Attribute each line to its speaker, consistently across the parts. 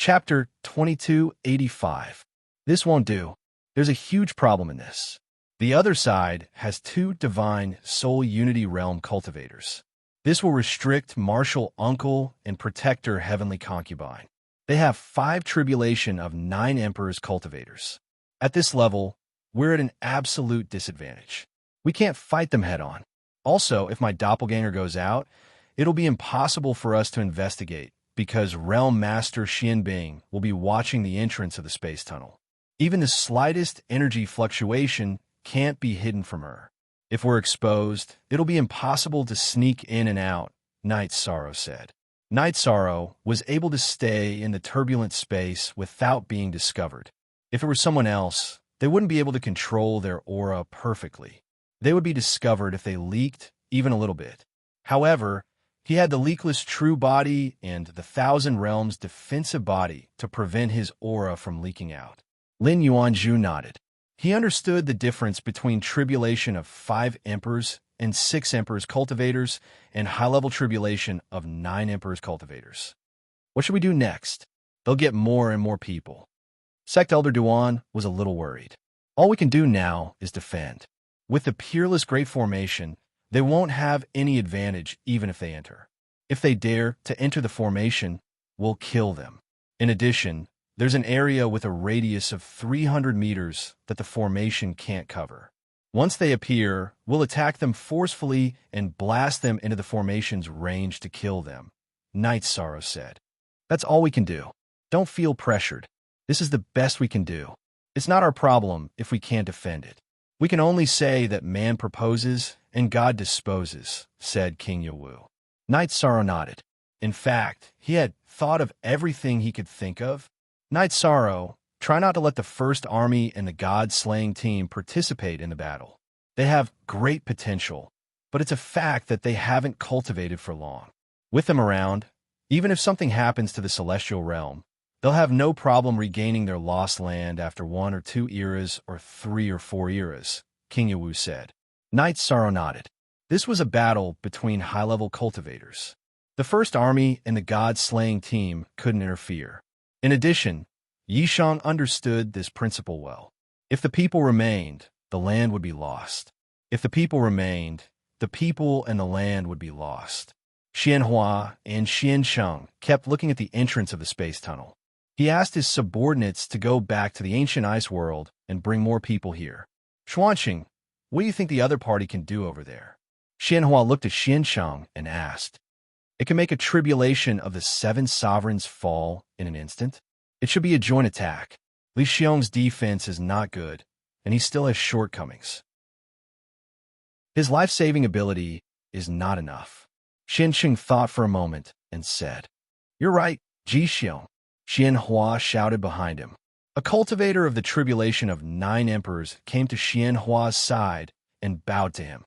Speaker 1: Chapter 2285. This won't do. There's a huge problem in this. The other side has two divine soul unity realm cultivators. This will restrict martial uncle and protector heavenly concubine. They have 5 tribulation of 9 emperors cultivators. At this level, we're at an absolute disadvantage. We can't fight them head on. Also, if my doppelganger goes out, it'll be impossible for us to investigate because Realm Master Xianbing will be watching the entrance of the space tunnel. Even the slightest energy fluctuation can't be hidden from her. If we're exposed, it'll be impossible to sneak in and out, Night Sorrow said. Night Sorrow was able to stay in the turbulent space without being discovered. If it were someone else, they wouldn't be able to control their aura perfectly. They would be discovered if they leaked even a little bit. However, he had the leakless true body and the Thousand Realms defensive body to prevent his aura from leaking out. Lin Yuanzhu nodded. He understood the difference between tribulation of 5 emperors and 6 emperors cultivators and high-level tribulation of 9 emperors cultivators. What should we do next? They'll get more and more people. Sect Elder Duan was a little worried. All we can do now is defend. With the peerless Great Formation, they won't have any advantage even if they enter. If they dare to enter the formation, we'll kill them. In addition, there's an area with a radius of 300 meters that the formation can't cover. Once they appear, we'll attack them forcefully and blast them into the formation's range to kill them, Night Sorrow said. That's all we can do. Don't feel pressured. This is the best we can do. It's not our problem if we can't defend it. We can only say that man proposes and God disposes, said King Yawu. Night Sorrow nodded. In fact, he had thought of everything he could think of. Night Sorrow, try not to let the First Army and the God-slaying team participate in the battle. They have great potential, but it's a fact that they haven't cultivated for long. With them around, even if something happens to the Celestial Realm, they'll have no problem regaining their lost land after 1 or 2 eras or 3 or 4 eras, King Yawu said. Night Sorrow nodded. This was a battle between high-level cultivators. The First Army and the God-slaying team couldn't interfere. In addition, Yishang understood this principle well. If the people remained, the land would be lost. If the people remained, the people and the land would be lost. Xianhua and Xiansheng kept looking at the entrance of the space tunnel. He asked his subordinates to go back to the ancient ice world and bring more people here. Xuanqing, what do you think the other party can do over there? Xianhua looked at Xiansheng and asked. It can make a tribulation of the 7 sovereigns fall in an instant. It should be a joint attack. Li Xiong's defense is not good, and he still has shortcomings. His life-saving ability is not enough. Xiansheng thought for a moment and said, You're right, Ji Xiong. Xianhua shouted behind him. A cultivator of the tribulation of 9 emperors came to Xianhua's side and bowed to him.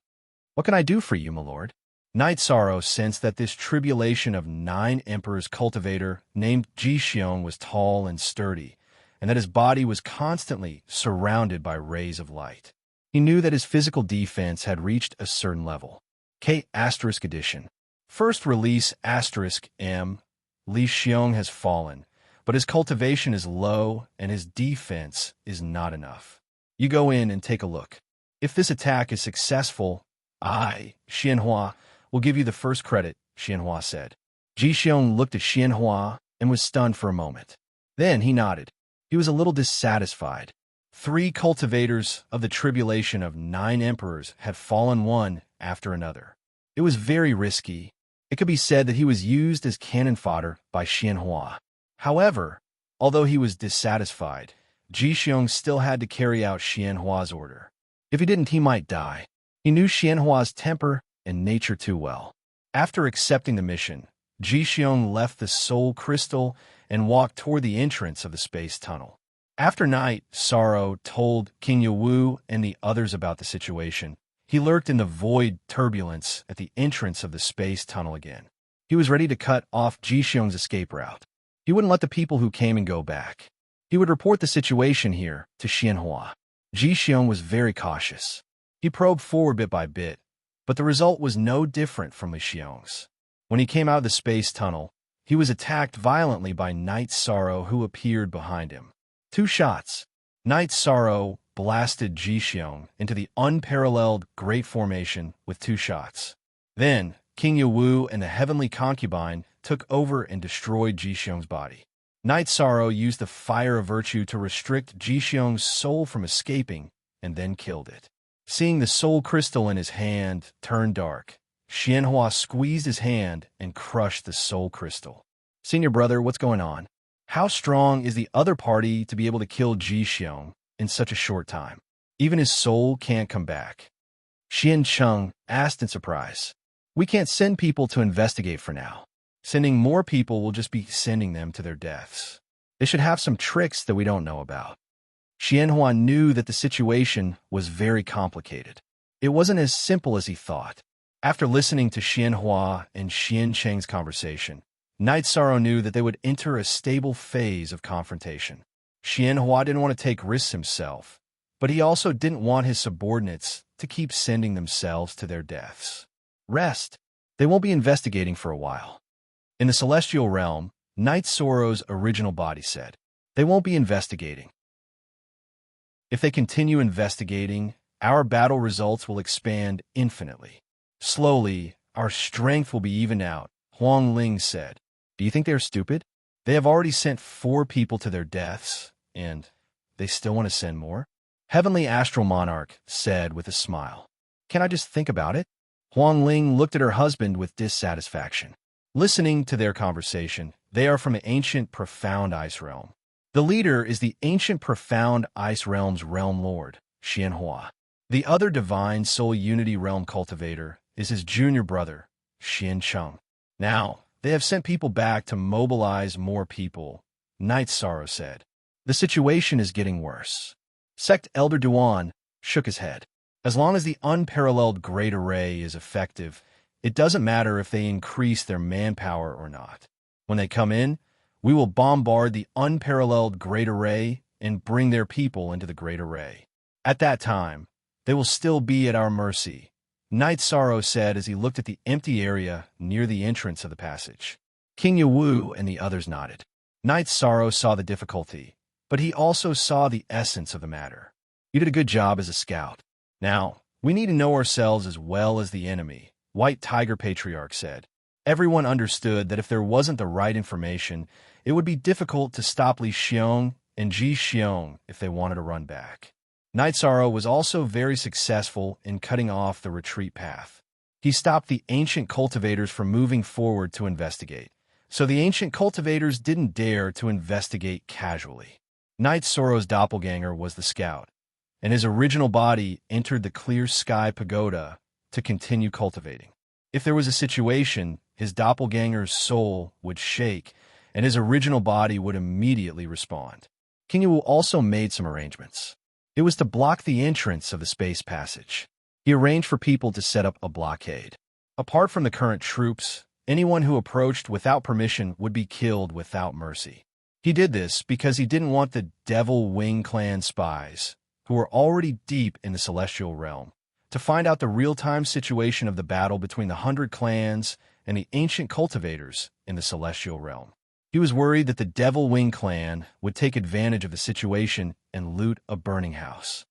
Speaker 1: What can I do for you, my lord? Night Sorrow sensed that this tribulation of 9 emperors cultivator named Ji Xiong was tall and sturdy, and that his body was constantly surrounded by rays of light. He knew that his physical defense had reached a certain level. K** edition. First release *M. Li Xiong has fallen, but his cultivation is low and his defense is not enough. You go in and take a look. If this attack is successful, I, Xianhua, will give you the first credit, Xianhua said. Ji Xiong looked at Xianhua and was stunned for a moment. Then he nodded. He was a little dissatisfied. 3 cultivators of the tribulation of 9 emperors had fallen one after another. It was very risky. It could be said that he was used as cannon fodder by Xianhua. However, although he was dissatisfied, Ji Xiong still had to carry out Xianhua's order. If he didn't, he might die. He knew Xianhua's temper and nature too well. After accepting the mission, Ji Xiong left the Soul Crystal and walked toward the entrance of the space tunnel. After Night Sorrow told King Yawu and the others about the situation, he lurked in the void turbulence at the entrance of the space tunnel again. He was ready to cut off Ji Xiong's escape route. He wouldn't let the people who came and go back. He would report the situation here to Xianhua. Ji Xiong was very cautious. He probed forward bit by bit, but the result was no different from Li Xiong's. When he came out of the space tunnel, He was attacked violently by Night Sorrow, who appeared behind him. 2 shots. Night Sorrow blasted Jixiong into the unparalleled Great Formation with 2 shots. Then, King Yawu and the Heavenly Concubine took over and destroyed Jixiong's body. Night Sorrow used the Fire of Virtue to restrict Jixiong's soul from escaping, and then killed it. Seeing the soul crystal in his hand turn dark, Xianhua squeezed his hand and crushed the soul crystal. Senior brother, what's going on? How strong is the other party to be able to kill Jixiong in such a short time? Even his soul can't come back. Xian Cheng asked in surprise. We can't send people to investigate for now. Sending more people will just be sending them to their deaths. They should have some tricks that we don't know about. Xianhua knew that the situation was very complicated. It wasn't as simple as he thought. After listening to Xianhua and Xian Cheng's conversation, Night Sorrow knew that they would enter a stable phase of confrontation. Xianhua didn't want to take risks himself, but he also didn't want his subordinates to keep sending themselves to their deaths. Rest. They won't be investigating for a while. In the celestial realm, Night Sorrow's original body said, they won't be investigating. If they continue investigating, our battle results will expand infinitely. Slowly, our strength will be evened out, Huang Ling said. Do you think they are stupid? They have already sent 4 people to their deaths, and they still want to send more? Heavenly Astral Monarch said with a smile. Can I just think about it? Huang Ling looked at her husband with dissatisfaction. Listening to their conversation, they are from the ancient profound ice realm. The leader is the ancient profound ice realm's realm lord, Xianhua. The other divine soul unity realm cultivator is his junior brother, Xian Cheng. Now, they have sent people back to mobilize more people, Night Sorrow said. The situation is getting worse. Sect Elder Duan shook his head. As long as the unparalleled Great Array is effective, it doesn't matter if they increase their manpower or not. When they come in, we will bombard the unparalleled Great Array and bring their people into the Great Array. At that time, they will still be at our mercy, Night Sorrow said as he looked at the empty area near the entrance of the passage. King Yawu and the others nodded. Night Sorrow saw the difficulty, but he also saw the essence of the matter. You did a good job as a scout. Now, we need to know ourselves as well as the enemy, White Tiger Patriarch said. Everyone understood that if there wasn't the right information, it would be difficult to stop Li Xiong and Ji Xiong if they wanted to run back. Night Sorrow was also very successful in cutting off the retreat path. He stopped the ancient cultivators from moving forward to investigate, so the ancient cultivators didn't dare to investigate casually. Night Sorrow's doppelganger was the scout, and his original body entered the clear sky pagoda to continue cultivating. If there was a situation, his doppelganger's soul would shake, and his original body would immediately respond. King Yu also made some arrangements. It was to block the entrance of the space passage. He arranged for people to set up a blockade. Apart from the current troops, anyone who approached without permission would be killed without mercy. He did this because he didn't want the Devil Wing Clan spies, who were already deep in the celestial realm, to find out the real-time situation of the battle between the 100 clans and the ancient cultivators in the celestial realm. He was worried that the Devil Wing Clan would take advantage of the situation and loot a burning house.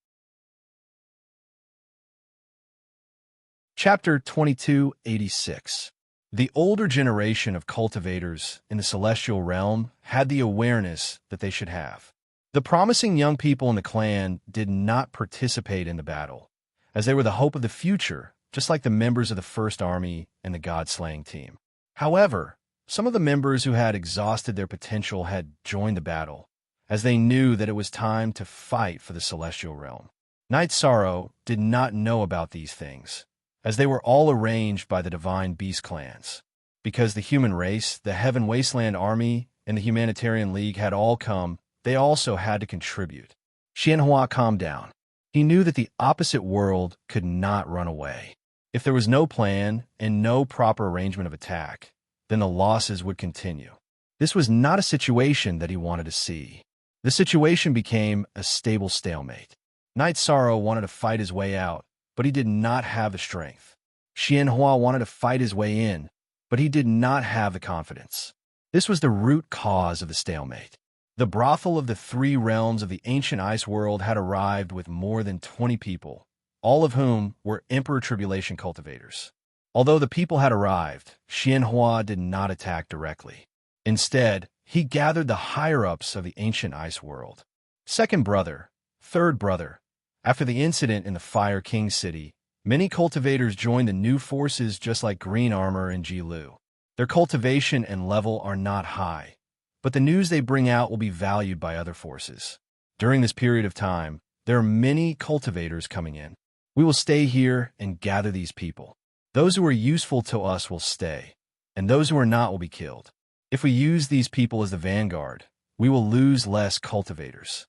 Speaker 1: Chapter 2286. The older generation of cultivators in the celestial realm had the awareness that they should have. The promising young people in the clan did not participate in the battle, as they were the hope of the future, just like the members of the First Army and the God-slaying team. However, some of the members who had exhausted their potential had joined the battle, as they knew that it was time to fight for the celestial realm. Night Sorrow did not know about these things, as they were all arranged by the Divine Beast clans. Because the human race, the Heaven Wasteland Army, and the Humanitarian League had all come, they also had to contribute. Xianhua calmed down. He knew that the opposite world could not run away. If there was no plan and no proper arrangement of attack, then the losses would continue. This was not a situation that he wanted to see. The situation became a stable stalemate. Night Sorrow wanted to fight his way out, but he did not have the strength. Xianhua wanted to fight his way in, but he did not have the confidence. This was the root cause of the stalemate. The brothel of the three realms of the ancient ice world had arrived with more than 20 people, all of whom were Emperor Tribulation cultivators. Although the people had arrived, Xianhua did not attack directly. Instead, he gathered the higher-ups of the ancient ice world. Second brother, third brother. After the incident in the Fire King city, many cultivators joined the new forces just like Green Armor and Jilu. Their cultivation and level are not high, but the news they bring out will be valued by other forces. During this period of time, there are many cultivators coming in. We will stay here and gather these people. Those who are useful to us will stay, and those who are not will be killed. If we use these people as the vanguard, we will lose less cultivators.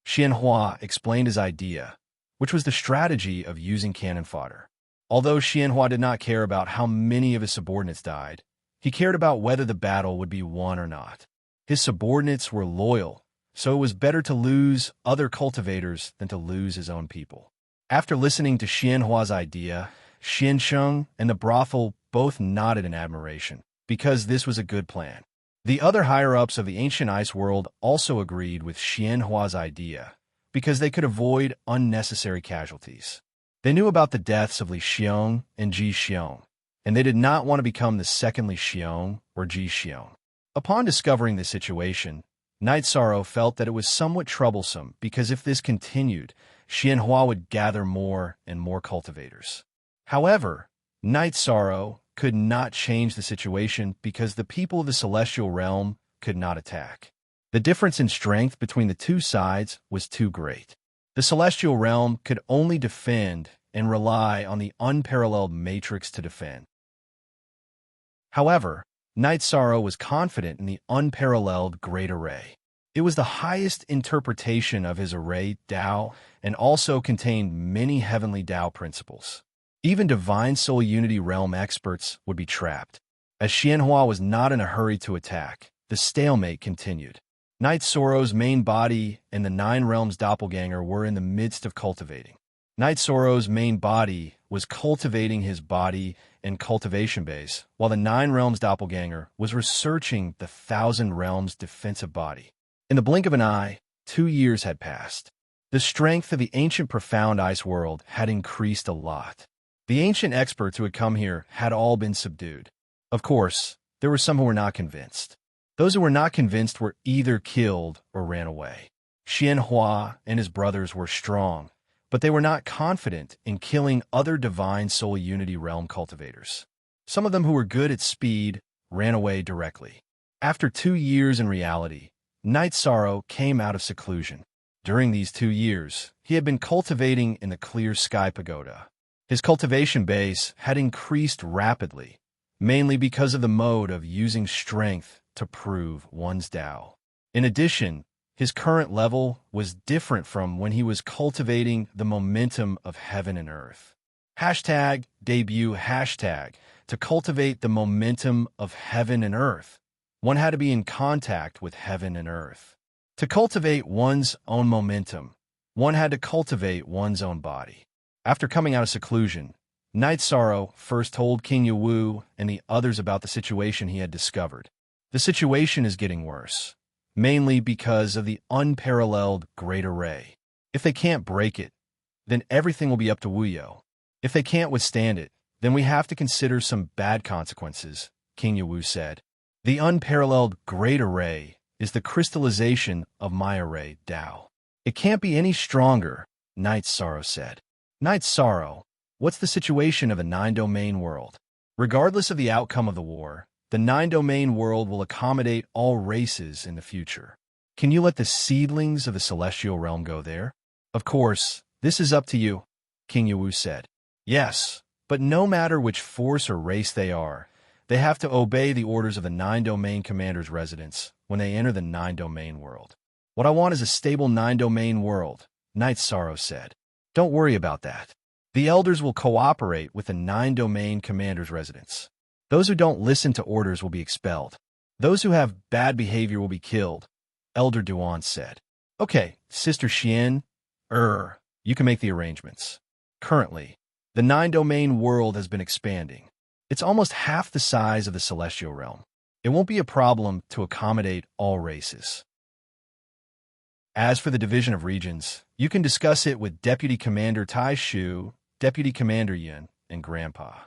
Speaker 1: Xianhua explained his idea, which was the strategy of using cannon fodder. Although Xianhua did not care about how many of his subordinates died, he cared about whether the battle would be won or not. His subordinates were loyal, so it was better to lose other cultivators than to lose his own people. After listening to Xianhua's idea, Xiansheng and the brothel both nodded in admiration, because this was a good plan. The other higher-ups of the ancient ice world also agreed with Xianhua's idea, because they could avoid unnecessary casualties. They knew about the deaths of Li Xiong and Ji Xiong, and they did not want to become the second Li Xiong or Ji Xiong. Upon discovering the situation, Night Sorrow felt that it was somewhat troublesome because if this continued, Xianhua would gather more and more cultivators. However, Night Sorrow could not change the situation because the people of the Celestial Realm could not attack. The difference in strength between the two sides was too great. The Celestial Realm could only defend and rely on the unparalleled matrix to defend. However, Night Sorrow was confident in the unparalleled Great Array. It was the highest interpretation of his array Tao and also contained many heavenly Tao principles. Even Divine Soul Unity Realm experts would be trapped. As Xianhua was not in a hurry to attack, the stalemate continued. Night Sorrow's main body and the Nine Realms doppelganger were in the midst of cultivating. Night Sorrow's main body was cultivating his body and cultivation base, while the Nine Realms doppelganger was researching the Thousand Realms defensive body. In the blink of an eye, 2 years had passed. The strength of the ancient profound ice world had increased a lot. The ancient experts who had come here had all been subdued. Of course, there were some who were not convinced. Those who were not convinced were either killed or ran away. Xianhua and his brothers were strong, but they were not confident in killing other Divine Soul Unity Realm cultivators. Some of them who were good at speed ran away directly. After 2 years in reality, Night Sorrow came out of seclusion. During these 2 years, he had been cultivating in the Clear Sky Pagoda. His cultivation base had increased rapidly, mainly because of the mode of using strength to prove one's Tao. In addition, his current level was different from when he was cultivating the momentum of heaven and earth. #debut hashtag to cultivate the momentum of heaven and earth. One had to be in contact with heaven and earth. To cultivate one's own momentum, one had to cultivate one's own body. After coming out of seclusion, Night Sorrow first told King Yawu and the others about the situation he had discovered. The situation is getting worse, mainly because of the unparalleled Great Array. If they can't break it, then everything will be up to Wuyo. If they can't withstand it, then we have to consider some bad consequences, King Yawu said. The unparalleled Great Array is the crystallization of my array, Tao. It can't be any stronger, Night Sorrow said. Night Sorrow, what's the situation of the nine-domain world? Regardless of the outcome of the war, the nine-domain world will accommodate all races in the future. Can you let the seedlings of the celestial realm go there? Of course, this is up to you, King Yawu said. Yes, but no matter which force or race they are, they have to obey the orders of the nine-domain commander's residence when they enter the nine-domain world. What I want is a stable nine-domain world, Night Sorrow said. Don't worry about that. The elders will cooperate with the nine-domain commander's residence. Those who don't listen to orders will be expelled. Those who have bad behavior will be killed, Elder Duan said. Okay, Sister Xian, you can make the arrangements. Currently, the nine-domain world has been expanding. It's almost half the size of the celestial realm. It won't be a problem to accommodate all races. As for the division of regions, you can discuss it with Deputy Commander Tai Shu, Deputy Commander Yin, and Grandpa.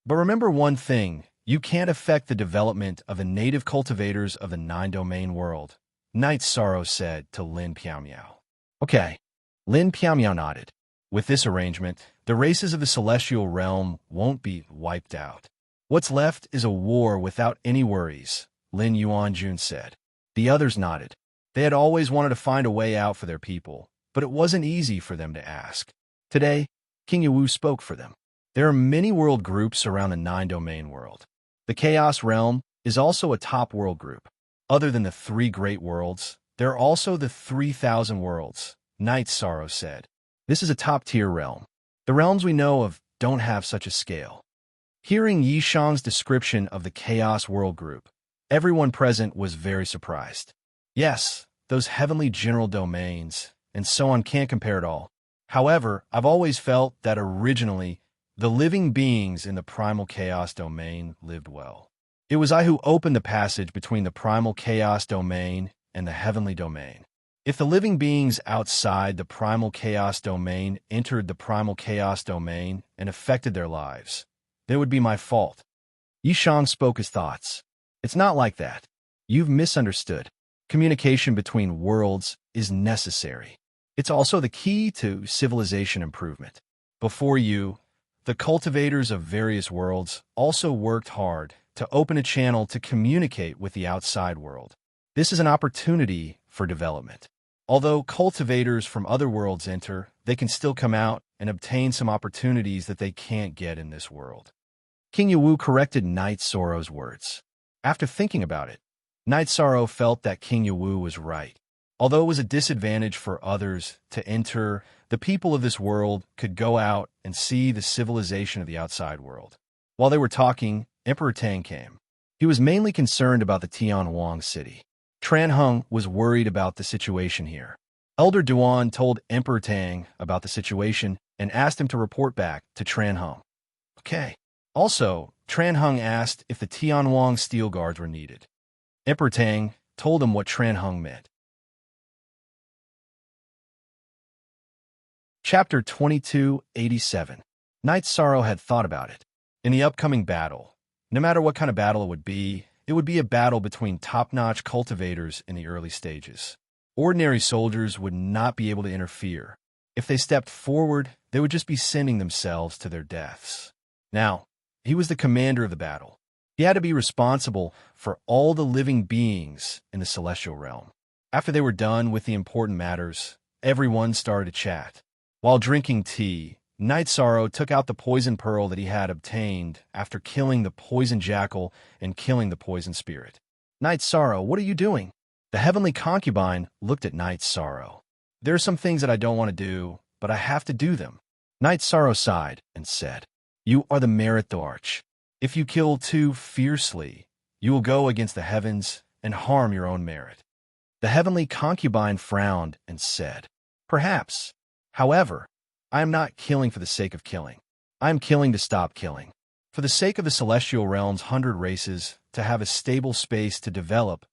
Speaker 1: But remember one thing, you can't affect the development of the native cultivators of the 9-domain world, Knight Sorrow said to Lin Piaomiao. Okay, Lin Piaomiao nodded. With this arrangement, the races of the celestial realm won't be wiped out. What's left is a war without any worries, Lin Yuanjun said. The others nodded. They had always wanted to find a way out for their people, but it wasn't easy for them to ask. Today, King Yawu spoke for them. There are many world groups around the 9-domain world. The Chaos Realm is also a top world group. Other than the 3 great worlds, there are also the 3,000 worlds, Knight Sorrow said. This is a top-tier realm. The realms we know of don't have such a scale. Hearing Yishang's description of the Chaos World Group, everyone present was very surprised. Yes, those heavenly general domains, and so on can't compare at all. However, I've always felt that originally, the living beings in the primal chaos domain lived well. It was I who opened the passage between the primal chaos domain and the heavenly domain. If the living beings outside the primal chaos domain entered the primal chaos domain and affected their lives, then it would be my fault. Yishang spoke his thoughts. It's not like that. You've misunderstood. Communication between worlds is necessary. It's also the key to civilization improvement. Before you, the cultivators of various worlds also worked hard to open a channel to communicate with the outside world. This is an opportunity for development. Although cultivators from other worlds enter, they can still come out and obtain some opportunities that they can't get in this world. King Yawu corrected Knight Sorrow's words. After thinking about it, Knight Sorrow felt that King Yawu was right. Although it was a disadvantage for others to enter, the people of this world could go out and see the civilization of the outside world. While they were talking, Emperor Tang came. He was mainly concerned about the Tianhuang city. Tran Hung was worried about the situation here. Elder Duan told Emperor Tang about the situation and asked him to report back to Tran Hung. Okay. Also, Tran Hung asked if the Tianhuang steel guards were needed. Emperor Tang told him what Tran Hung meant. Chapter 2287. Knight Sorrow had thought about it. In the upcoming battle, no matter what kind of battle it would be a battle between top-notch cultivators in the early stages. Ordinary soldiers would not be able to interfere. If they stepped forward, they would just be sending themselves to their deaths. Now, he was the commander of the battle. He had to be responsible for all the living beings in the celestial realm. After they were done with the important matters, everyone started to chat. While drinking tea, Knight Sorrow took out the poison pearl that he had obtained after killing the poison jackal and killing the poison spirit. Knight Sorrow, what are you doing? The heavenly concubine looked at Knight Sorrow. There are some things that I don't want to do, but I have to do them. Knight Sorrow sighed and said, You are the merit Arch. If you kill too fiercely, you will go against the heavens and harm your own merit. The heavenly concubine frowned and said, Perhaps. However, I am not killing for the sake of killing. I am killing to stop killing. For the sake of the celestial realm's 100 races, to have a stable space to develop,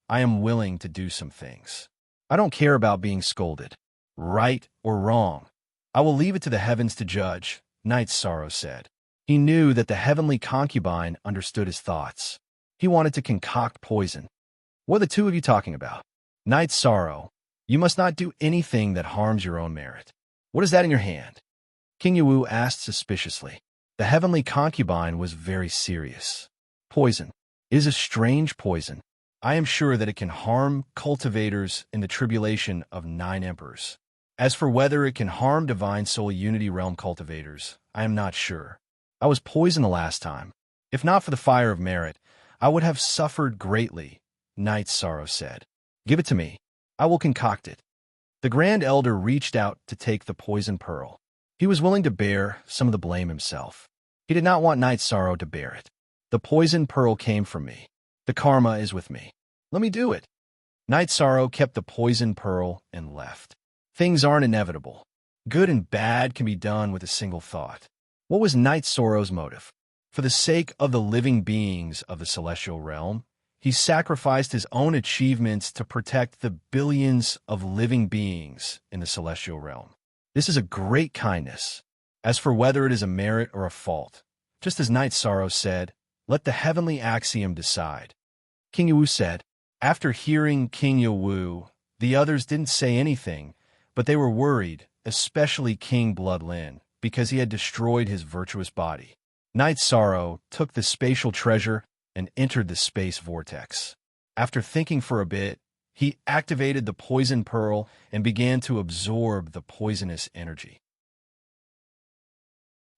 Speaker 1: I am willing to do some things. I don't care about being scolded, right or wrong. I will leave it to the heavens to judge, Knight Sorrow said. He knew that the heavenly concubine understood his thoughts. He wanted to concoct poison. What are the two of you talking about? Knight Sorrow, you must not do anything that harms your own merit. What is that in your hand? King Yawu asked suspiciously. The heavenly concubine was very serious. Poison. It is a strange poison. I am sure that it can harm cultivators in the tribulation of 9 emperors. As for whether it can harm Divine Soul Unity Realm cultivators, I am not sure. I was poisoned the last time. If not for the fire of merit, I would have suffered greatly, Knight Sorrow said. Give it to me. I will concoct it. The Grand Elder reached out to take the poison pearl. He was willing to bear some of the blame himself. He did not want Knight Sorrow to bear it. The poison pearl came from me. The karma is with me. Let me do it. Knight Sorrow kept the poison pearl and left. Things aren't inevitable. Good and bad can be done with a single thought. What was Knight Sorrow's motive? For the sake of the living beings of the celestial realm, He sacrificed his own achievements to protect the billions of living beings in the celestial realm. This is a great kindness. As for whether it is a merit or a fault, just as Knight Sorrow said, let the heavenly axiom decide. King Yawu said. After hearing King Yawu, the others didn't say anything, but they were worried, especially King Bloodlin, because he had destroyed his virtuous body. Knight Sorrow took the spatial treasure and entered the space vortex. After thinking for a bit, he activated the poison pearl and began to absorb the poisonous energy.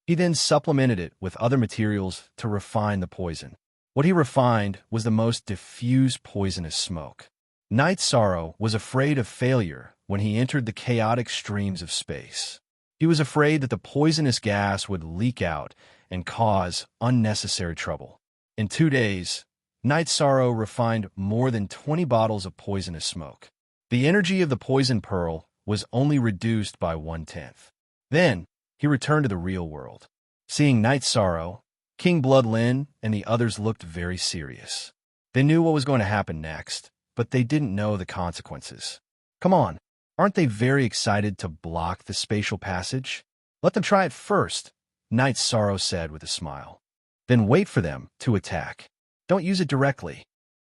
Speaker 1: He then supplemented it with other materials to refine the poison. What he refined was the most diffuse poisonous smoke. Knight Sorrow was afraid of failure when he entered the chaotic streams of space. He was afraid that the poisonous gas would leak out and cause unnecessary trouble. In 2 days, Knight Sorrow refined more than 20 bottles of poisonous smoke. The energy of the poison pearl was only reduced by 1/10. Then, he returned to the real world. Seeing Knight Sorrow, King Bloodlin and the others looked very serious. They knew what was going to happen next, but they didn't know the consequences. Come on, aren't they very excited to block the spatial passage? Let them try it first, Knight Sorrow said with a smile. Then wait for them to attack. Don't use it directly.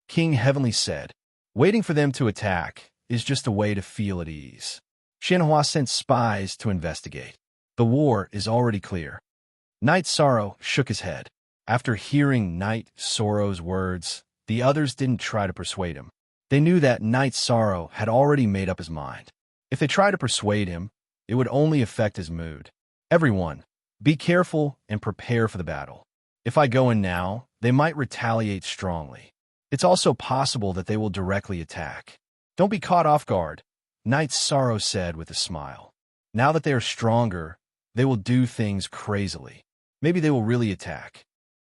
Speaker 1: King Heavenly said. Waiting for them to attack is just a way to feel at ease. Xianhua sent spies to investigate. The war is already clear. Knight Sorrow shook his head. After hearing Knight Sorrow's words, the others didn't try to persuade him. They knew that Knight Sorrow had already made up his mind. If they tried to persuade him, it would only affect his mood. Everyone, be careful and prepare for the battle. If I go in now, they might retaliate strongly. It's also possible that they will directly attack. Don't be caught off guard, Knight Sorrow said with a smile. Now that they are stronger, they will do things crazily. Maybe they will really attack.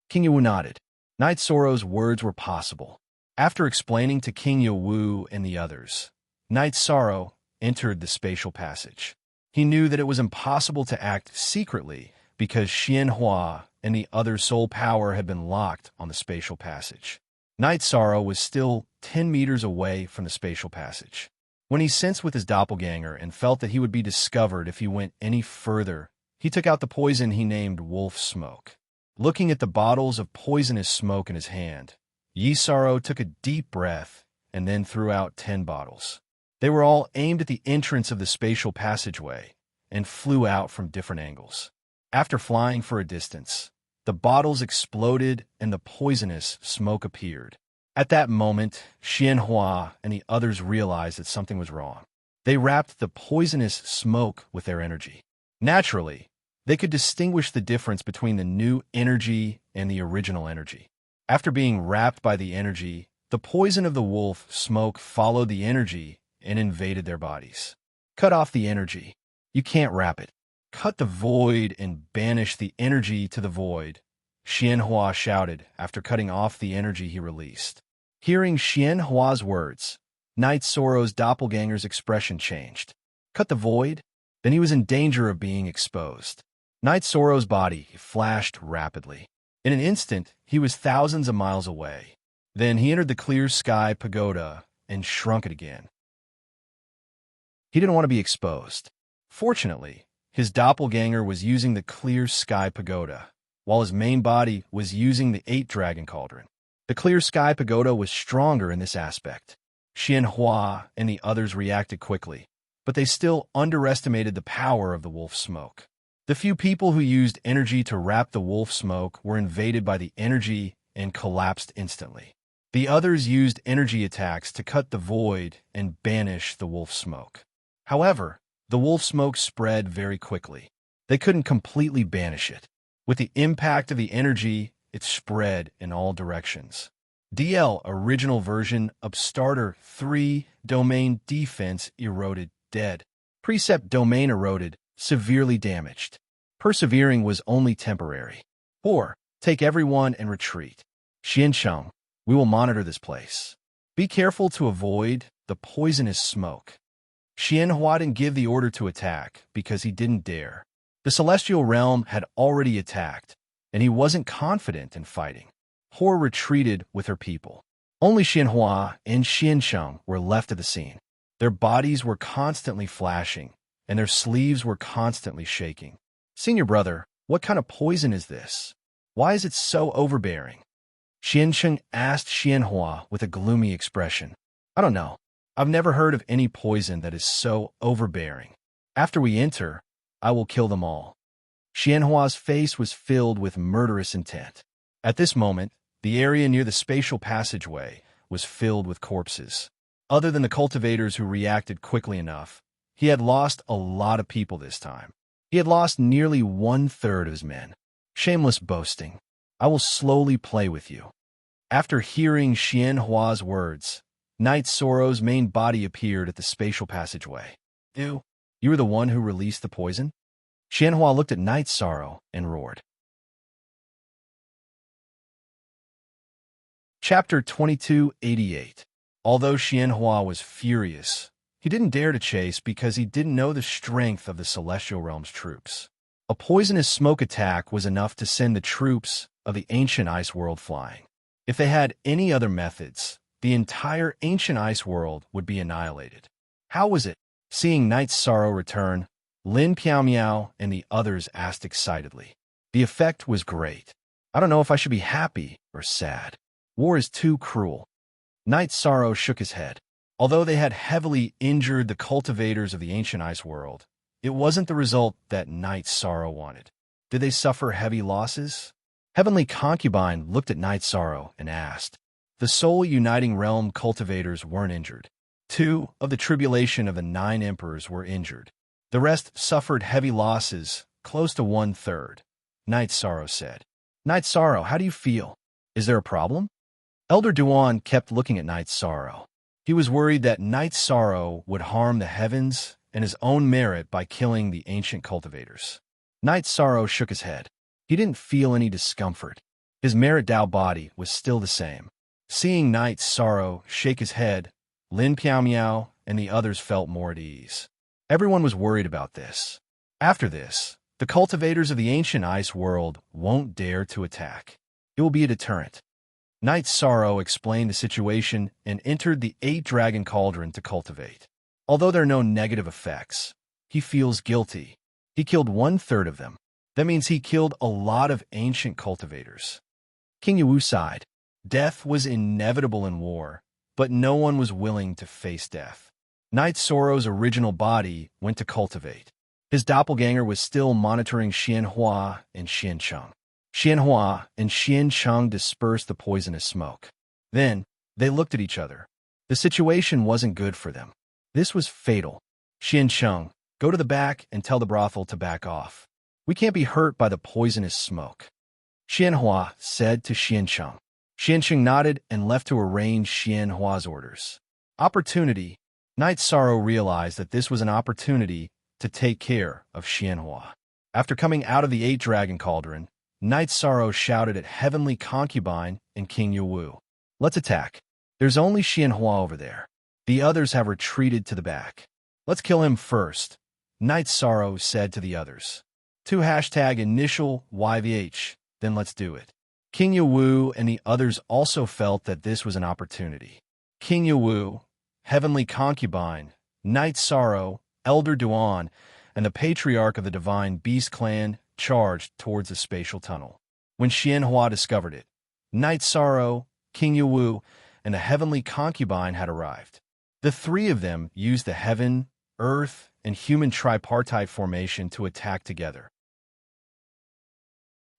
Speaker 1: King Yawu nodded. Knight Sorrow's words were possible. After explaining to King Yawu and the others, Knight Sorrow entered the spatial passage. He knew that it was impossible to act secretly because Xianhua and the other soul power had been locked on the spatial passage. Knight Sorrow was still 10 meters away from the spatial passage. When he sensed with his doppelganger and felt that he would be discovered if he went any further, he took out the poison he named Wolf Smoke. Looking at the bottles of poisonous smoke in his hand, Yi Sorrow took a deep breath and then threw out 10 bottles. They were all aimed at the entrance of the spatial passageway and flew out from different angles. After flying for a distance, the bottles exploded and the poisonous smoke appeared. At that moment, Xianhua and the others realized that something was wrong. They wrapped the poisonous smoke with their energy. Naturally, they could distinguish the difference between the new energy and the original energy. After being wrapped by the energy, the poison of the wolf smoke followed the energy and invaded their bodies. Cut off the energy. You can't wrap it. Cut the void and banish the energy to the void, Xianhua shouted after cutting off the energy he released. Hearing Xianhua's words, Knight Sorrow's doppelganger's expression changed. Cut the void? Then he was in danger of being exposed. Knight Sorrow's body flashed rapidly. In an instant, he was thousands of miles away. Then he entered the clear sky pagoda and shrunk it again. He didn't want to be exposed. Fortunately, his doppelganger was using the clear sky pagoda, while his main body was using the 8-dragon cauldron. The clear sky pagoda was stronger in this aspect. Xianhua and the others reacted quickly, but they still underestimated the power of the wolf smoke. The few people who used energy to wrap the wolf smoke were invaded by the energy and collapsed instantly. The others used energy attacks to cut the void and banish the wolf smoke. However, the wolf smoke spread very quickly. They couldn't completely banish it. With the impact of the energy, it spread in all directions. DL Original Version Upstarter 3 Domain Defense Eroded Dead. Precept Domain Eroded, Severely Damaged. Persevering was only temporary. 4. Take everyone and retreat. Xiancheng, we will monitor this place. Be careful to avoid the poisonous smoke. Xianhua didn't give the order to attack because he didn't dare. The celestial realm had already attacked, and he wasn't confident in fighting. Hor retreated with her people. Only Xianhua and Xiancheng were left at the scene. Their bodies were constantly flashing, and their sleeves were constantly shaking. Senior brother, what kind of poison is this? Why is it so overbearing? Xiancheng asked Xianhua with a gloomy expression. I don't know. I've never heard of any poison that is so overbearing. After we enter, I will kill them all. Xianhua's face was filled with murderous intent. At this moment, the area near the spatial passageway was filled with corpses. Other than the cultivators who reacted quickly enough, he had lost a lot of people this time. He had lost nearly 1/3 of his men. Shameless boasting. I will slowly play with you. After hearing Xianhua's words, Knight Sorrow's main body appeared at the spatial passageway. You were the one who released the poison? Xianhua looked at Knight Sorrow and roared. Chapter 2288. Although Xianhua was furious, he didn't dare to chase because he didn't know the strength of the Celestial Realm's troops. A poisonous smoke attack was enough to send the troops of the ancient ice world flying. If they had any other methods, the entire ancient ice world would be annihilated. How was it? Seeing Knight Sorrow return, Lin Piao and the others asked excitedly. The effect was great. I don't know if I should be happy or sad. War is too cruel. Knight Sorrow shook his head. Although they had heavily injured the cultivators of the ancient ice world, it wasn't the result that Knight Sorrow wanted. Did they suffer heavy losses? Heavenly Concubine looked at Knight Sorrow and asked. The Soul Uniting Realm cultivators weren't injured. 2 of the tribulation of the 9 emperors were injured. The rest suffered heavy losses, close to 1/3. Knight Sorrow said. Knight Sorrow, how do you feel? Is there a problem? Elder Duan kept looking at Knight Sorrow. He was worried that Knight Sorrow would harm the heavens and his own merit by killing the ancient cultivators. Knight Sorrow shook his head. He didn't feel any discomfort. His merit Dao body was still the same. Seeing Knight Sorrow shake his head, Lin Piao and the others felt more at ease. Everyone was worried about this. After this, the cultivators of the ancient ice world won't dare to attack. It will be a deterrent. Knight Sorrow explained the situation and entered the 8-dragon cauldron to cultivate. Although there are no negative effects, he feels guilty. He killed 1/3 of them. That means he killed a lot of ancient cultivators. King Yuwu sighed. Death was inevitable in war, but no one was willing to face death. Knight Sorrow's original body went to cultivate. His doppelganger was still monitoring Xianhua and Xiancheng. Xianhua and Xiancheng dispersed the poisonous smoke. Then, they looked at each other. The situation wasn't good for them. This was fatal. Xiancheng, go to the back and tell the brothel to back off. We can't be hurt by the poisonous smoke. Xianhua said to Xiancheng. Xiancheng nodded and left to arrange Xianhua's orders. Opportunity. Knight Sorrow realized that this was an opportunity to take care of Xianhua. After coming out of the 8-dragon cauldron, Knight Sorrow shouted at Heavenly Concubine and King Yuwu. Let's attack. There's only Xianhua over there. The others have retreated to the back. Let's kill him first, Knight Sorrow said to the others. 2 #initial YVH, then let's do it. King Yuwu and the others also felt that this was an opportunity. King Yuwu, Heavenly Concubine, Knight Sorrow, Elder Duan, and the Patriarch of the Divine Beast Clan charged towards the spatial tunnel. When Xianhua discovered it, Knight Sorrow, King Yuwu, and the Heavenly Concubine had arrived. The 3 of them used the heaven, earth, and human tripartite formation to attack together.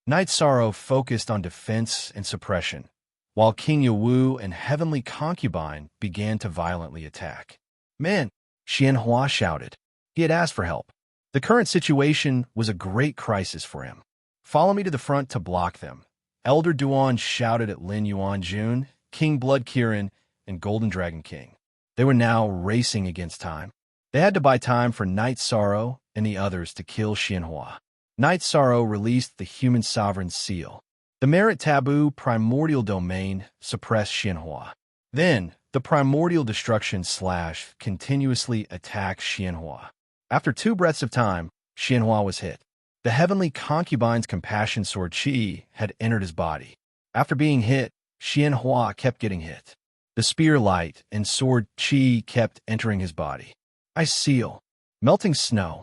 Speaker 1: Knight Sorrow focused on defense and suppression, while King Yuwu and Heavenly Concubine began to violently attack. Man, Xianhua shouted. He had asked for help. The current situation was a great crisis for him. Follow me to the front to block them. Elder Duan shouted at Lin Yuanjun, King Blood Kirin, and Golden Dragon King. They were now racing against time. They had to buy time for Knight Sorrow and the others to kill Xianhua. Knight Sorrow released the Human Sovereign's seal. The Merit Taboo Primordial Domain suppressed Xianhua. Then, the Primordial Destruction / continuously attacked Xianhua. After 2 breaths of time, Xianhua was hit. The Heavenly Concubine's Compassion Sword Qi had entered his body. After being hit, Xianhua kept getting hit. The spear light and sword chi kept entering his body. Ice seal. Melting snow.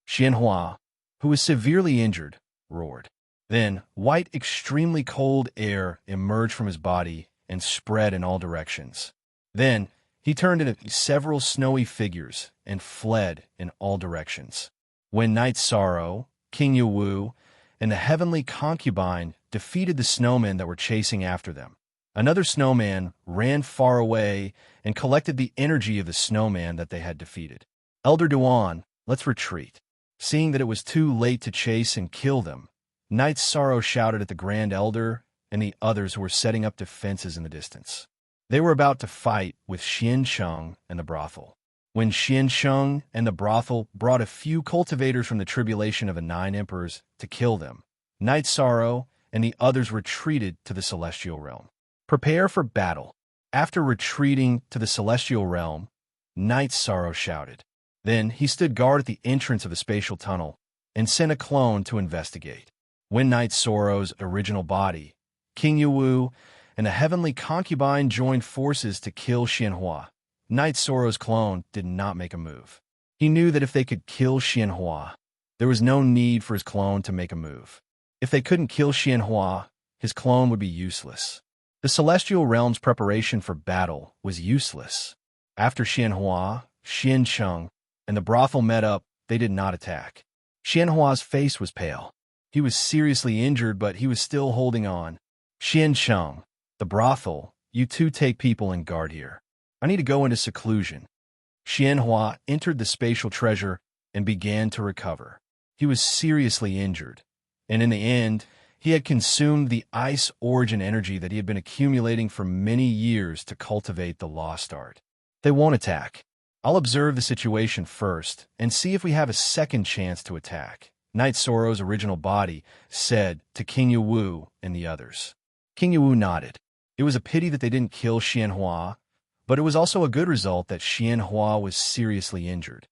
Speaker 1: Xianhua, who was severely injured, roared. Then, white, extremely cold air emerged from his body and spread in all directions. Then, he turned into several snowy figures and fled in all directions. When Night Sorrow, King Yuwu, and the heavenly concubine defeated the snowmen that were chasing after them, another snowman ran far away and collected the energy of the snowman that they had defeated. Elder Duan, let's retreat. Seeing that it was too late to chase and kill them, Night Sorrow shouted at the Grand Elder and the others who were setting up defenses in the distance. They were about to fight with Xian Sheng and the brothel. When Xian Sheng and the brothel brought a few cultivators from the tribulation of the 9 emperors to kill them, Night Sorrow and the others retreated to the celestial realm. Prepare for battle. After retreating to the celestial realm, Night Sorrow shouted. Then he stood guard at the entrance of the spatial tunnel and sent a clone to investigate. When Night Sorrow's original body, King Yuwu, and the heavenly concubine joined forces to kill Xianhua, Night Sorrow's clone did not make a move. He knew that if they could kill Xianhua, there was no need for his clone to make a move. If they couldn't kill Xianhua, his clone would be useless. The celestial realm's preparation for battle was useless. After Xianhua, Xian Sheng, and the brothel met up, they did not attack. Xianhua's face was pale. He was seriously injured, but he was still holding on. Xian Sheng, the brothel, you two take people and guard here. I need to go into seclusion. Xianhua entered the spatial treasure and began to recover. He was seriously injured, and in the end, he had consumed the ice origin energy that he had been accumulating for many years to cultivate the lost art. They won't attack. I'll observe the situation first and see if we have a second chance to attack, Night Sorrow's original body said to King Yuwu and the others. King Yuwu nodded. It was a pity that they didn't kill Xianhua, but it was also a good result that Xianhua was seriously injured.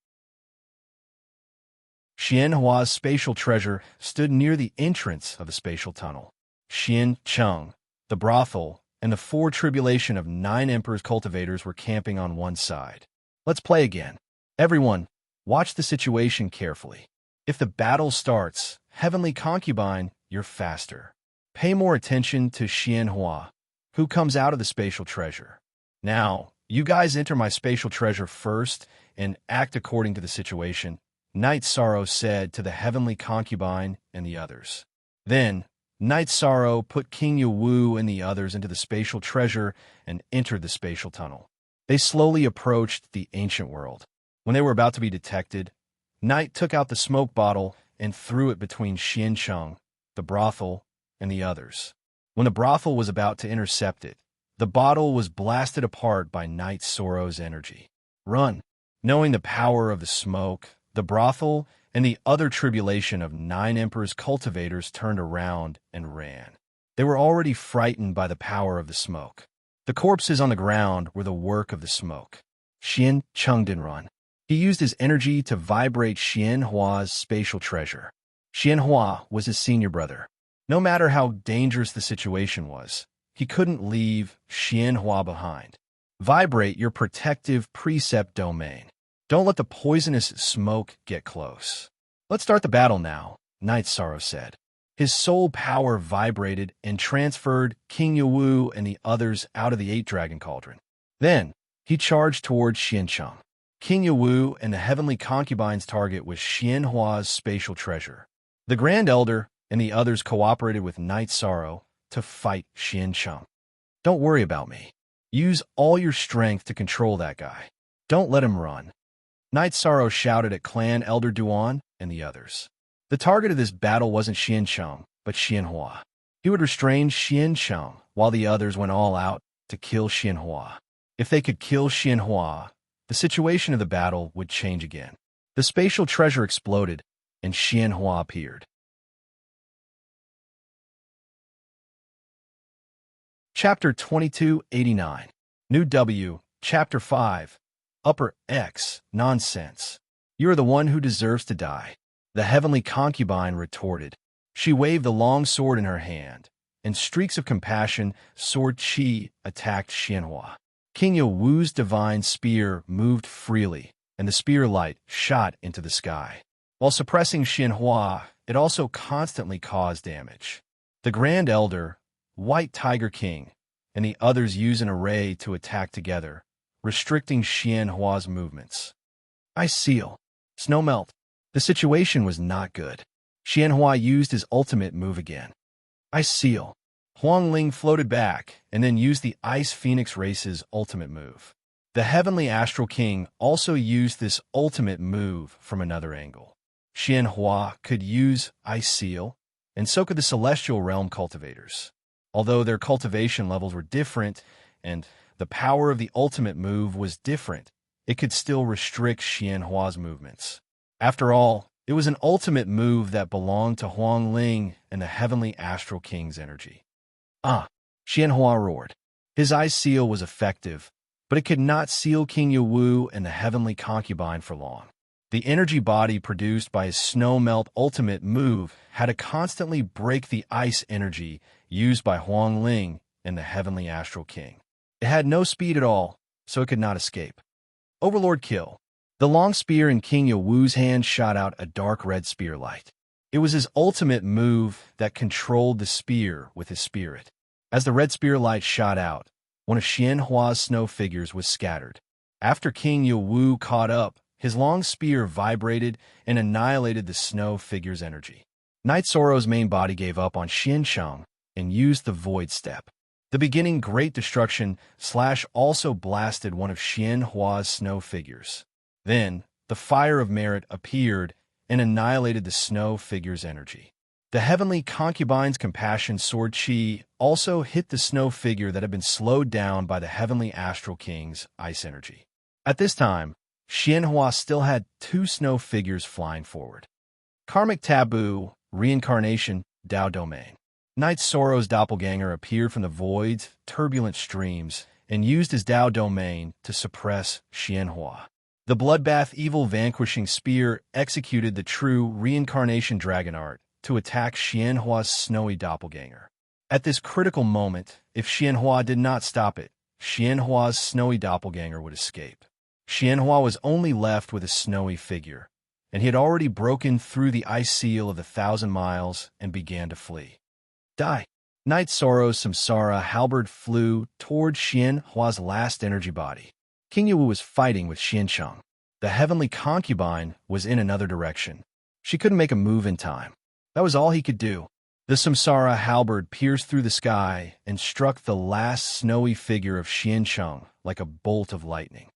Speaker 1: Xianhua's spatial treasure stood near the entrance of the spatial tunnel. Xian Sheng, the brothel, and the 4 tribulation of 9 emperors cultivators were camping on one side. Let's play again. Everyone, watch the situation carefully. If the battle starts, heavenly concubine, you're faster. Pay more attention to Xianhua, who comes out of the spatial treasure. Now, you guys enter my spatial treasure first and act according to the situation, Night Sorrow said to the heavenly concubine and the others. Then, Night Sorrow put King Yuwu and the others into the spatial treasure and entered the spatial tunnel. They slowly approached the ancient world. When they were about to be detected, Night took out the smoke bottle and threw it between Xian Sheng, the brothel, and the others. When the brothel was about to intercept it, the bottle was blasted apart by Night Sorrow's energy. Run! Knowing the power of the smoke, the brothel and the other tribulation of 9 emperors cultivators turned around and ran. They were already frightened by the power of the smoke. The corpses on the ground were the work of the smoke. Xian Sheng didn't run. He used his energy to vibrate Xianhua's spatial treasure. Xianhua was his senior brother. No matter how dangerous the situation was, he couldn't leave Xianhua behind. Vibrate your protective precept domain. Don't let the poisonous smoke get close. Let's start the battle now, Night Sorrow said. His soul power vibrated and transferred King Yuwu and the others out of the 8-dragon cauldron. Then, he charged towards Xian Sheng. King Yuwu and the heavenly concubine's target was Xianhua's spatial treasure. The Grand Elder and the others cooperated with Night Sorrow to fight Xian Sheng. Don't worry about me. Use all your strength to control that guy. Don't let him run. Night Sorrow shouted at Clan Elder Duan and the others. The target of this battle wasn't Xian Sheng, but Xianhua. He would restrain Xian Sheng while the others went all out to kill Xianhua. If they could kill Xianhua, the situation of the battle would change again. The spatial treasure exploded, and Xianhua appeared. Chapter 2289. New W. Chapter 5. Upper X. Nonsense. You are the one who deserves to die. The heavenly concubine retorted. She waved the long sword in her hand, and streaks of compassion, sword chi, attacked Xianhua. King Yowu's divine spear moved freely, and the spear light shot into the sky. While suppressing Xianhua, it also constantly caused damage. The Grand Elder, White Tiger King, and the others used an array to attack together, restricting Xianhua's movements. Ice Seal. Snow Melt. The situation was not good. Xianhua used his ultimate move again. Ice Seal. Huang Ling floated back and then used the Ice Phoenix Race's ultimate move. The Heavenly Astral King also used this ultimate move from another angle. Xianhua could use Ice Seal, and so could the Celestial Realm cultivators. Although their cultivation levels were different and the power of the ultimate move was different, it could still restrict Xianhua's movements. After all, it was an ultimate move that belonged to Huang Ling and the Heavenly Astral King's energy. Xianhua roared. His Ice Seal was effective, but it could not seal King Yowu and the Heavenly Concubine for long. The energy body produced by his Snow Melt ultimate move had to constantly break the ice energy used by Huang Ling and the Heavenly Astral King. It had no speed at all, so it could not escape. Overlord Kill. The long spear in King Yowu's hand shot out a dark red spear light. It was his ultimate move that controlled the spear with his spirit. As the red spear light shot out, one of Xianhua's snow figures was scattered. After King Yowu caught up, his long spear vibrated and annihilated the snow figure's energy. Night Sorrow's main body gave up on Xiansheng and used the Void Step. The beginning Great Destruction / also blasted one of Xianhua's snow figures. Then, the Fire of Merit appeared and annihilated the snow figure's energy. The Heavenly Concubine's Compassion Sword Chi also hit the snow figure that had been slowed down by the Heavenly Astral King's ice energy. At this time, Xianhua still had 2 snow figures flying forward. Karmic Taboo, Reincarnation, Dao Domain. Night Sorrow's doppelganger appeared from the void's turbulent streams and used his Dao Domain to suppress Xianhua. The Bloodbath Evil Vanquishing Spear executed the true Reincarnation Dragon Art to attack Xianhua's snowy doppelganger. At this critical moment, if Xianhua did not stop it, Xianhua's snowy doppelganger would escape. Xianhua was only left with a snowy figure, and he had already broken through the ice seal of the 1,000 miles and began to flee. Die! Night Sorrow's Samsara halberd flew toward Xianhua's last energy body. King Yowu was fighting with Xiansheng. The Heavenly Concubine was in another direction. She couldn't make a move in time. That was all he could do. The Samsara halberd pierced through the sky and struck the last snowy figure of Xiansheng like a bolt of lightning.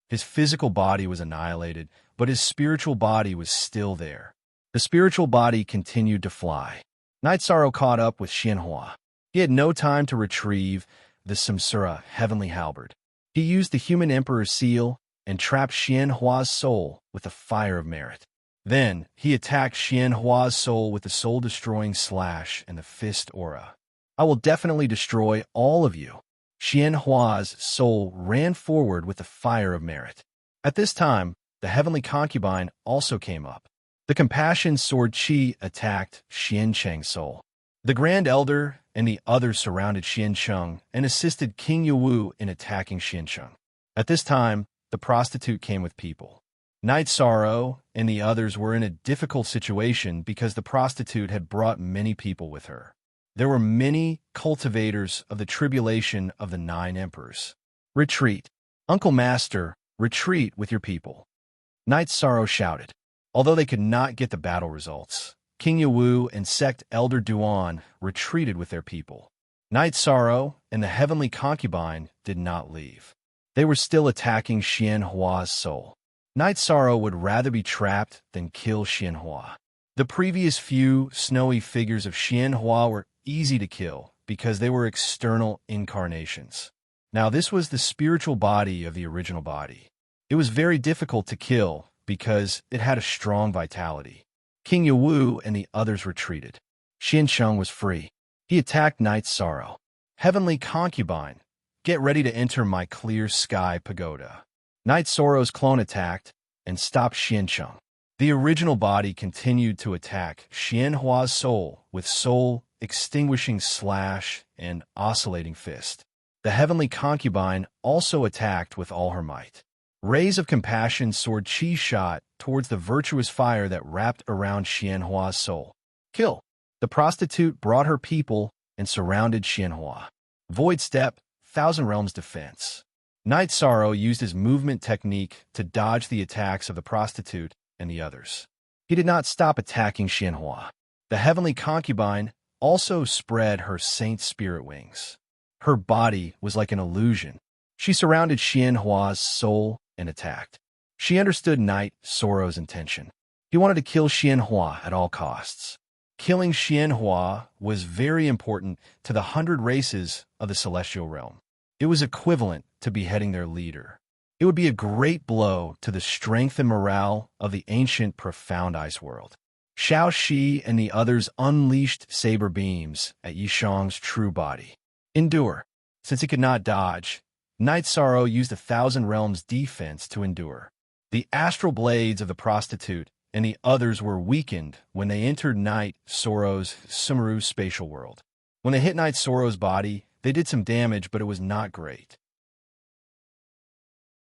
Speaker 1: His physical body was annihilated, but his spiritual body was still there. The spiritual body continued to fly. Night Sorrow caught up with Xianhua. He had no time to retrieve the Samsara heavenly halberd. He used the Human Emperor's seal and trapped Xianhua's soul with the Fire of Merit. Then, he attacked Xianhua's soul with the soul-destroying slash and the fist aura. I will definitely destroy all of you. Xianhua's soul ran forward with the Fire of Merit. At this time, the Heavenly Concubine also came up. The Compassion Sword Chi attacked Xiansheng's soul. The Grand Elder and the others surrounded Xiansheng and assisted King Yowu in attacking Xiansheng. At this time, the prostitute came with people. Night Sorrow and the others were in a difficult situation because the prostitute had brought many people with her. There were many cultivators of the tribulation of the 9 emperors. Retreat. Uncle Master, retreat with your people. Night Sorrow shouted. Although they could not get the battle results, King Yowu and Sect Elder Duan retreated with their people. Night Sorrow and the Heavenly Concubine did not leave. They were still attacking Xianhua's soul. Night Sorrow would rather be trapped than kill Xianhua. The previous few snowy figures of Xianhua were easy to kill because they were external incarnations. Now this was the spiritual body of the original body. It was very difficult to kill because it had a strong vitality. King Yowu and the others retreated. Xiansheng was free. He attacked Night Sorrow. Heavenly Concubine, get ready to enter my clear sky pagoda. Night Sorrow's clone attacked and stopped Xiansheng. The original body continued to attack Xianhua's soul with soul-extinguishing slash and oscillating fist. The heavenly concubine also attacked with all her might. Rays of compassion soared chi shot towards the virtuous fire that wrapped around Xianhua's soul. Kill! The prostitute brought her people and surrounded Xianhua. Void step, Thousand Realms defense. Night Sorrow used his movement technique to dodge the attacks of the prostitute and the others. He did not stop attacking Xianhua. The heavenly concubine also spread her saint spirit wings. Her body was like an illusion. She surrounded Xianhua's soul and attacked. She understood Night Sorrow's intention. He wanted to kill Xianhua at all costs. Killing Xianhua was very important to the 100 races of the Celestial Realm. It was equivalent to beheading their leader. It would be a great blow to the strength and morale of the ancient profound ice world. Xiao Shi and the others unleashed saber beams at Yishang's true body. Endure. Since he could not dodge, Night Sorrow used 1,000 Realms defense to endure. The astral blades of the prostitute and the others were weakened when they entered Night Sorrow's Sumeru spatial world. When they hit Night Sorrow's body, they did some damage, but it was not great.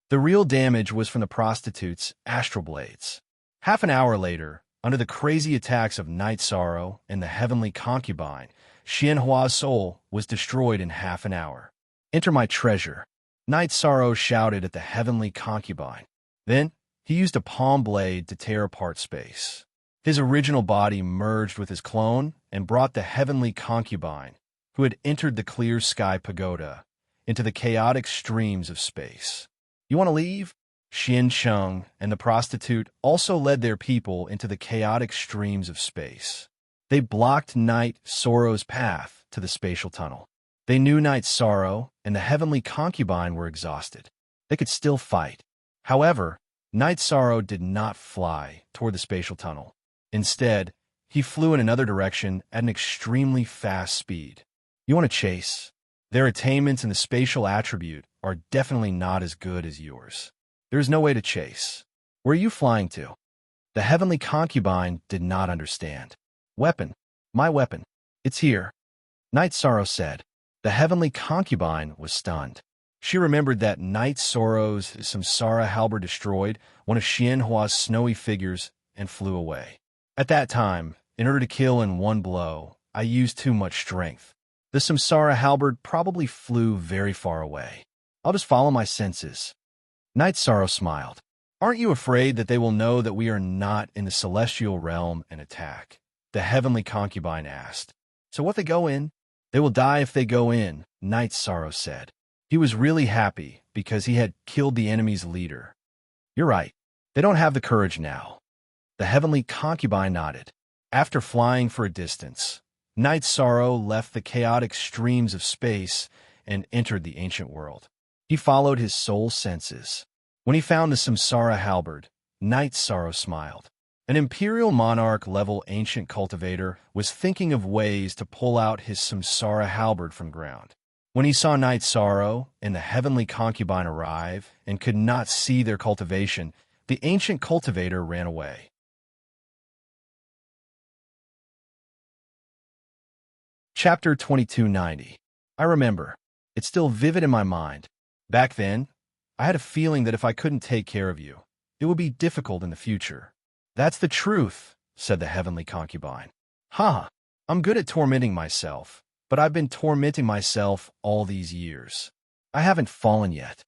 Speaker 1: The real damage was from the prostitute's astral blades. Half an hour later, under the crazy attacks of Night Sorrow and the heavenly concubine, Xianhua's soul was destroyed in half an hour. Enter my treasure, Night Sorrow shouted at the heavenly concubine. Then, he used a palm blade to tear apart space. His original body merged with his clone and brought the heavenly concubine, who had entered the clear sky pagoda, into the chaotic streams of space. You want to leave? Xin Sheng and the prostitute also led their people into the chaotic streams of space. They blocked Night Sorrow's path to the spatial tunnel. They knew Night Sorrow and the heavenly concubine were exhausted. They could still fight. However, Night Sorrow did not fly toward the spatial tunnel. Instead, he flew in another direction at an extremely fast speed. You want to chase? Their attainments in the spatial attribute are definitely not as good as yours. There is no way to chase. Where are you flying to? The heavenly concubine did not understand. Weapon. My weapon. It's here. Night Sorrow said. The heavenly concubine was stunned. She remembered that Night Sorrow's Samsara halberd destroyed one of Xianhua's snowy figures and flew away. At that time, in order to kill in one blow, I used too much strength. The Samsara halberd probably flew very far away. I'll just follow my senses. Night Sorrow smiled. Aren't you afraid that they will know that we are not in the celestial realm and attack? The heavenly concubine asked. So what if they go in? They will die if they go in, Night Sorrow said. He was really happy because he had killed the enemy's leader. You're right. They don't have the courage now. The heavenly concubine nodded. After flying for a distance, Night Sorrow left the chaotic streams of space and entered the ancient world. He followed his soul senses. When he found the Samsara halberd, Night Sorrow smiled. An Imperial Monarch-level ancient cultivator was thinking of ways to pull out his Samsara halberd from ground. When he saw Night Sorrow and the heavenly concubine arrive and could not see their cultivation, the ancient cultivator ran away. Chapter 2290. I remember. It's still vivid in my mind. Back then, I had a feeling that if I couldn't take care of you, it would be difficult in the future. That's the truth, said the heavenly concubine. I'm good at tormenting myself, but I've been tormenting myself all these years. I haven't fallen yet.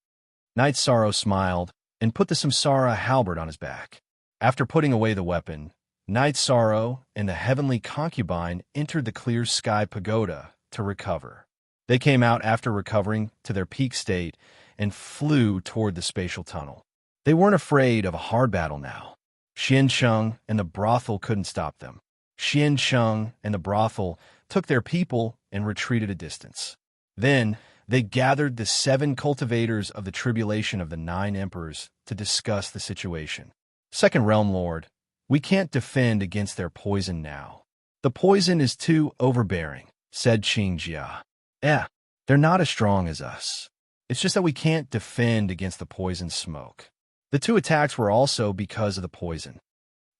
Speaker 1: Night Sorrow smiled and put the Samsara halberd on his back. After putting away the weapon, Night Sorrow and the heavenly concubine entered the clear sky pagoda to recover. They came out after recovering to their peak state and flew toward the spatial tunnel. They weren't afraid of a hard battle now. Xin Sheng and the brothel couldn't stop them. Xin Sheng and the brothel took their people and retreated a distance. Then they gathered the 7 cultivators of the tribulation of the 9 emperors to discuss the situation. Second Realm Lord, we can't defend against their poison now. The poison is too overbearing, said Qingjia. They're not as strong as us. It's just that we can't defend against the poison smoke. The 2 attacks were also because of the poison.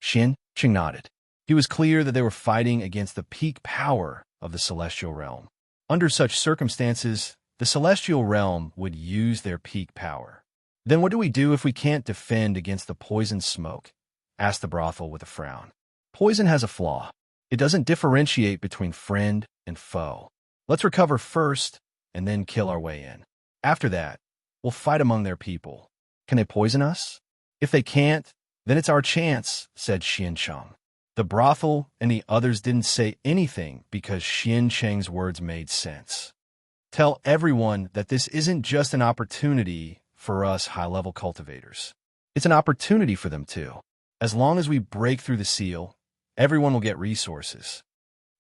Speaker 1: Xin nodded. He was clear that they were fighting against the peak power of the celestial realm. Under such circumstances, the celestial realm would use their peak power. Then what do we do if we can't defend against the poison smoke? Asked the brothel with a frown. Poison has a flaw. It doesn't differentiate between friend and foe. Let's recover first and then kill our way in. After that, we'll fight among their people. Can they poison us? If they can't, then it's our chance, said Xiancheng. The brothel and the others didn't say anything because Xiancheng's words made sense. Tell everyone that this isn't just an opportunity for us high-level cultivators. It's an opportunity for them too. As long as we break through the seal, everyone will get resources.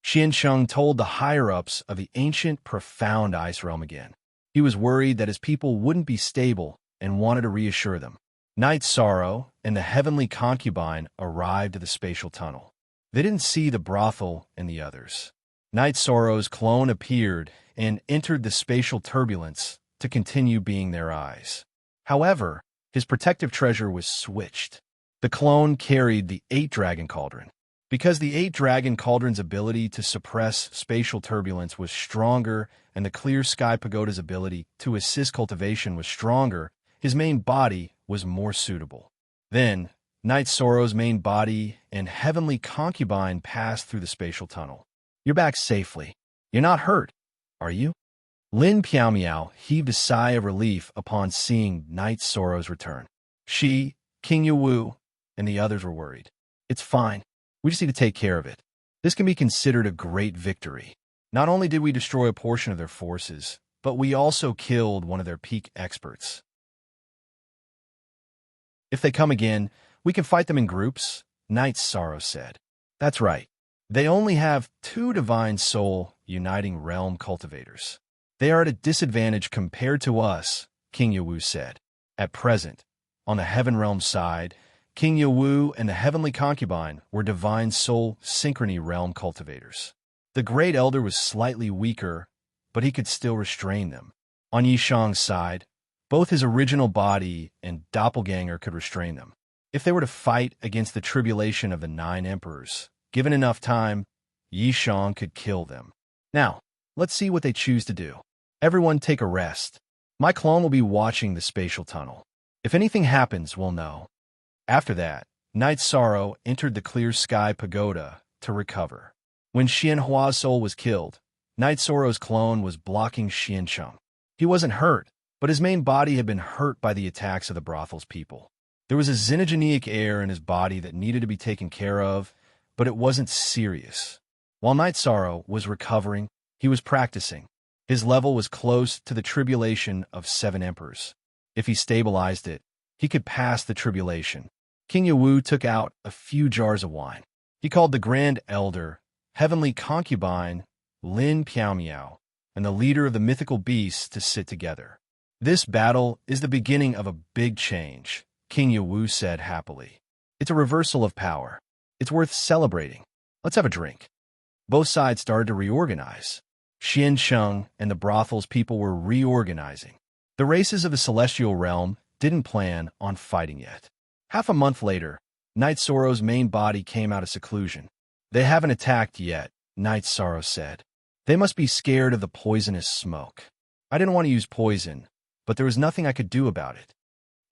Speaker 1: Xiancheng told the higher-ups of the ancient, profound ice realm again. He was worried that his people wouldn't be stable and wanted to reassure them. Night Sorrow and the heavenly concubine arrived at the spatial tunnel. They didn't see the brothel and the others. Night Sorrow's clone appeared and entered the spatial turbulence to continue being their eyes. However, his protective treasure was switched. The clone carried the 8-dragon cauldron. Because the 8-dragon cauldron's ability to suppress spatial turbulence was stronger and the clear sky pagoda's ability to assist cultivation was stronger, his main body was more suitable. Then, Night Sorrow's main body and heavenly concubine passed through the spatial tunnel. You're back safely. You're not hurt, are you? Lin Piao heaved a sigh of relief upon seeing Night Sorrow's return. She, King Yawu, and the others were worried. It's fine. We just need to take care of it. This can be considered a great victory. Not only did we destroy a portion of their forces, but we also killed one of their peak experts. If they come again, we can fight them in groups, Night Sorrow said. That's right. They only have 2 divine soul uniting realm cultivators. They are at a disadvantage compared to us, King Yawu said. At present, on the heaven realm side, King Yawu and the heavenly concubine were divine soul synchrony realm cultivators. The great elder was slightly weaker, but he could still restrain them. On Yishang's side, both his original body and doppelganger could restrain them. If they were to fight against the tribulation of the 9 emperors, given enough time, Yishang could kill them. Now, let's see what they choose to do. Everyone take a rest. My clone will be watching the spatial tunnel. If anything happens, we'll know. After that, Night Sorrow entered the clear sky pagoda to recover. When Xianhua's soul was killed, Night Sorrow's clone was blocking Xiancheng. He wasn't hurt, but his main body had been hurt by the attacks of the brothel's people. There was a xenogeneic air in his body that needed to be taken care of, but it wasn't serious. While Night Sorrow was recovering, he was practicing. His level was close to the tribulation of 7 emperors. If he stabilized it, he could pass the tribulation. King Yawu took out a few jars of wine. He called the Grand Elder, Heavenly Concubine, Lin Piao, and the leader of the mythical beasts to sit together. This battle is the beginning of a big change, King Yawu said happily. It's a reversal of power. It's worth celebrating. Let's have a drink. Both sides started to reorganize. Xiancheng and the brothel's people were reorganizing. The races of the celestial realm didn't plan on fighting yet. Half a month later, Night Sorrow's main body came out of seclusion. They haven't attacked yet, Night Sorrow said. They must be scared of the poisonous smoke. I didn't want to use poison, but there was nothing I could do about it.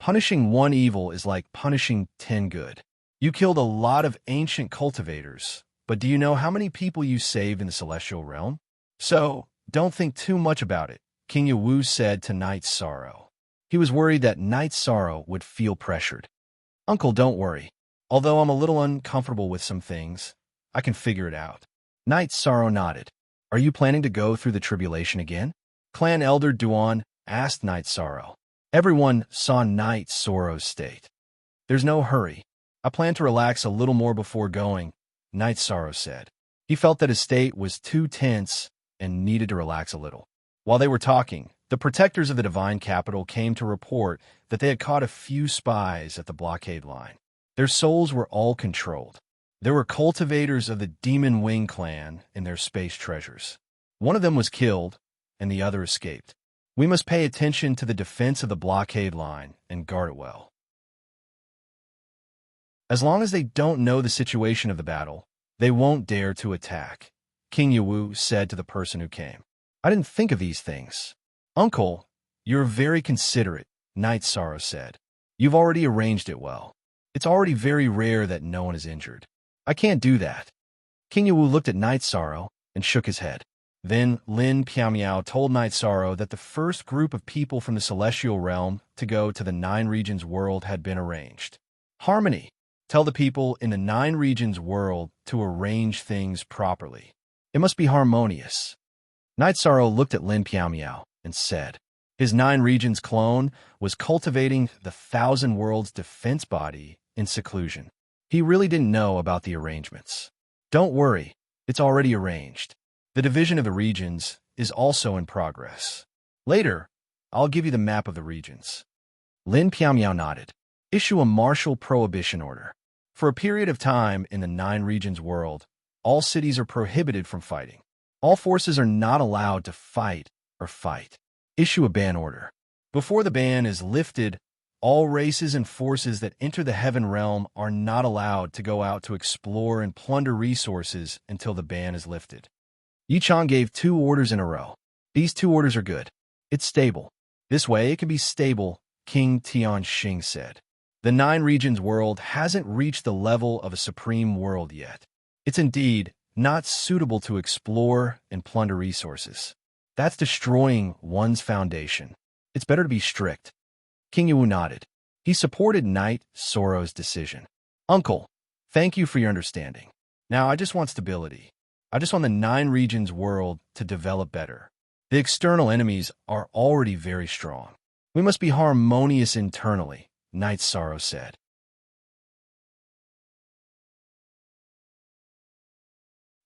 Speaker 1: Punishing one evil is like punishing 10 good. You killed a lot of ancient cultivators, but do you know how many people you saved in the celestial realm? So, don't think too much about it, King Yawu said to Night Sorrow. He was worried that Night Sorrow would feel pressured. Uncle, don't worry. Although I'm a little uncomfortable with some things, I can figure it out. Night Sorrow nodded. Are you planning to go through the tribulation again? Clan Elder Duan asked Night Sorrow. Everyone saw Night Sorrow's state. There's no hurry. I plan to relax a little more before going, Night Sorrow said. He felt that his state was too tense and needed to relax a little. While they were talking, the protectors of the divine capital came to report that they had caught a few spies at the blockade line. Their souls were all controlled. There were cultivators of the Demon Wing clan in their space treasures. One of them was killed, and the other escaped. We must pay attention to the defense of the blockade line and guard it well. As long as they don't know the situation of the battle, they won't dare to attack, King Yawu said to the person who came. I didn't think of these things. Uncle, you're very considerate, Night Sorrow said. You've already arranged it well. It's already very rare that no one is injured. I can't do that. King Yawu looked at Night Sorrow and shook his head. Then Lin Piamiao told Night Sorrow that the first group of people from the celestial realm to go to the 9 regions world had been arranged. Harmony. Tell the people in the 9 regions world to arrange things properly. It must be harmonious. Night Sorrow looked at Lin Piamiao and said, his 9 regions clone was cultivating the 1,000 worlds defense body in seclusion. He really didn't know about the arrangements. Don't worry, it's already arranged. The division of the regions is also in progress. Later, I'll give you the map of the regions. Lin Piamiao nodded. Issue a martial prohibition order. For a period of time in the 9 regions world, all cities are prohibited from fighting. All forces are not allowed to fight or fight. Issue a ban order. Before the ban is lifted, all races and forces that enter the heaven realm are not allowed to go out to explore and plunder resources until the ban is lifted. Yichang gave 2 orders in a row. These 2 orders are good. It's stable. This way it can be stable, King Tianxing said. The 9 regions world hasn't reached the level of a supreme world yet. It's indeed not suitable to explore and plunder resources. That's destroying one's foundation. It's better to be strict. King Yawu nodded. He supported Night Sorrow's decision. Uncle, thank you for your understanding. Now I just want stability. I just want the 9 regions world to develop better. The external enemies are already very strong. We must be harmonious internally, Night Sorrow said.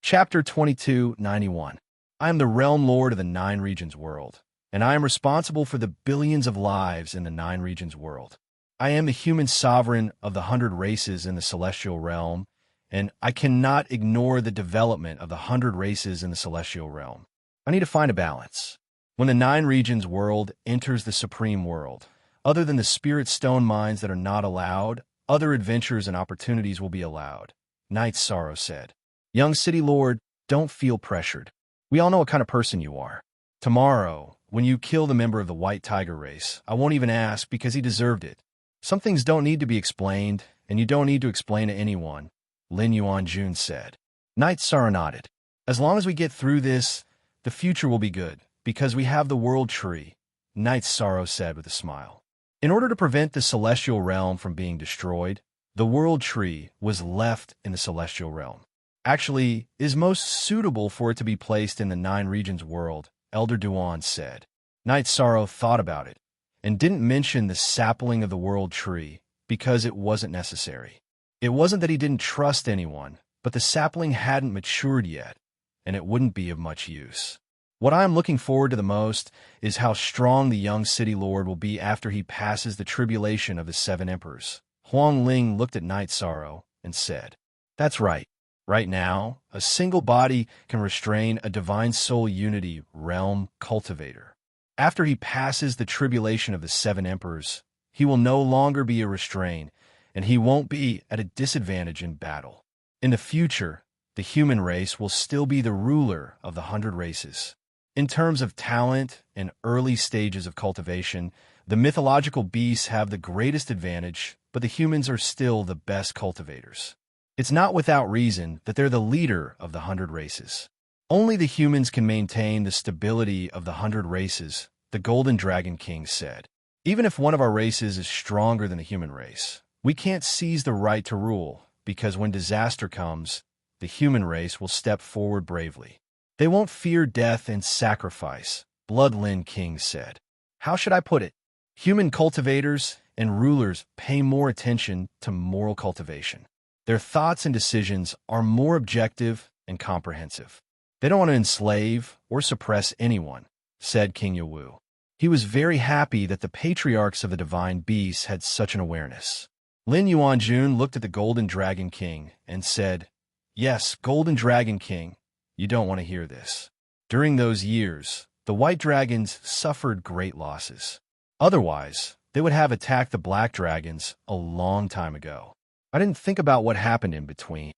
Speaker 1: Chapter 2291. I am the Realm Lord of the 9 regions world, and I am responsible for the billions of lives in the 9 regions world. I am the human sovereign of the 100 races in the celestial realm, and I cannot ignore the development of the 100 races in the celestial realm. I need to find a balance. When the 9 regions world enters the supreme world, other than the spirit stone mines that are not allowed, other adventures and opportunities will be allowed, Night Sorrow said. Young City Lord, don't feel pressured. We all know what kind of person you are. Tomorrow, when you kill the member of the White Tiger race, I won't even ask because he deserved it. Some things don't need to be explained, and you don't need to explain to anyone, Lin Yuanjun said. Night Sorrow nodded. As long as we get through this, the future will be good, because we have the World Tree, Night Sorrow said with a smile. In order to prevent the celestial realm from being destroyed, the World Tree was left in the celestial realm. Actually, is most suitable for it to be placed in the 9 regions world, Elder Duan said. Night Sorrow thought about it, and didn't mention the sapling of the World Tree, because it wasn't necessary. It wasn't that he didn't trust anyone, but the sapling hadn't matured yet, and it wouldn't be of much use. What I am looking forward to the most is how strong the young city lord will be after he passes the tribulation of the 7 emperors. Huang Ling looked at Night Sorrow and said, That's right. Right now, a single body can restrain a divine soul unity realm cultivator. After he passes the tribulation of the 7 emperors, he will no longer be a restraint, and he won't be at a disadvantage in battle. In the future, the human race will still be the ruler of the 100 races. In terms of talent and early stages of cultivation, the mythological beasts have the greatest advantage, but the humans are still the best cultivators. It's not without reason that they're the leader of the 100 races. Only the humans can maintain the stability of the 100 races, the Golden Dragon King said. Even if one of our races is stronger than the human race, we can't seize the right to rule, because when disaster comes, the human race will step forward bravely. They won't fear death and sacrifice, Bloodlin King said. How should I put it? Human cultivators and rulers pay more attention to moral cultivation. Their thoughts and decisions are more objective and comprehensive. They don't want to enslave or suppress anyone, said King Yawu. He was very happy that the patriarchs of the divine beasts had such an awareness. Lin Yuanjun looked at the Golden Dragon King and said, Yes, Golden Dragon King, you don't want to hear this. During those years, the white dragons suffered great losses. Otherwise, they would have attacked the black dragons a long time ago. I didn't think about what happened in between.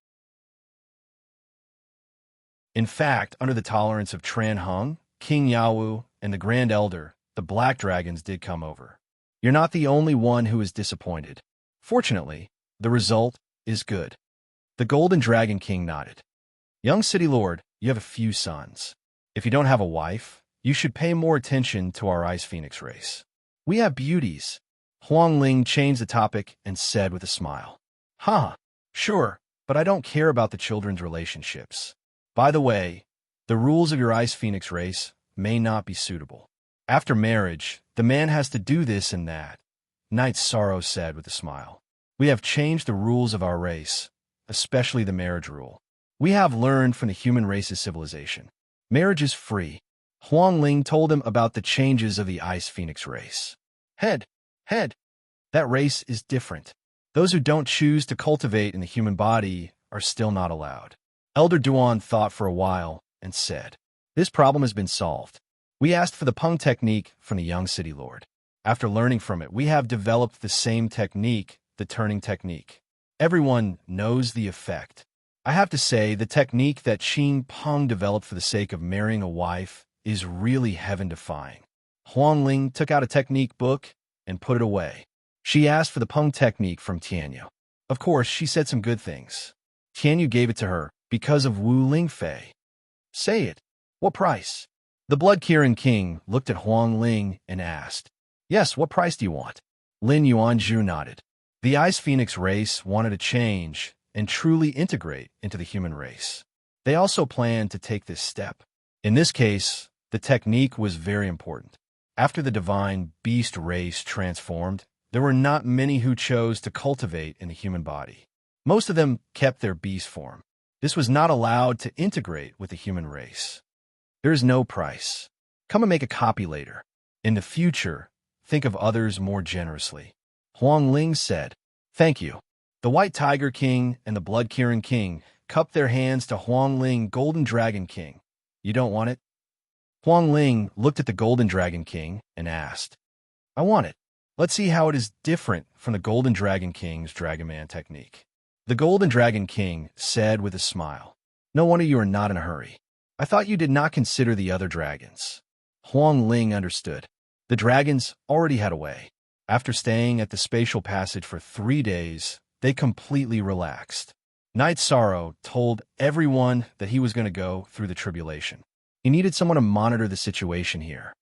Speaker 1: In fact, under the tolerance of Tran Hung, King Yawu, and the Grand Elder, the black dragons did come over. You're not the only one who is disappointed. Fortunately, the result is good. The Golden Dragon King nodded. Young City Lord, you have a few sons. If you don't have a wife, you should pay more attention to our Ice Phoenix race. We have beauties. Huang Ling changed the topic and said with a smile. Sure, but I don't care about the children's relationships. By the way, the rules of your Ice Phoenix race may not be suitable. After marriage, the man has to do this and that, Knight Sorrow said with a smile. We have changed the rules of our race, especially the marriage rule. We have learned from the human race's civilization. Marriage is free. Huang Ling told him about the changes of the Ice Phoenix race. Head. That race is different. Those who don't choose to cultivate in the human body are still not allowed. Elder Duan thought for a while and said, this problem has been solved. We asked for the Peng technique from the young city lord. After learning from it, we have developed the same technique, the turning technique. Everyone knows the effect. I have to say, the technique that Qing Peng developed for the sake of marrying a wife is really heaven-defying. Huang Ling took out a technique book and put it away. She asked for the Peng technique from Tianyu. Of course, she said some good things. Tianyu gave it to her because of Wu Lingfei. Say it. What price? The Blood Kirin King looked at Huang Ling and asked, Yes, what price do you want? Lin Yuanzhu nodded. The Ice Phoenix race wanted to change and truly integrate into the human race. They also planned to take this step. In this case, the technique was very important. After the divine beast race transformed, there were not many who chose to cultivate in the human body. Most of them kept their beast form. This was not allowed to integrate with the human race. There is no price. Come and make a copy later. In the future, think of others more generously. Huang Ling said, Thank you. The White Tiger King and the Blood Kirin King cupped their hands to Huang Ling, Golden Dragon King. You don't want it? Huang Ling looked at the Golden Dragon King and asked, I want it. Let's see how it is different from the Golden Dragon King's Dragon Man technique. The Golden Dragon King said with a smile, No wonder you are not in a hurry. I thought you did not consider the other dragons. Huang Ling understood. The dragons already had a way. After staying at the spatial passage for 3 days, they completely relaxed. Knight Sorrow told everyone that he was going to go through the tribulation. He needed someone to monitor the situation here.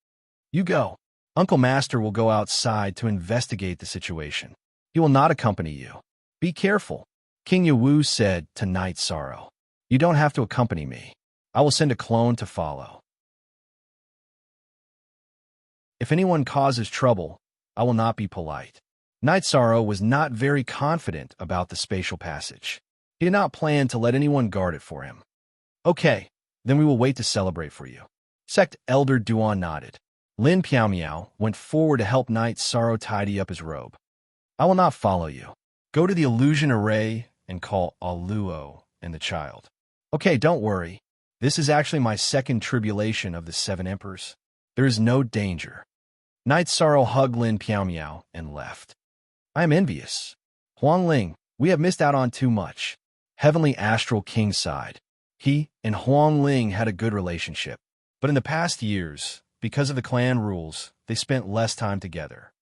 Speaker 1: You go. Uncle Master will go outside to investigate the situation. He will not accompany you. Be careful. King Yawu said to Knight Sorrow. You don't have to accompany me. I will send a clone to follow. If anyone causes trouble, I will not be polite. Knight Sorrow was not very confident about the spatial passage. He did not plan to let anyone guard it for him. Okay, then we will wait to celebrate for you. Sect Elder Duan nodded. Lin Piao went forward to help Knight Sorrow tidy up his robe. I will not follow you. Go to the illusion array and call Aluo and the child. Okay, don't worry. This is actually my second tribulation of the 7 emperors. There is no danger. Knight Sorrow hugged Lin Piao and left. I am envious. Huang Ling, we have missed out on too much. Heavenly Astral King sighed. He and Huang Ling had a good relationship, but in the past years, because of the clan rules, they spent less time together.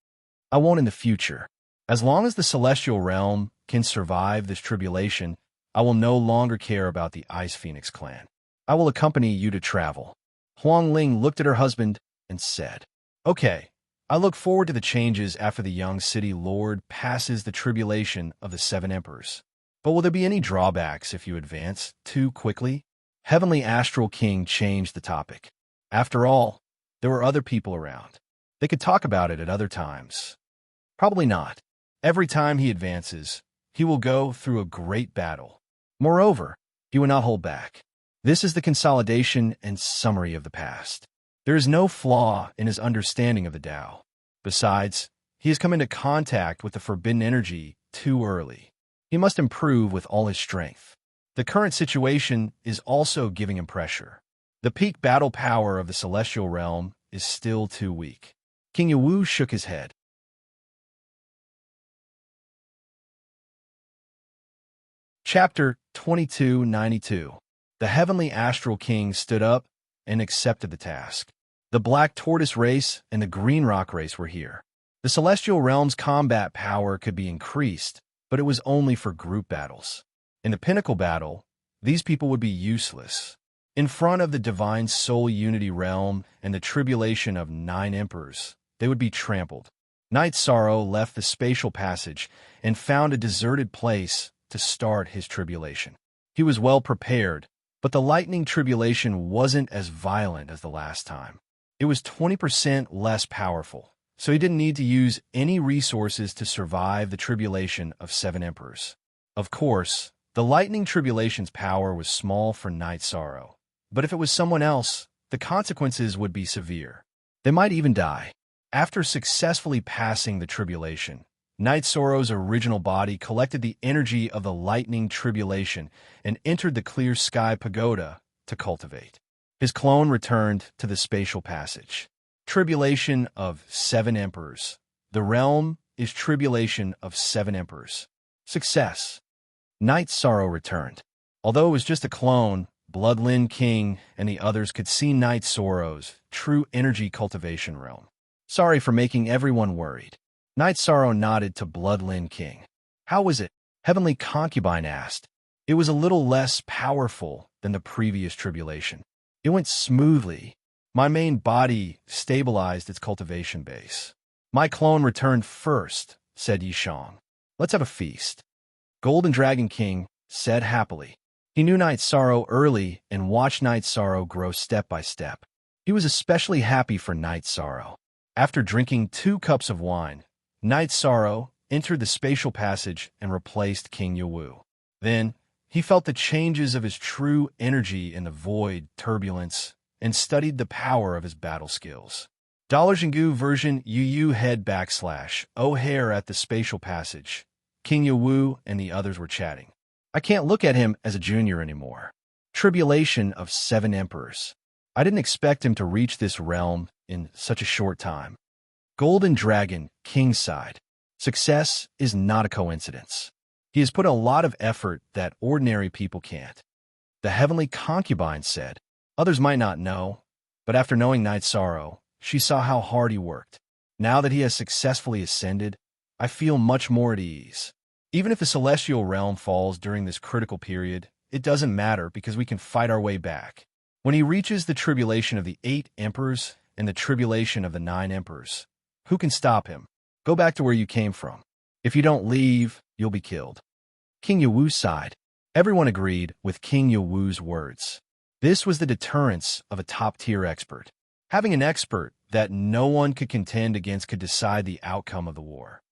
Speaker 1: I won't in the future. As long as the celestial realm can survive this tribulation, I will no longer care about the Ice Phoenix clan. I will accompany you to travel. Huang Ling looked at her husband and said, Okay, I look forward to the changes after the young city lord passes the tribulation of the 7 emperors. But will there be any drawbacks if you advance too quickly? Heavenly Astral King changed the topic. After all, there were other people around. They could talk about it at other times. Probably not. Every time he advances, he will go through a great battle. Moreover, he will not hold back. This is the consolidation and summary of the past. There is no flaw in his understanding of the Tao. Besides, he has come into contact with the forbidden energy too early. He must improve with all his strength. The current situation is also giving him pressure. The peak battle power of the celestial realm is still too weak. King Yawu shook his head. Chapter 2292. The Heavenly Astral King stood up and accepted the task. The Black Tortoise race and the Green Rock race were here. The Celestial Realm's combat power could be increased, but it was only for group battles. In the Pinnacle battle, these people would be useless. In front of the Divine Soul Unity Realm and the tribulation of 9 Emperors, they would be trampled. Knight Sorrow left the spatial passage and found a deserted place to start his tribulation. He was well prepared, but the lightning tribulation wasn't as violent as the last time. It was 20% less powerful, so he didn't need to use any resources to survive the tribulation of 7 Emperors. Of course, the lightning tribulation's power was small for Knight Sorrow, but if it was someone else, the consequences would be severe. They might even die. After successfully passing the tribulation, Knight Sorrow's original body collected the energy of the lightning tribulation and entered the Clear Sky Pagoda to cultivate. His clone returned to the spatial passage. Tribulation of 7 Emperors. The realm is tribulation of 7 Emperors. Success. Knight Sorrow returned. Although it was just a clone, Bloodlin King and the others could see Knight Sorrow's true energy cultivation realm. Sorry for making everyone worried. Knight Sorrow nodded to Bloodlin King. How was it? Heavenly Concubine asked. It was a little less powerful than the previous tribulation. It went smoothly. My main body stabilized its cultivation base. My clone returned first, said Yishang. Let's have a feast. Golden Dragon King said happily. He knew Knight Sorrow early and watched Knight Sorrow grow step by step. He was especially happy for Knight Sorrow. After drinking 2 cups of wine, Knight Sorrow entered the spatial passage and replaced King Yawu. Then, he felt the changes of his true energy in the void turbulence and studied the power of his battle skills. $Jingu version UU head / O'Hare at the spatial passage. King Yawu and the others were chatting. I can't look at him as a junior anymore. Tribulation of 7 Emperors. I didn't expect him to reach this realm in such a short time. Golden Dragon King sighed. Success is not a coincidence. He has put a lot of effort that ordinary people can't. The Heavenly Concubine said. Others might not know, but after knowing Knight Sorrow, she saw how hard he worked. Now that he has successfully ascended, I feel much more at ease. Even if the Celestial Realm falls during this critical period, it doesn't matter because we can fight our way back. When he reaches the tribulation of the 8 Emperors and the tribulation of the 9 Emperors, who can stop him? Go back to where you came from. If you don't leave, you'll be killed. King Yawu sighed. Everyone agreed with King Yawu's words. This was the deterrence of a top-tier expert. Having an expert that no one could contend against could decide the outcome of the war.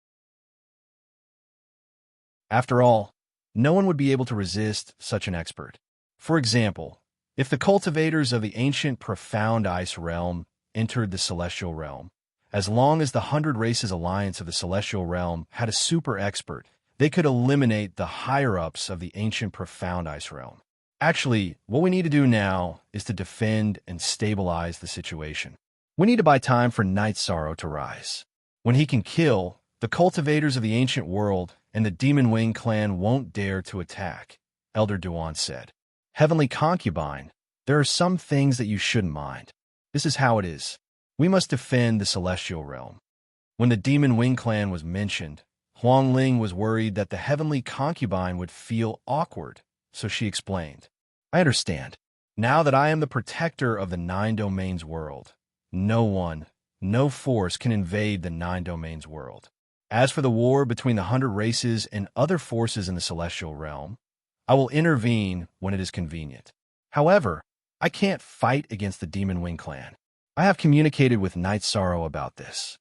Speaker 1: After all, no one would be able to resist such an expert. For example, if the cultivators of the ancient profound ice realm entered the celestial realm, as long as the 100 Races Alliance of the celestial realm had a super expert, they could eliminate the higher-ups of the ancient profound ice realm. Actually, what we need to do now is to defend and stabilize the situation. We need to buy time for Knight Sorrow to rise. When he can kill, the cultivators of the ancient world and the Demon Wing clan won't dare to attack, Elder Duan said. Heavenly Concubine, there are some things that you shouldn't mind. This is how it is. We must defend the celestial realm. When the Demon Wing clan was mentioned, Huang Ling was worried that the Heavenly Concubine would feel awkward, so she explained. I understand. Now that I am the protector of the 9 Domains world, no one, no force can invade the 9 Domains world. As for the war between the 100 races and other forces in the celestial realm, I will intervene when it is convenient. However, I can't fight against the Demon Wing clan. I have communicated with Knight Sorrow about this.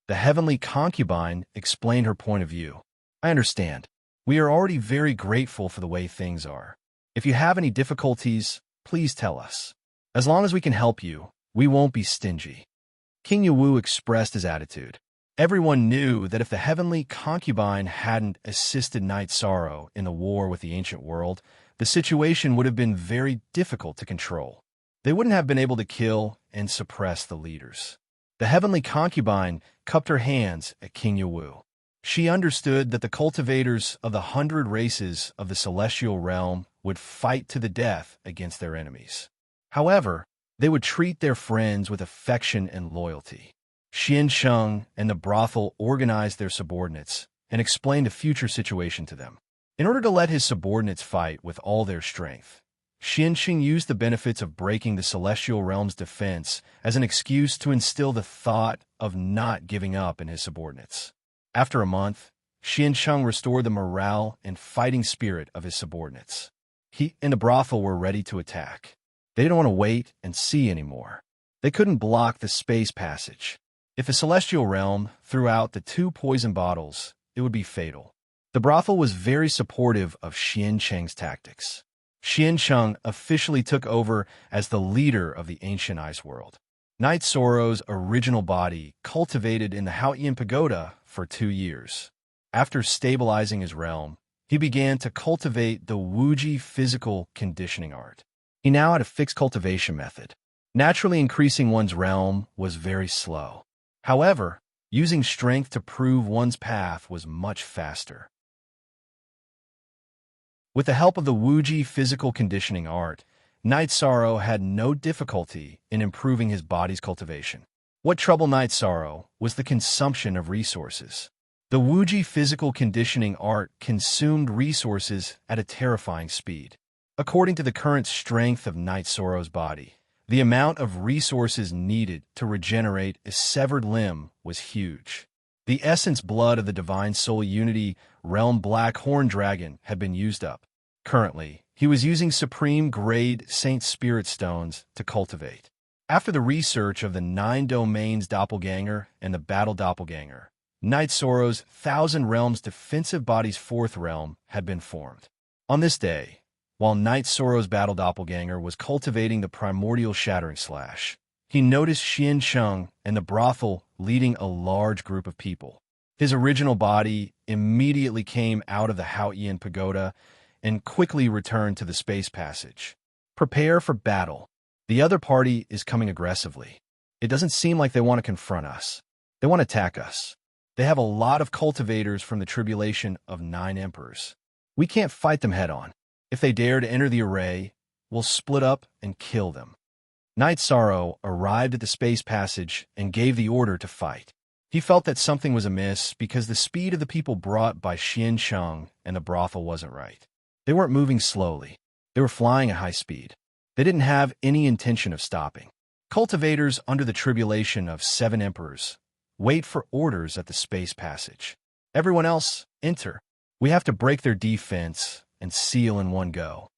Speaker 1: The Heavenly Concubine explained her point of view. I understand. We are already very grateful for the way things are. If you have any difficulties, please tell us. As long as we can help you, we won't be stingy. King Yawu expressed his attitude. Everyone knew that if the Heavenly Concubine hadn't assisted Knight Sorrow in the war with the ancient world, the situation would have been very difficult to control. They wouldn't have been able to kill and suppress the leaders. The Heavenly Concubine cupped her hands at King Yawu. She understood that the cultivators of the 100 races of the celestial realm would fight to the death against their enemies. However, They would treat their friends with affection and loyalty. Xian Sheng and the brothel organized their subordinates and explained a future situation to them. In order to let his subordinates fight with all their strength, Xian Sheng used the benefits of breaking the celestial realm's defense as an excuse to instill the thought of not giving up in his subordinates. After a month, Xian Sheng restored the morale and fighting spirit of his subordinates. He and the brothel were ready to attack. They didn't want to wait and see anymore. They couldn't block the space passage. If the celestial realm threw out the 2 poison bottles, it would be fatal. The brothel was very supportive of Xian Sheng's tactics. Xian Sheng officially took over as the leader of the ancient ice world. Knight Sorrow's original body cultivated in the Haotian Pagoda for 2 years. After stabilizing his realm, he began to cultivate the Wuji physical conditioning art. He now had a fixed cultivation method. Naturally increasing one's realm was very slow. However, using strength to prove one's path was much faster. With the help of the Wuji physical conditioning art, Knight Sorrow had no difficulty in improving his body's cultivation. What troubled Knight Sorrow was the consumption of resources. The Wuji physical conditioning art consumed resources at a terrifying speed. According to the current strength of Knight Sorrow's body, the amount of resources needed to regenerate a severed limb was huge. The essence blood of the Divine Soul Unity Realm Black Horn Dragon had been used up. Currently, he was using Supreme-grade Saint Spirit Stones to cultivate. After the research of the 9 Domains Doppelganger and the Battle Doppelganger, Knight Sorrow's 1,000 Realms defensive body's 4th realm had been formed. On this day, while Knight Sorrow's Battle Doppelganger was cultivating the Primordial Shattering Slash, he noticed Xian Sheng and the brothel leading a large group of people. His original body immediately came out of the Haotian Pagoda and quickly returned to the space passage. Prepare for battle. The other party is coming aggressively. It doesn't seem like they want to confront us. They want to attack us. They have a lot of cultivators from the tribulation of 9 emperors. We can't fight them head-on. If they dare to enter the array, we'll split up and kill them. Knight Sorrow arrived at the space passage and gave the order to fight. He felt that something was amiss because the speed of the people brought by Xian Sheng and the brothel wasn't right. They weren't moving slowly. They were flying at high speed. They didn't have any intention of stopping. Cultivators under the tribulation of 7 emperors wait for orders at the space passage. Everyone else, enter. We have to break their defense and seal in one go.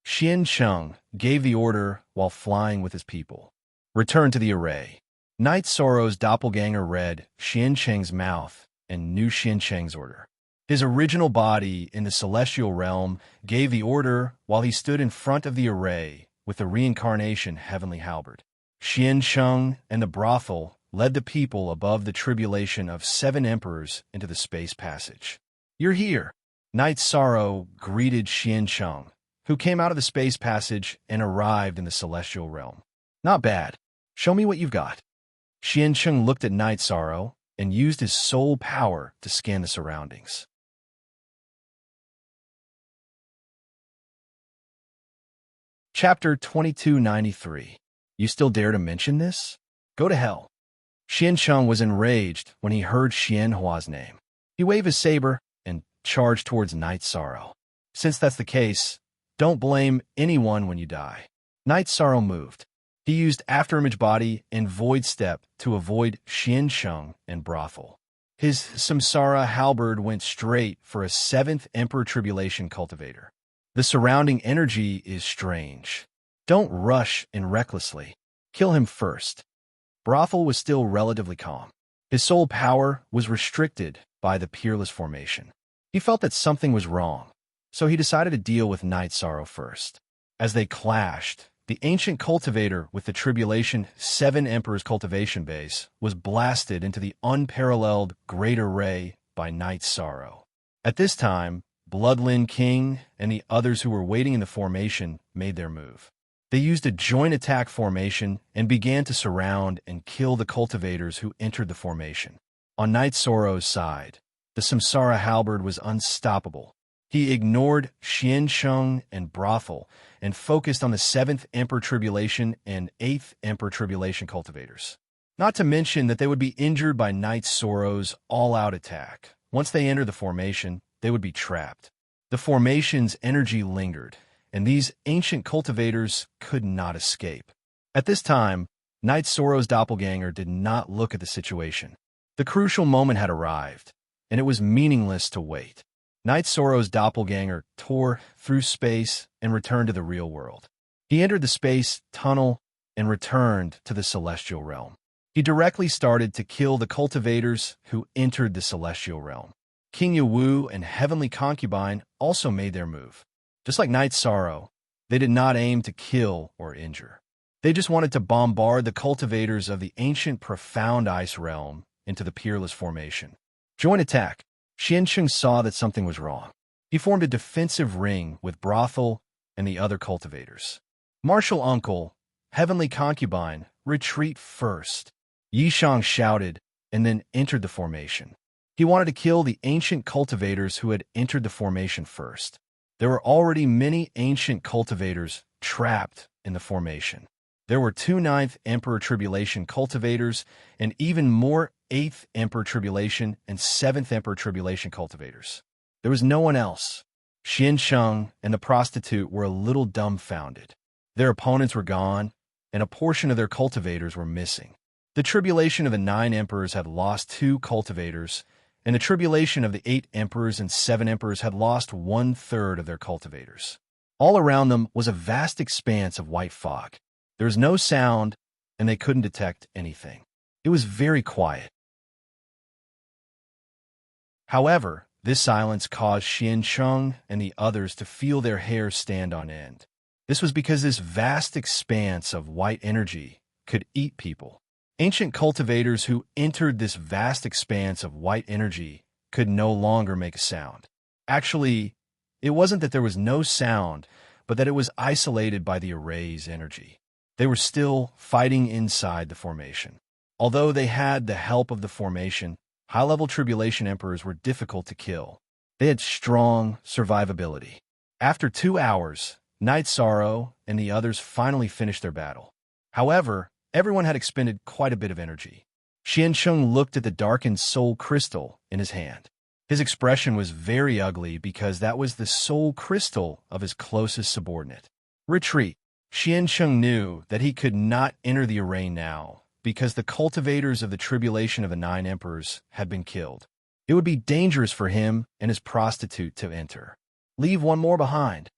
Speaker 1: Xian Sheng gave the order while flying with his people. Return to the array. Knight Sorrow's doppelganger read Xian Sheng's mouth and knew Xian Sheng's order. His original body in the celestial realm gave the order while he stood in front of the array with the reincarnation heavenly halberd. Xian Sheng and the brothel led the people above the tribulation of 7 emperors into the space passage. You're here. Knight Sorrow greeted Xian Sheng, who came out of the space passage and arrived in the celestial realm. Not bad. Show me what you've got. Xian Sheng looked at Knight Sorrow and used his soul power to scan the surroundings. Chapter 2293. You still dare to mention this? Go to hell. Xian Sheng was enraged when he heard Xian Hua's name. He waved his saber and charged towards Knight Sorrow. Since that's the case, don't blame anyone when you die. Knight Sorrow moved. He used Afterimage Body and Void Step to avoid Xian Sheng and brothel. His Samsara halberd went straight for a 7th Emperor Tribulation cultivator. The surrounding energy is strange. Don't rush in recklessly. Kill him first. Brothel was still relatively calm. His soul power was restricted by the Peerless formation. He felt that something was wrong, so he decided to deal with Knight Sorrow first. As they clashed, the ancient cultivator with the Tribulation 7 Emperors cultivation base was blasted into the unparalleled Great Array by Knight Sorrow. At this time, Bloodlin King and the others who were waiting in the formation made their move. They used a joint attack formation and began to surround and kill the cultivators who entered the formation. On Knight Sorrow's side, the Samsara halberd was unstoppable. He ignored Xiansheng and brothel and focused on the 7th Emperor Tribulation and 8th Emperor Tribulation cultivators. Not to mention that they would be injured by Knight Sorrow's all-out attack. Once they entered the formation, they would be trapped. The formation's energy lingered, and these ancient cultivators could not escape. At this time, Knight Sorrow's doppelganger did not look at the situation. The crucial moment had arrived, and it was meaningless to wait. Knight Sorrow's doppelganger tore through space and returned to the real world. He entered the space tunnel and returned to the celestial realm. He directly started to kill the cultivators who entered the celestial realm. King Yawu and Heavenly Concubine also made their move. Just like Knight Sorrow, they did not aim to kill or injure. They just wanted to bombard the cultivators of the ancient profound ice realm into the peerless formation. Joint attack. Xiansheng saw that something was wrong. He formed a defensive ring with brothel and the other cultivators. Martial Uncle, Heavenly Concubine, retreat first. Yishang shouted and then entered the formation. He wanted to kill the ancient cultivators who had entered the formation first. There were already many ancient cultivators trapped in the formation. There were 2 9th Emperor Tribulation cultivators and even more 8th Emperor Tribulation and 7th Emperor Tribulation cultivators. There was no one else. Xiansheng and the prostitute were a little dumbfounded. Their opponents were gone, and a portion of their cultivators were missing. The tribulation of the 9 emperors had lost 2 cultivators, and the tribulation of the 8 emperors and 7 emperors had lost 1/3 of their cultivators. All around them was a vast expanse of white fog. There was no sound, and they couldn't detect anything. It was very quiet. However, this silence caused Xiansheng and the others to feel their hair stand on end. This was because this vast expanse of white energy could eat people. Ancient cultivators who entered this vast expanse of white energy could no longer make a sound. Actually, it wasn't that there was no sound, but that it was isolated by the array's energy. They were still fighting inside the formation. Although they had the help of the formation, high-level tribulation emperors were difficult to kill. They had strong survivability. After 2 hours, Knight Sorrow and the others finally finished their battle. However, everyone had expended quite a bit of energy. Xiansheng looked at the darkened soul crystal in his hand. His expression was very ugly because that was the soul crystal of his closest subordinate. Retreat. Xiansheng knew that he could not enter the array now because the cultivators of the tribulation of the 9 emperors had been killed. It would be dangerous for him and his prostitute to enter. Leave one more behind.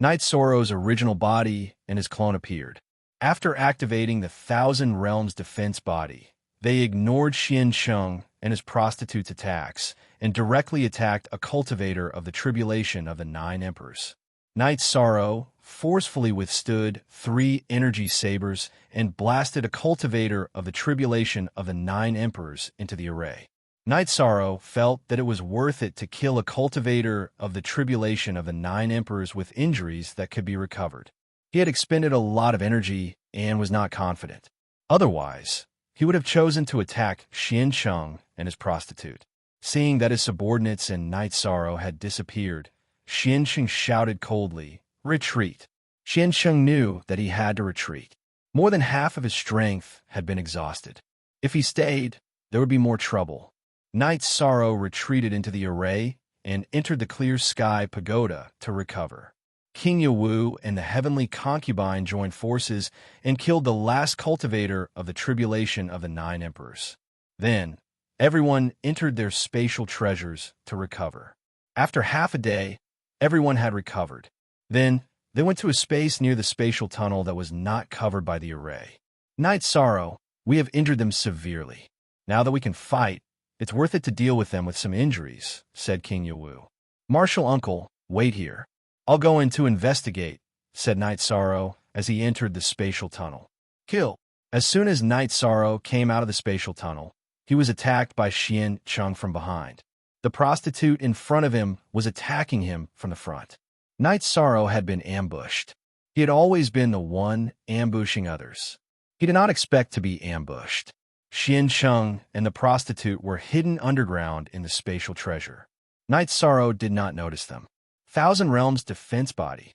Speaker 1: Knight Sorrow's original body and his clone appeared. After activating the 1,000 Realms defense body, they ignored Xiansheng and his prostitute's attacks and directly attacked a cultivator of the tribulation of the 9 emperors. Knight Sorrow forcefully withstood 3 energy sabers and blasted a cultivator of the tribulation of the 9 emperors into the array. Knight Sorrow felt that it was worth it to kill a cultivator of the tribulation of the 9 emperors with injuries that could be recovered. He had expended a lot of energy and was not confident. Otherwise, he would have chosen to attack Xiansheng and his prostitute. Seeing that his subordinates and Knight Sorrow had disappeared, Xiansheng shouted coldly, "Retreat!" Xiansheng knew that he had to retreat. More than half of his strength had been exhausted. If he stayed, there would be more trouble. Knight Sorrow retreated into the array and entered the clear sky pagoda to recover. King Yawu and the Heavenly Concubine joined forces and killed the last cultivator of the tribulation of the 9 emperors. Then, everyone entered their spatial treasures to recover. After half a day, everyone had recovered. Then, they went to a space near the spatial tunnel that was not covered by the array. Knight Sorrow, we have injured them severely. Now that we can fight, it's worth it to deal with them with some injuries, said King Yawu. Martial Uncle, wait here. I'll go in to investigate, said Knight Sorrow as he entered the spatial tunnel. Kill. As soon as Knight Sorrow came out of the spatial tunnel, he was attacked by Xiansheng from behind. The prostitute in front of him was attacking him from the front. Knight Sorrow had been ambushed. He had always been the one ambushing others. He did not expect to be ambushed. Xiansheng and the prostitute were hidden underground in the spatial treasure. Knight Sorrow did not notice them. Thousand Realms defense body.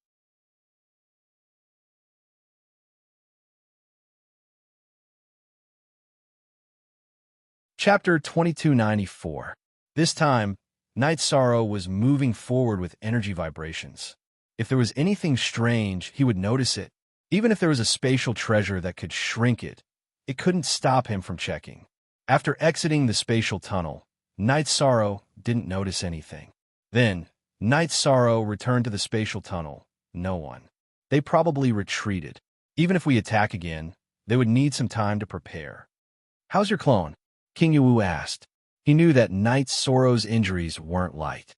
Speaker 1: Chapter 2294. This time, Night Sorrow was moving forward with energy vibrations. If there was anything strange, he would notice it. Even if there was a spatial treasure that could shrink it, it couldn't stop him from checking. After exiting the spatial tunnel, Night Sorrow didn't notice anything. Then, Night Sorrow returned to the spatial tunnel. No one. They probably retreated. Even if we attack again, they would need some time to prepare. "How's your clone?" King Yuwu asked. He knew that Night Sorrow's injuries weren't light.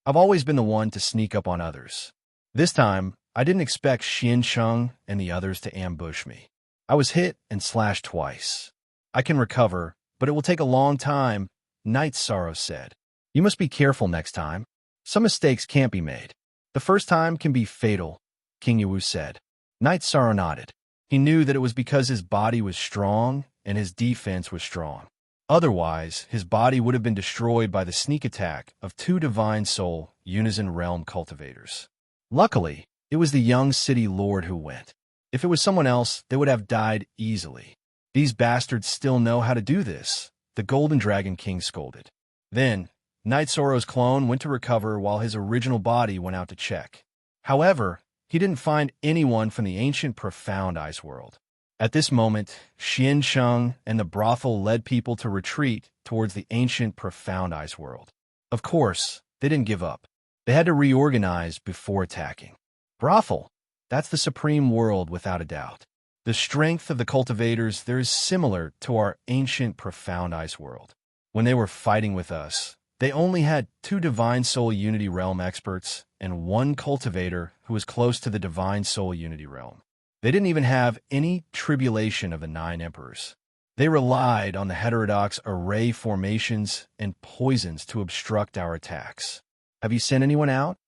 Speaker 1: "I've always been the one to sneak up on others. This time, I didn't expect Xian Sheng and the others to ambush me. I was hit and slashed twice. I can recover, but it will take a long time," Night Sorrow said. "You must be careful next time. Some mistakes can't be made. The first time can be fatal," King Yuwu said. Night Sorrow nodded. He knew that it was because his body was strong and his defense was strong. Otherwise, his body would have been destroyed by the sneak attack of two Divine Soul Unison Realm cultivators. Luckily, it was the young city lord who went. If it was someone else, they would have died easily. "These bastards still know how to do this," the Golden Dragon King scolded. Then, Night Sorrow's clone went to recover while his original body went out to check. However, he didn't find anyone from the ancient Profound Ice World. At this moment, Xian Sheng and the brothel led people to retreat towards the ancient Profound Ice World. Of course, they didn't give up. They had to reorganize before attacking. Brothel, that's the supreme world without a doubt. The strength of the cultivators there is similar to our ancient Profound Ice World. When they were fighting with us, they only had two Divine Soul Unity Realm experts and one cultivator who was close to the Divine Soul Unity Realm. They didn't even have any tribulation of the 9 emperors. They relied on the heterodox array formations and poisons to obstruct our attacks. "Have you sent anyone out?"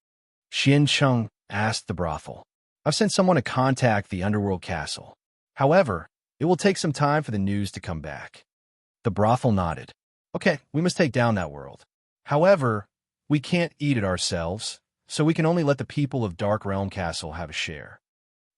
Speaker 1: Xian Sheng asked the brothel. "I've sent someone to contact the underworld castle. However, it will take some time for the news to come back." The brothel nodded. "Okay, we must take down that world. However, we can't eat it ourselves, so we can only let the people of Dark Realm Castle have a share."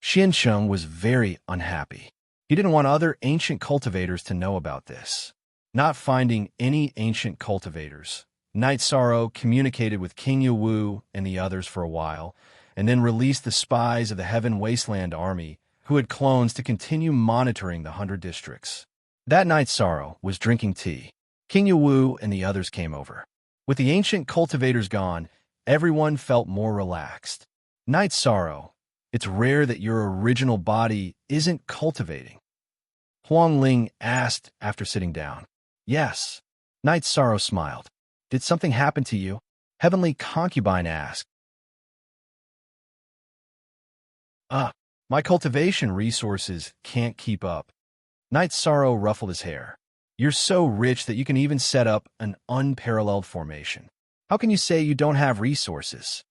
Speaker 1: Xian Sheng was very unhappy. He didn't want other ancient cultivators to know about this. Not finding any ancient cultivators, Night Sorrow communicated with King Yuwu and the others for a while, and then released the spies of the Heaven Wasteland Army, who had clones to continue monitoring the 100 districts. That night Sorrow was drinking tea. King Yuwu and the others came over. With the ancient cultivators gone, everyone felt more relaxed. "Night Sorrow, it's rare that your original body isn't cultivating," Huang Ling asked after sitting down. "Yes." Night Sorrow smiled. "Did something happen to you?" Heavenly Concubine asked. My cultivation resources can't keep up." Night Sorrow ruffled his hair. "You're so rich that you can even set up an unparalleled formation. How can you say you don't have resources?"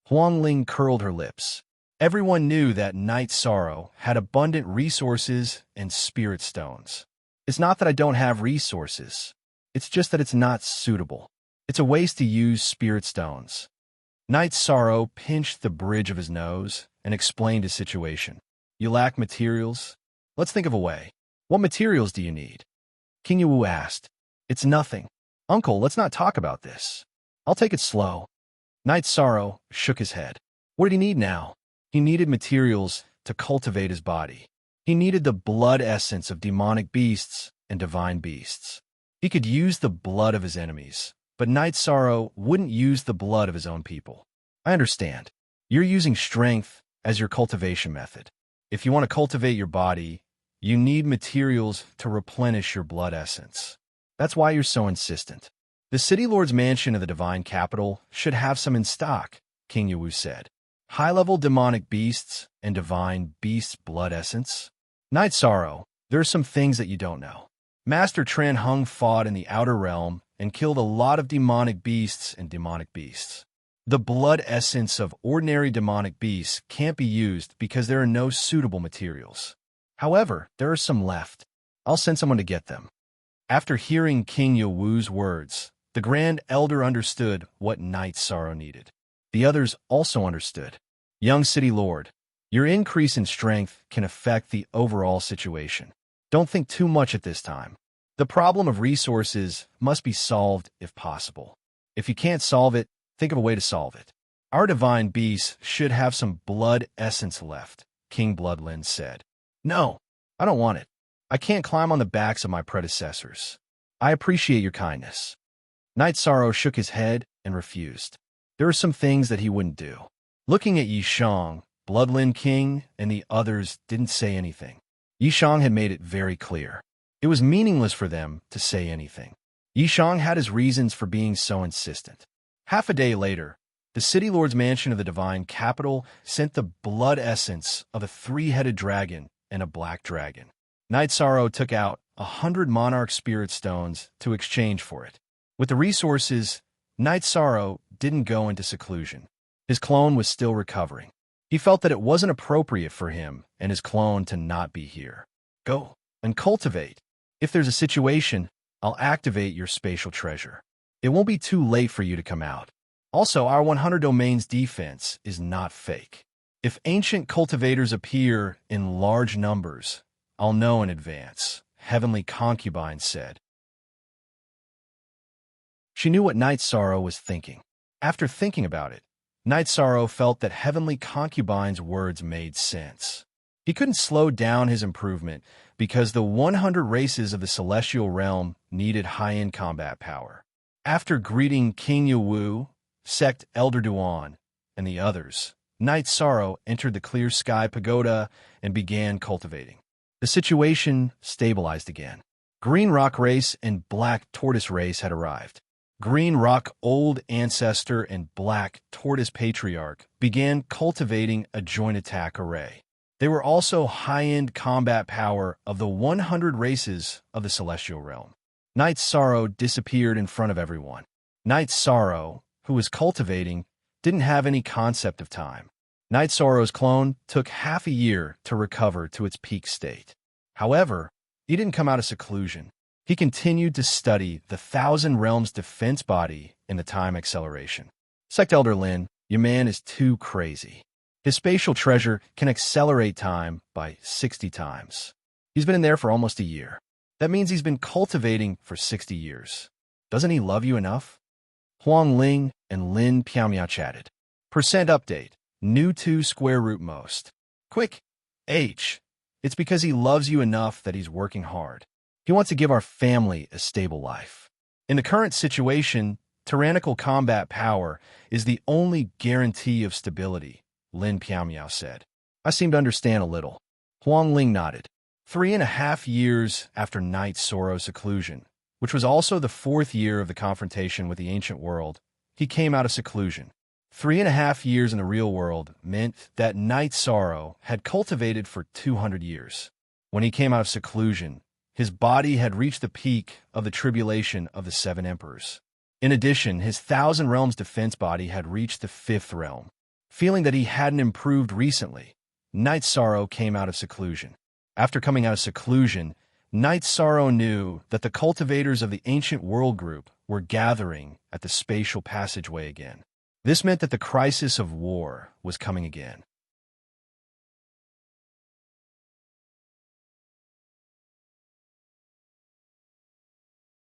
Speaker 1: Huang Ling curled her lips. Everyone knew that Night Sorrow had abundant resources and spirit stones. "It's not that I don't have resources. It's just that it's not suitable. It's a waste to use spirit stones." Night Sorrow pinched the bridge of his nose and explained his situation. "You lack materials? Let's think of a way. What materials do you need?" King Yuwu asked. "It's nothing. Uncle, let's not talk about this. I'll take it slow." Night Sorrow shook his head. What did he need now? He needed materials to cultivate his body. He needed the blood essence of demonic beasts and divine beasts. He could use the blood of his enemies, but Night Sorrow wouldn't use the blood of his own people. "I understand. You're using strength as your cultivation method. If you want to cultivate your body, you need materials to replenish your blood essence. That's why you're so insistent. The City Lord's mansion of the Divine Capital should have some in stock," King Yuwu said. "High-level demonic beasts and divine beasts' blood essence." Night Sorrow, there are some things that you don't know. Master Tran Hung fought in the Outer Realm and killed a lot of demonic beasts and demonic beasts. The blood essence of ordinary demonic beasts can't be used because there are no suitable materials. However, there are some left. I'll send someone to get them." After hearing King Yuwu's words, the Grand Elder understood what Night Sorrow needed. The others also understood. Young City Lord, your increase in strength can affect the overall situation. Don't think too much at this time. The problem of resources must be solved if possible. If you can't solve it, think of a way to solve it. Our divine beasts should have some blood essence left, King Bloodland said. No, I don't want it. I can't climb on the backs of my predecessors. I appreciate your kindness. Knight Sorrow shook his head and refused. There are some things that he wouldn't do. Looking at Yishang, Bloodland King, and the others didn't say anything. Yishang had made it very clear. It was meaningless for them to say anything. Yishang had his reasons for being so insistent. Half a day later, the City Lord's mansion of the Divine Capital sent the blood essence of a three-headed dragon and a black dragon. Knight Sorrow took out 100 Monarch Spirit Stones to exchange for it. With the resources, Knight Sorrow didn't go into seclusion. His clone was still recovering. He felt that it wasn't appropriate for him and his clone to not be here. Go and cultivate. If there's a situation, I'll activate your spatial treasure. It won't be too late for you to come out. Also, our 100 domains defense is not fake. If ancient cultivators appear in large numbers, I'll know in advance, Heavenly Concubine said. She knew what Knight Sorrow was thinking. After thinking about it, Knight Sorrow felt that Heavenly Concubine's words made sense. He couldn't slow down his improvement because the 100 races of the Celestial Realm needed high-end combat power. After greeting King Yawu, Sect Elder Duan, and the others, Knight Sorrow entered the Clear Sky Pagoda and began cultivating. The situation stabilized again. Green Rock Race and Black Tortoise Race had arrived. Green Rock Old Ancestor and Black Tortoise Patriarch began cultivating a joint attack array. They were also high-end combat power of the 100 races of the Celestial Realm. Knight Sorrow disappeared in front of everyone. Knight Sorrow, who was cultivating, didn't have any concept of time. Knight Sorrow's clone took half a year to recover to its peak state. However, he didn't come out of seclusion. He continued to study the Thousand Realms defense body in the time acceleration. Sect Elder Lin, your man is too crazy. His spatial treasure can accelerate time by 60 times. He's been in there for almost a year. That means he's been cultivating for 60 years. Doesn't he love you enough? Huang Ling and Lin Piaomiao chatted. Percent update. New to square root most. Quick. H. It's because he loves you enough that he's working hard. He wants to give our family a stable life. In the current situation, tyrannical combat power is the only guarantee of stability, Lin Piaomiao said. I seem to understand a little. Huang Ling nodded. 3.5 years after Knight Sorrow's seclusion, which was also the 4th year of the confrontation with the ancient world, he came out of seclusion. 3.5 years in the real world meant that Knight Sorrow had cultivated for 200 years. When he came out of seclusion, his body had reached the peak of the tribulation of the 7 emperors. In addition, his Thousand Realms defense body had reached the 5th realm. Feeling that he hadn't improved recently, Knight Sorrow came out of seclusion. After coming out of seclusion, Knight Sorrow knew that the cultivators of the ancient world group were gathering at the spatial passageway again. This meant that the crisis of war was coming again.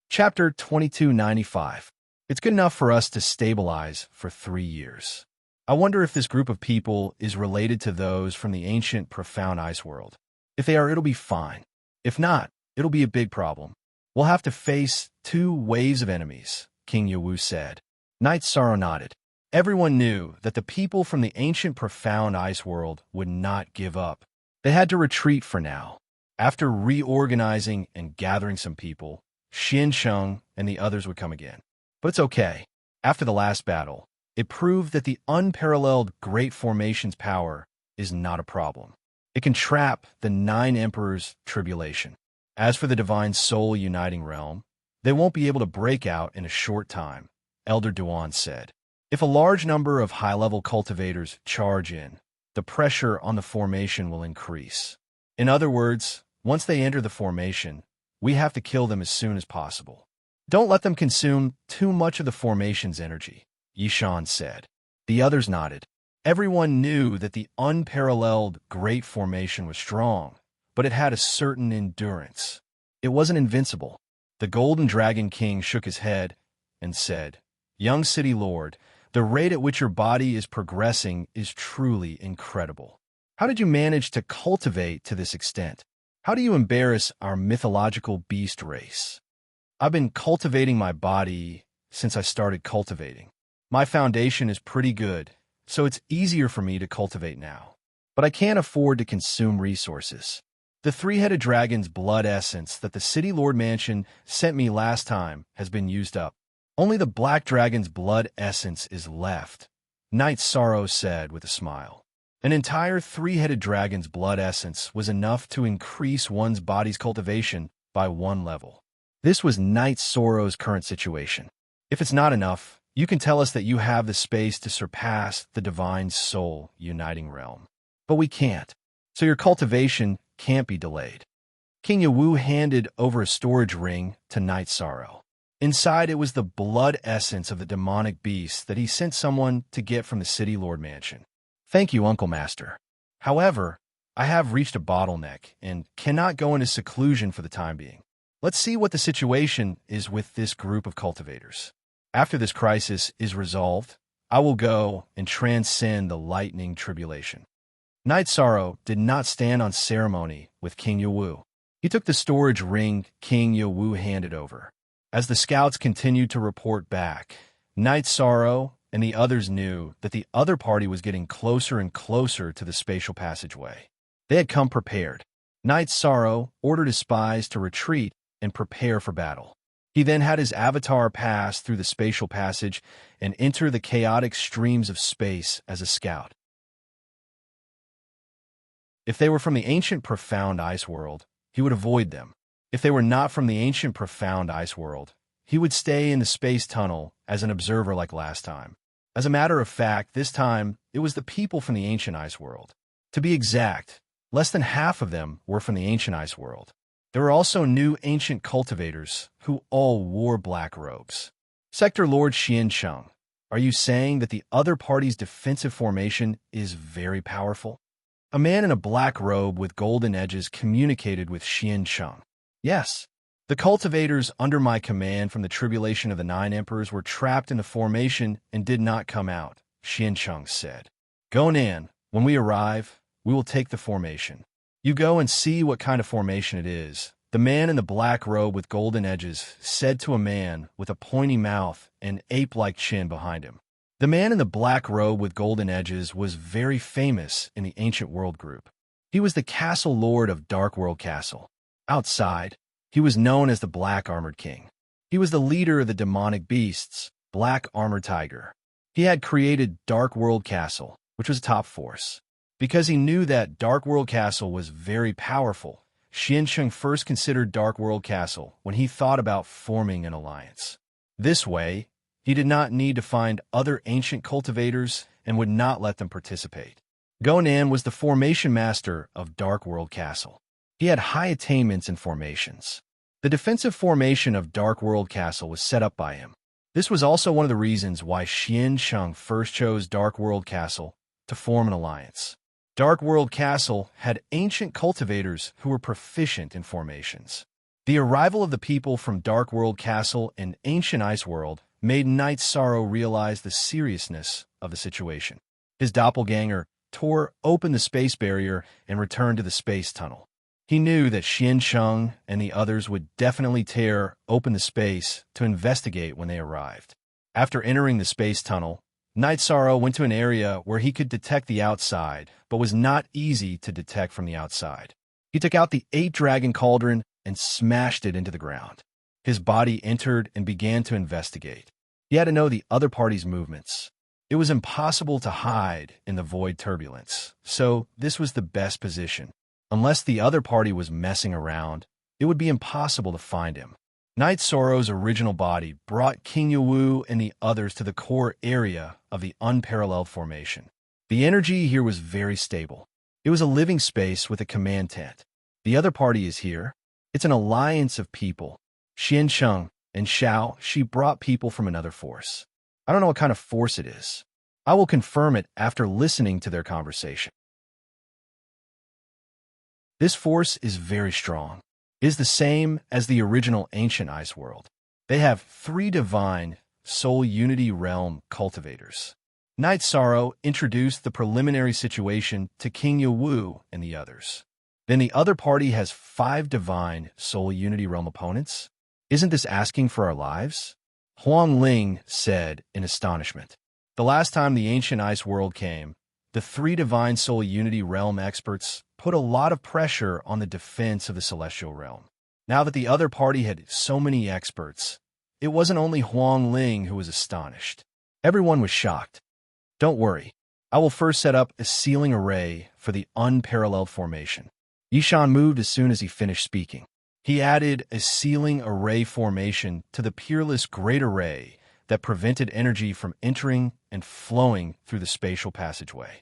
Speaker 1: Chapter 2295. It's good enough for us to stabilize for 3 years. I wonder if this group of people is related to those from the ancient profound ice world. If they are, it'll be fine. If not, it'll be a big problem. We'll have to face 2 waves of enemies, King Yawu said. Knight Sorrow nodded. Everyone knew that the people from the ancient profound ice world would not give up. They had to retreat for now. After reorganizing and gathering some people, Xin Sheng and the others would come again. But it's okay. After the last battle, it proved that the unparalleled Great Formation's power is not a problem. It can trap the 9 Emperors' tribulation. As for the Divine Soul Uniting Realm, they won't be able to break out in a short time, Elder Duan said. If a large number of high-level cultivators charge in, the pressure on the formation will increase. In other words, once they enter the formation, we have to kill them as soon as possible. Don't let them consume too much of the formation's energy, Yishan said. The others nodded. Everyone knew that the unparalleled Great Formation was strong, but it had a certain endurance. It wasn't invincible. The Golden Dragon King shook his head and said, "Young City Lord, the rate at which your body is progressing is truly incredible. How did you manage to cultivate to this extent? How do you embarrass our mythological beast race?" "I've been cultivating my body since I started cultivating. My foundation is pretty good, so it's easier for me to cultivate now. But I can't afford to consume resources. The three-headed dragon's blood essence that the City Lord Mansion sent me last time has been used up. Only the black dragon's blood essence is left," Knight Sorrow said with a smile. An entire three-headed dragon's blood essence was enough to increase one's body's cultivation by 1 level. This was Knight Sorrow's current situation. "If it's not enough, you can tell us that you have the space to surpass the divine soul uniting realm. But we can't, so your cultivation can't be delayed." King Yawu handed over a storage ring to Knight Sorrow. Inside it was the blood essence of the demonic beast that he sent someone to get from the City Lord Mansion. "Thank you, Uncle Master. However, I have reached a bottleneck and cannot go into seclusion for the time being. Let's see what the situation is with this group of cultivators. After this crisis is resolved, I will go and transcend the lightning tribulation." Knight Sorrow did not stand on ceremony with King Yawu. He took the storage ring King Yawu handed over. As the scouts continued to report back, Knight Sorrow and the others knew that the other party was getting closer and closer to the spatial passageway. They had come prepared. Knight Sorrow ordered his spies to retreat and prepare for battle. He then had his avatar pass through the spatial passage and enter the chaotic streams of space as a scout. If they were from the ancient profound ice world, he would avoid them. If they were not from the ancient profound ice world, he would stay in the space tunnel as an observer like last time. As a matter of fact, this time, it was the people from the ancient ice world. To be exact, less than half of them were from the ancient ice world. There were also new ancient cultivators who all wore black robes. "Sector Lord Xiancheng, are you saying that the other party's defensive formation is very powerful?" A man in a black robe with golden edges communicated with Xiancheng. "Yes. The cultivators under my command from the tribulation of the 9 emperors were trapped in the formation and did not come out," Xiancheng said. "Go in. When we arrive, we will take the formation. You go and see what kind of formation it is," the man in the black robe with golden edges said to a man with a pointy mouth and ape-like chin behind him. The man in the black robe with golden edges was very famous in the ancient world group. He was the castle lord of Dark World Castle. Outside, he was known as the Black Armored King. He was the leader of the demonic beasts, Black Armored Tiger. He had created Dark World Castle, which was a top force. Because he knew that Dark World Castle was very powerful, Xiancheng first considered Dark World Castle when he thought about forming an alliance. This way, he did not need to find other ancient cultivators and would not let them participate. Gonan was the formation master of Dark World Castle. He had high attainments in formations. The defensive formation of Dark World Castle was set up by him. This was also one of the reasons why Xiancheng first chose Dark World Castle to form an alliance. Dark World Castle had ancient cultivators who were proficient in formations. The arrival of the people from Dark World Castle and Ancient Ice World made Knight Sorrow realize the seriousness of the situation. His doppelganger tore open the space barrier and returned to the space tunnel. He knew that Xiancheng and the others would definitely tear open the space to investigate when they arrived. After entering the space tunnel, Knight Sorrow went to an area where he could detect the outside, but was not easy to detect from the outside. He took out the 8-dragon cauldron and smashed it into the ground. His body entered and began to investigate. He had to know the other party's movements. It was impossible to hide in the void turbulence, so this was the best position. Unless the other party was messing around, it would be impossible to find him. Knight Sorrow's original body brought King Yawu and the others to the core area of the unparalleled formation. The energy here was very stable. It was a living space with a command tent. The other party is here. It's an alliance of people. Xiancheng and Xiao, she brought people from another force. I don't know what kind of force it is. I will confirm it after listening to their conversation. This force is very strong. It is the same as the original ancient ice world. They have 3 divine soul unity realm cultivators. Night Sorrow introduced the preliminary situation to King Yawu and the others. Then the other party has 5 divine soul unity realm opponents? Isn't this asking for our lives? Huang Ling said in astonishment. The last time the ancient ice world came, the 3 divine soul unity realm experts put a lot of pressure on the defense of the celestial realm. Now that the other party had so many experts, it wasn't only Huang Ling who was astonished. Everyone was shocked. Don't worry, I will first set up a sealing array for the unparalleled formation. Yishan moved as soon as he finished speaking. He added a sealing array formation to the peerless great array that prevented energy from entering and flowing through the spatial passageway.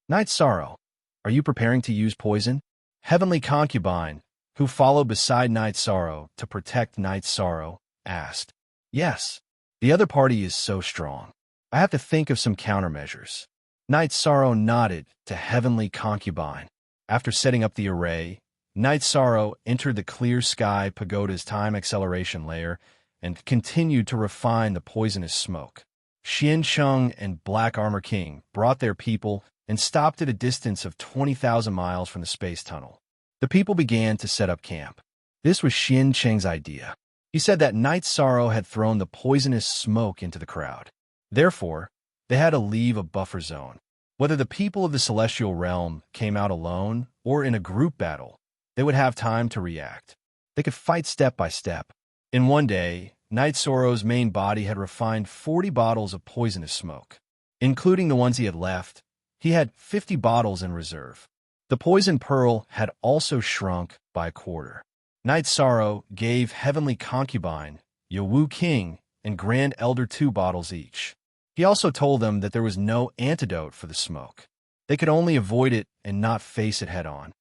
Speaker 1: Night Sorrow, are you preparing to use poison? Heavenly Concubine, who followed beside Night Sorrow to protect Night Sorrow, asked. Yes, the other party is so strong. I have to think of some countermeasures. Night Sorrow nodded to Heavenly Concubine. After setting up the array, Night Sorrow entered the Clear Sky Pagoda's time acceleration layer and continued to refine the poisonous smoke. Xian Sheng and Black Armor King brought their people and stopped at a distance of 20,000 miles from the space tunnel. The people began to set up camp. This was Xian Cheng's idea. He said that Night Sorrow had thrown the poisonous smoke into the crowd. Therefore, they had to leave a buffer zone. Whether the people of the celestial realm came out alone or in a group battle, they would have time to react. They could fight step by step. In one day, Night Sorrow's main body had refined 40 bottles of poisonous smoke. Including the ones he had left, he had 50 bottles in reserve. The poison pearl had also shrunk by a quarter. Night Sorrow gave Heavenly Concubine, Yawu King, and Grand Elder 2 bottles each. He also told them that there was no antidote for the smoke. They could only avoid it and not face it head-on.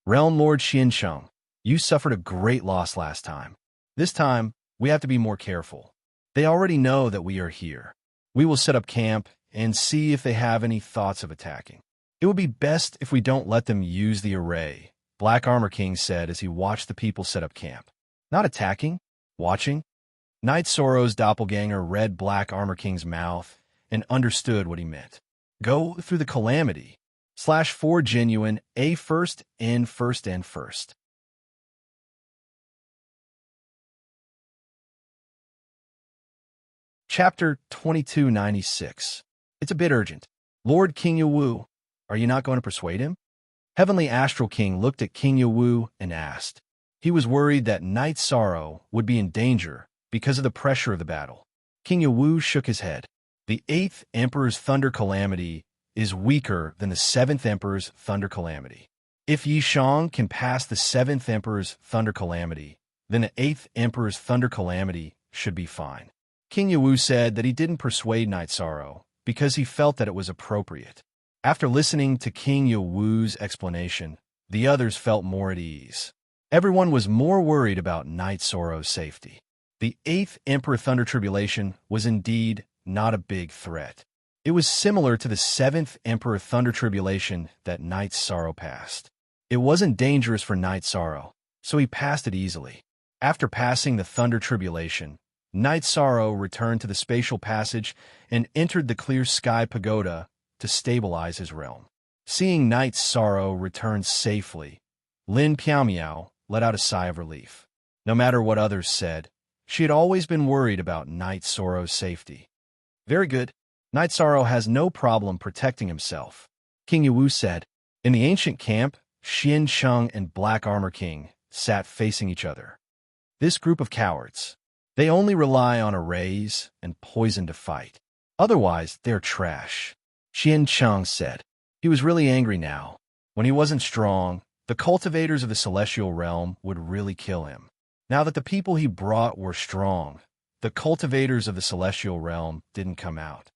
Speaker 1: Realm Lord Xiansheng, you suffered a great loss last time. This time, we have to be more careful. They already know that we are here. We will set up camp and see if they have any thoughts of attacking. It would be best if we don't let them use the array, Black Armor King said as he watched the people set up camp. Not attacking, watching. Night Sorrow's doppelganger read Black Armor King's mouth and understood what he meant. Go through the calamity. /4 genuine, A first, N first, N first. Chapter 2296. It's a bit urgent. Lord King Yawu, are you not going to persuade him? Heavenly Astral King looked at King Yawu and asked. He was worried that Night Sorrow would be in danger because of the pressure of the battle. King Yawu shook his head. The 8th Emperor's Thunder Calamity is weaker than the 7th Emperor's Thunder Calamity. If Yishang can pass the 7th Emperor's Thunder Calamity, then the 8th Emperor's Thunder Calamity should be fine. King Yawu said that he didn't persuade Night Sorrow because he felt that it was appropriate. After listening to King Yawu's explanation, the others felt more at ease. Everyone was more worried about Night Sorrow's safety. The 8th Emperor Thunder Tribulation was indeed not a big threat. It was similar to the 7th Emperor Thunder Tribulation that Night Sorrow passed. It wasn't dangerous for Night Sorrow, so he passed it easily. After passing the Thunder Tribulation, Night Sorrow returned to the spatial passage and entered the Clear Sky Pagoda to stabilize his realm. Seeing Night Sorrow return safely, Lin Piaomiao let out a sigh of relief. No matter what others said, she had always been worried about Night Sorrow's safety. Very good. Night Sorrow has no problem protecting himself, King Yawu said. In the ancient camp, Xian Sheng and Black Armor King sat facing each other. This group of cowards. They only rely on arrays and poison to fight. Otherwise, they're trash, Xian Sheng said. He was really angry now. When he wasn't strong, the cultivators of the celestial realm would really kill him. Now that the people he brought were strong, the cultivators of the celestial realm didn't come out.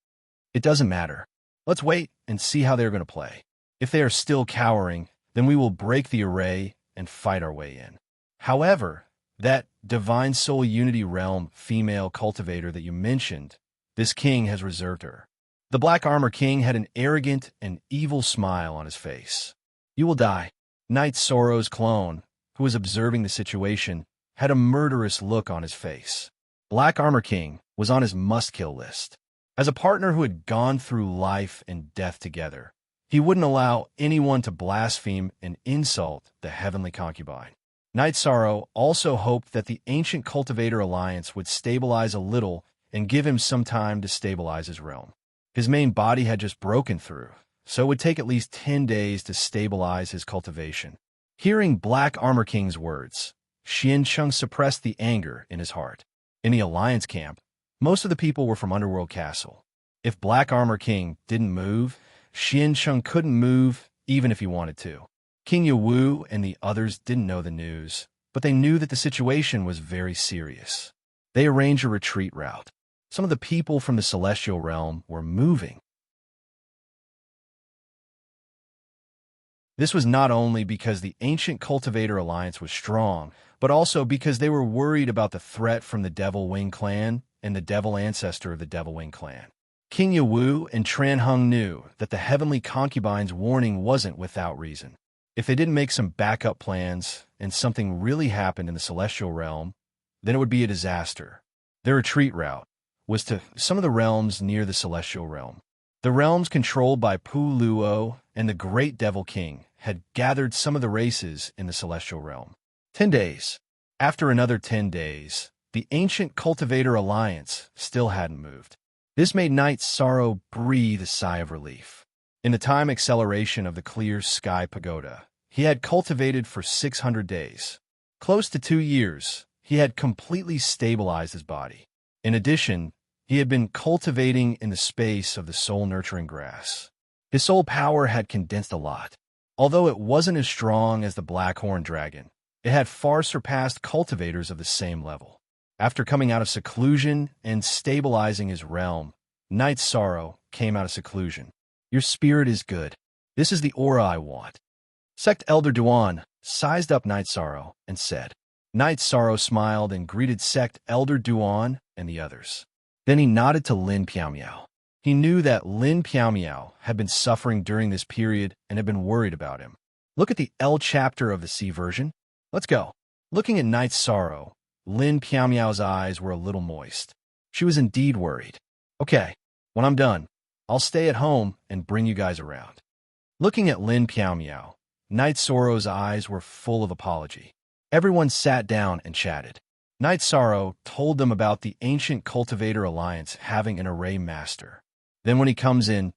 Speaker 1: It doesn't matter. Let's wait and see how they're going to play. If they are still cowering, then we will break the array and fight our way in. However, that Divine Soul Unity Realm female cultivator that you mentioned, this king has reserved her. The Black Armor King had an arrogant and evil smile on his face. "You will die." Knight Sorrow's clone, who was observing the situation, had a murderous look on his face. Black Armor King was on his must-kill list. As a partner who had gone through life and death together, he wouldn't allow anyone to blaspheme and insult the heavenly concubine. Knight Sorrow also hoped that the Ancient Cultivator Alliance would stabilize a little and give him some time to stabilize his realm. His main body had just broken through, so it would take at least 10 days to stabilize his cultivation. Hearing Black Armor King's words, Xiancheng suppressed the anger in his heart. In the Alliance camp, most of the people were from Underworld Castle. If Black Armor King didn't move, Xiancheng couldn't move even if he wanted to. King Yawu and the others didn't know the news, but they knew that the situation was very serious. They arranged a retreat route. Some of the people from the Celestial Realm were moving. This was not only because the Ancient Cultivator Alliance was strong, but also because they were worried about the threat from the Devil Wing clan and the Devil Ancestor of the Devil Wing clan. King Yawu and Tran Hung knew that the Heavenly Concubine's warning wasn't without reason. If they didn't make some backup plans and something really happened in the Celestial Realm, then it would be a disaster. Their retreat route was to some of the realms near the Celestial Realm. The realms controlled by Pu Luo and the Great Devil King had gathered some of the races in the Celestial Realm. 10 days. After another 10 days, the Ancient Cultivator Alliance still hadn't moved. This made Knight Sorrow breathe a sigh of relief. In the time acceleration of the Clear Sky Pagoda, he had cultivated for 600 days. Close to 2 years, he had completely stabilized his body. In addition, he had been cultivating in the space of the soul-nurturing grass. His soul power had condensed a lot. Although it wasn't as strong as the Blackhorn Dragon, it had far surpassed cultivators of the same level. After coming out of seclusion and stabilizing his realm, Knight Sorrow came out of seclusion. "Your spirit is good. This is the aura I want." Sect Elder Duan sized up Knight Sorrow and said. Knight Sorrow smiled and greeted Sect Elder Duan and the others. Then he nodded to Lin Piaomiao. He knew that Lin Piaomiao had been suffering during this period and had been worried about him. "Look at the L chapter of the C version. Let's go." Looking at Knight Sorrow, Lin Piaomiao's eyes were a little moist. She was indeed worried. "Okay, when I'm done, I'll stay at home and bring you guys around." Looking at Lin Piaomiao, Knight Sorrow's eyes were full of apology. Everyone sat down and chatted. Knight Sorrow told them about the Ancient Cultivator Alliance having an array master. "Then when he comes in,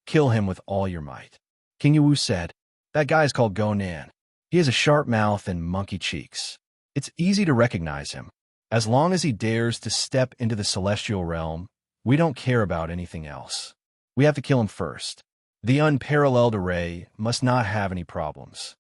Speaker 1: kill him with all your might." King Yawu said, "That guy is called Go Nan. He has a sharp mouth and monkey cheeks. It's easy to recognize him. As long as he dares to step into the Celestial Realm, we don't care about anything else. We have to kill him first. The unparalleled array must not have any problems."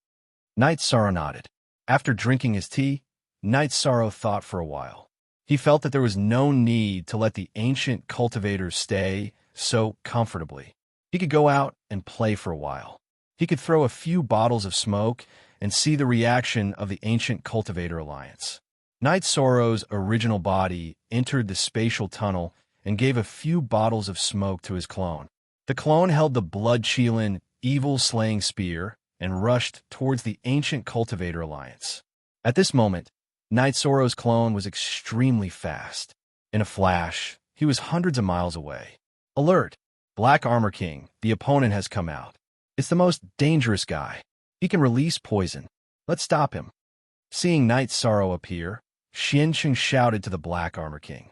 Speaker 1: Knight Sorrow nodded. After drinking his tea, Knight Sorrow thought for a while. He felt that there was no need to let the Ancient Cultivators stay so comfortably. He could go out and play for a while. He could throw a few bottles of smoke and see the reaction of the Ancient Cultivator Alliance. Knight Sorrow's original body entered the spatial tunnel and gave a few bottles of smoke to his clone. The clone held the blood-chilling, evil-slaying spear and rushed towards the Ancient Cultivator Alliance. At this moment, Knight Sorrow's clone was extremely fast. In a flash, he was hundreds of miles away. "Alert! Black Armor King, the opponent has come out. It's the most dangerous guy. He can release poison. Let's stop him." Seeing Knight Sorrow appear, Xiancheng shouted to the Black Armor King.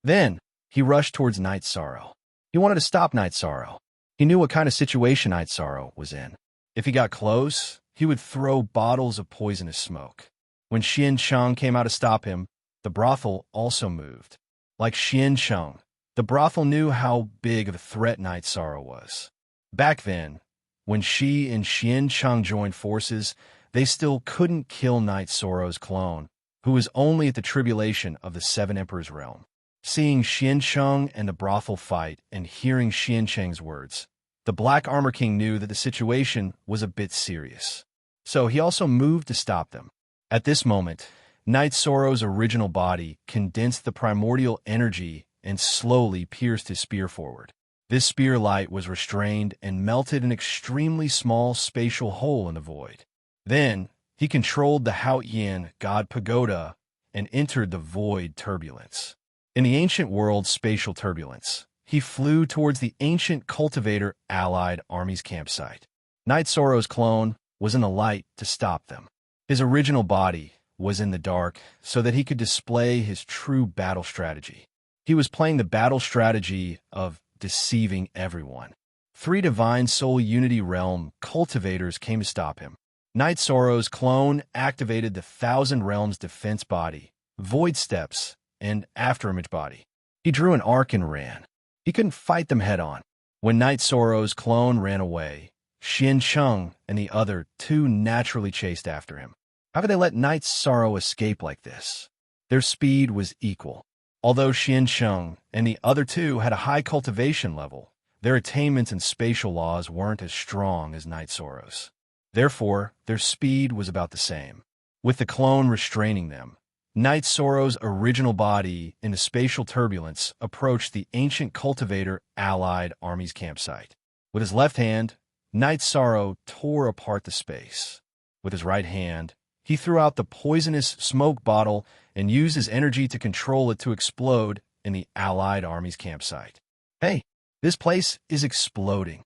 Speaker 1: Then, he rushed towards Knight Sorrow. He wanted to stop Knight Sorrow. He knew what kind of situation Knight Sorrow was in. If he got close, he would throw bottles of poisonous smoke. When Xiancheng came out to stop him, the brothel also moved. Like Xiancheng, the brothel knew how big of a threat Knight Sorrow was. Back then, when she and Xiancheng joined forces, they still couldn't kill Knight Sorrow's clone, who was only at the tribulation of the Seven Emperors' realm. Seeing Xiancheng and the brothel fight and hearing Xiancheng's words, the Black Armor King knew that the situation was a bit serious. So he also moved to stop them. At this moment, Knight Sorrow's original body condensed the primordial energy and slowly pierced his spear forward. This spear light was restrained and melted an extremely small spatial hole in the void. Then, he controlled the Haotian god Pagoda and entered the void turbulence. In the ancient world's spatial turbulence, he flew towards the ancient cultivator allied army's campsite. Knight Sorrow's clone was in the light to stop them. His original body was in the dark so that he could display his true battle strategy. He was playing the battle strategy of deceiving everyone. 3 Divine Soul Unity Realm cultivators came to stop him. Knight Sorrow's clone activated the Thousand Realms defense body, void steps, and afterimage body. He drew an arc and ran. He couldn't fight them head-on. When Knight Sorrow's clone ran away, Xian Cheng and the other 2 naturally chased after him. How could they let Knight Sorrow escape like this? Their speed was equal. Although Xian Cheng and the other 2 had a high cultivation level, their attainments and spatial laws weren't as strong as Knight Sorrow's. Therefore, their speed was about the same. With the clone restraining them, Knight Sorrow's original body in the spatial turbulence approached the ancient cultivator allied army's campsite. With his left hand, Knight Sorrow tore apart the space. With his right hand, he threw out the poisonous smoke bottle and used his energy to control it to explode in the allied army's campsite. "Hey, this place is exploding!"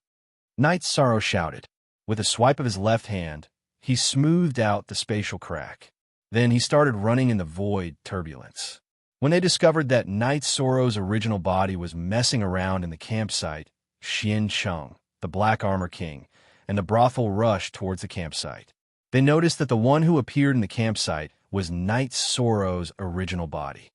Speaker 1: Knight Sorrow shouted. With a swipe of his left hand, he smoothed out the spatial crack. Then he started running in the void turbulence. When they discovered that Knight Sorrow's original body was messing around in the campsite, Xian Cheng, the Black Armor King, and the brothel rushed towards the campsite. They noticed that the one who appeared in the campsite was Knight Sorrow's original body.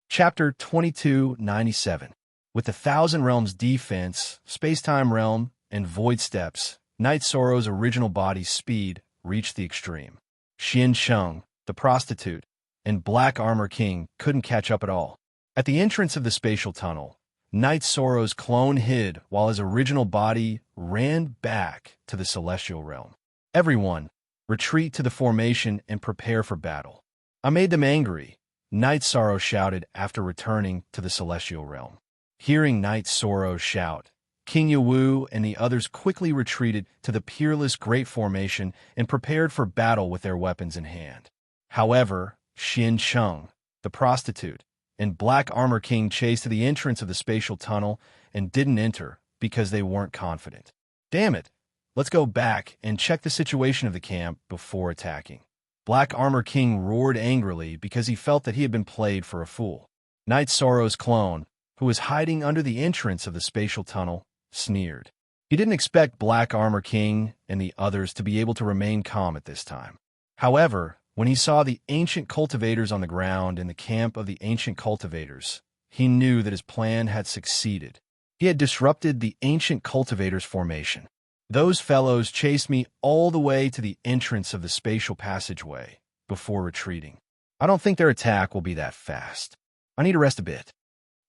Speaker 1: Chapter 2297. With the Thousand Realms defense, Space-Time Realm, and Void Steps, Knight Sorrow's original body's speed reached the extreme. Xian Cheng, the prostitute, and Black Armor King couldn't catch up at all. At the entrance of the spatial tunnel, Knight Sorrow's clone hid while his original body ran back to the celestial realm. "Everyone, retreat to the formation and prepare for battle." "I made them angry," Knight Sorrow shouted after returning to the celestial realm. Hearing Knight Sorrow shout, King Yawu and the others quickly retreated to the peerless Great Formation and prepared for battle with their weapons in hand. However, Xian Cheng, the prostitute, and Black Armor King chased to the entrance of the spatial tunnel and didn't enter because they weren't confident. "Damn it! Let's go back and check the situation of the camp before attacking." Black Armor King roared angrily because he felt that he had been played for a fool. Knight Sorrow's clone, who was hiding under the entrance of the spatial tunnel, sneered. He didn't expect Black Armor King and the others to be able to remain calm at this time. However, when he saw the ancient cultivators on the ground in the camp of the ancient cultivators, he knew that his plan had succeeded. He had disrupted the ancient cultivators' formation. "Those fellows chased me all the way to the entrance of the spatial passageway before retreating. I don't think their attack will be that fast. I need to rest a bit."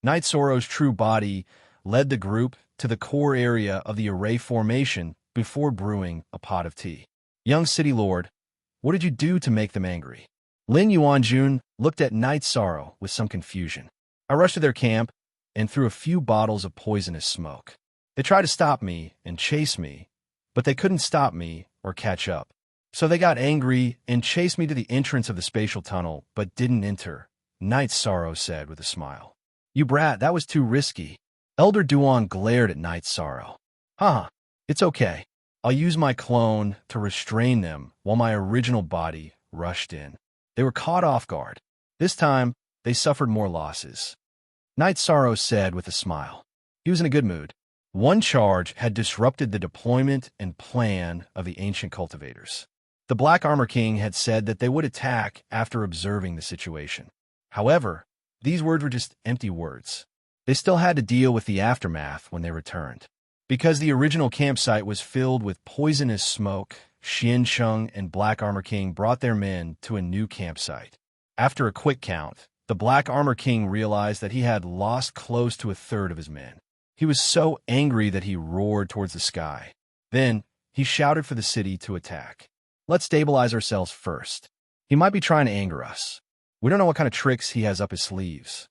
Speaker 1: Knight Sorrow's true body led the group to the core area of the array formation before brewing a pot of tea. "Young City Lord, what did you do to make them angry?" Lin Yuanjun looked at Knight Sorrow with some confusion. "I rushed to their camp and threw a few bottles of poisonous smoke. They tried to stop me and chase me, but they couldn't stop me or catch up. So they got angry and chased me to the entrance of the spatial tunnel, but didn't enter," Knight Sorrow said with a smile. "You brat, that was too risky." Elder Duan glared at Knight Sorrow. It's okay. I'll use my clone to restrain them while my original body rushed in." They were caught off guard. This time, they suffered more losses. Knight Sorrow said with a smile. He was in a good mood. One charge had disrupted the deployment and plan of the ancient cultivators. The Black Armor King had said that they would attack after observing the situation. However, these words were just empty words. They still had to deal with the aftermath when they returned. Because the original campsite was filled with poisonous smoke, Xian Cheng and Black Armor King brought their men to a new campsite. After a quick count, the Black Armor King realized that he had lost close to a third of his men. He was so angry that he roared towards the sky. Then, he shouted for the city to attack. "Let's stabilize ourselves first." He might be trying to anger us. We don't know what kind of tricks he has up his sleeves.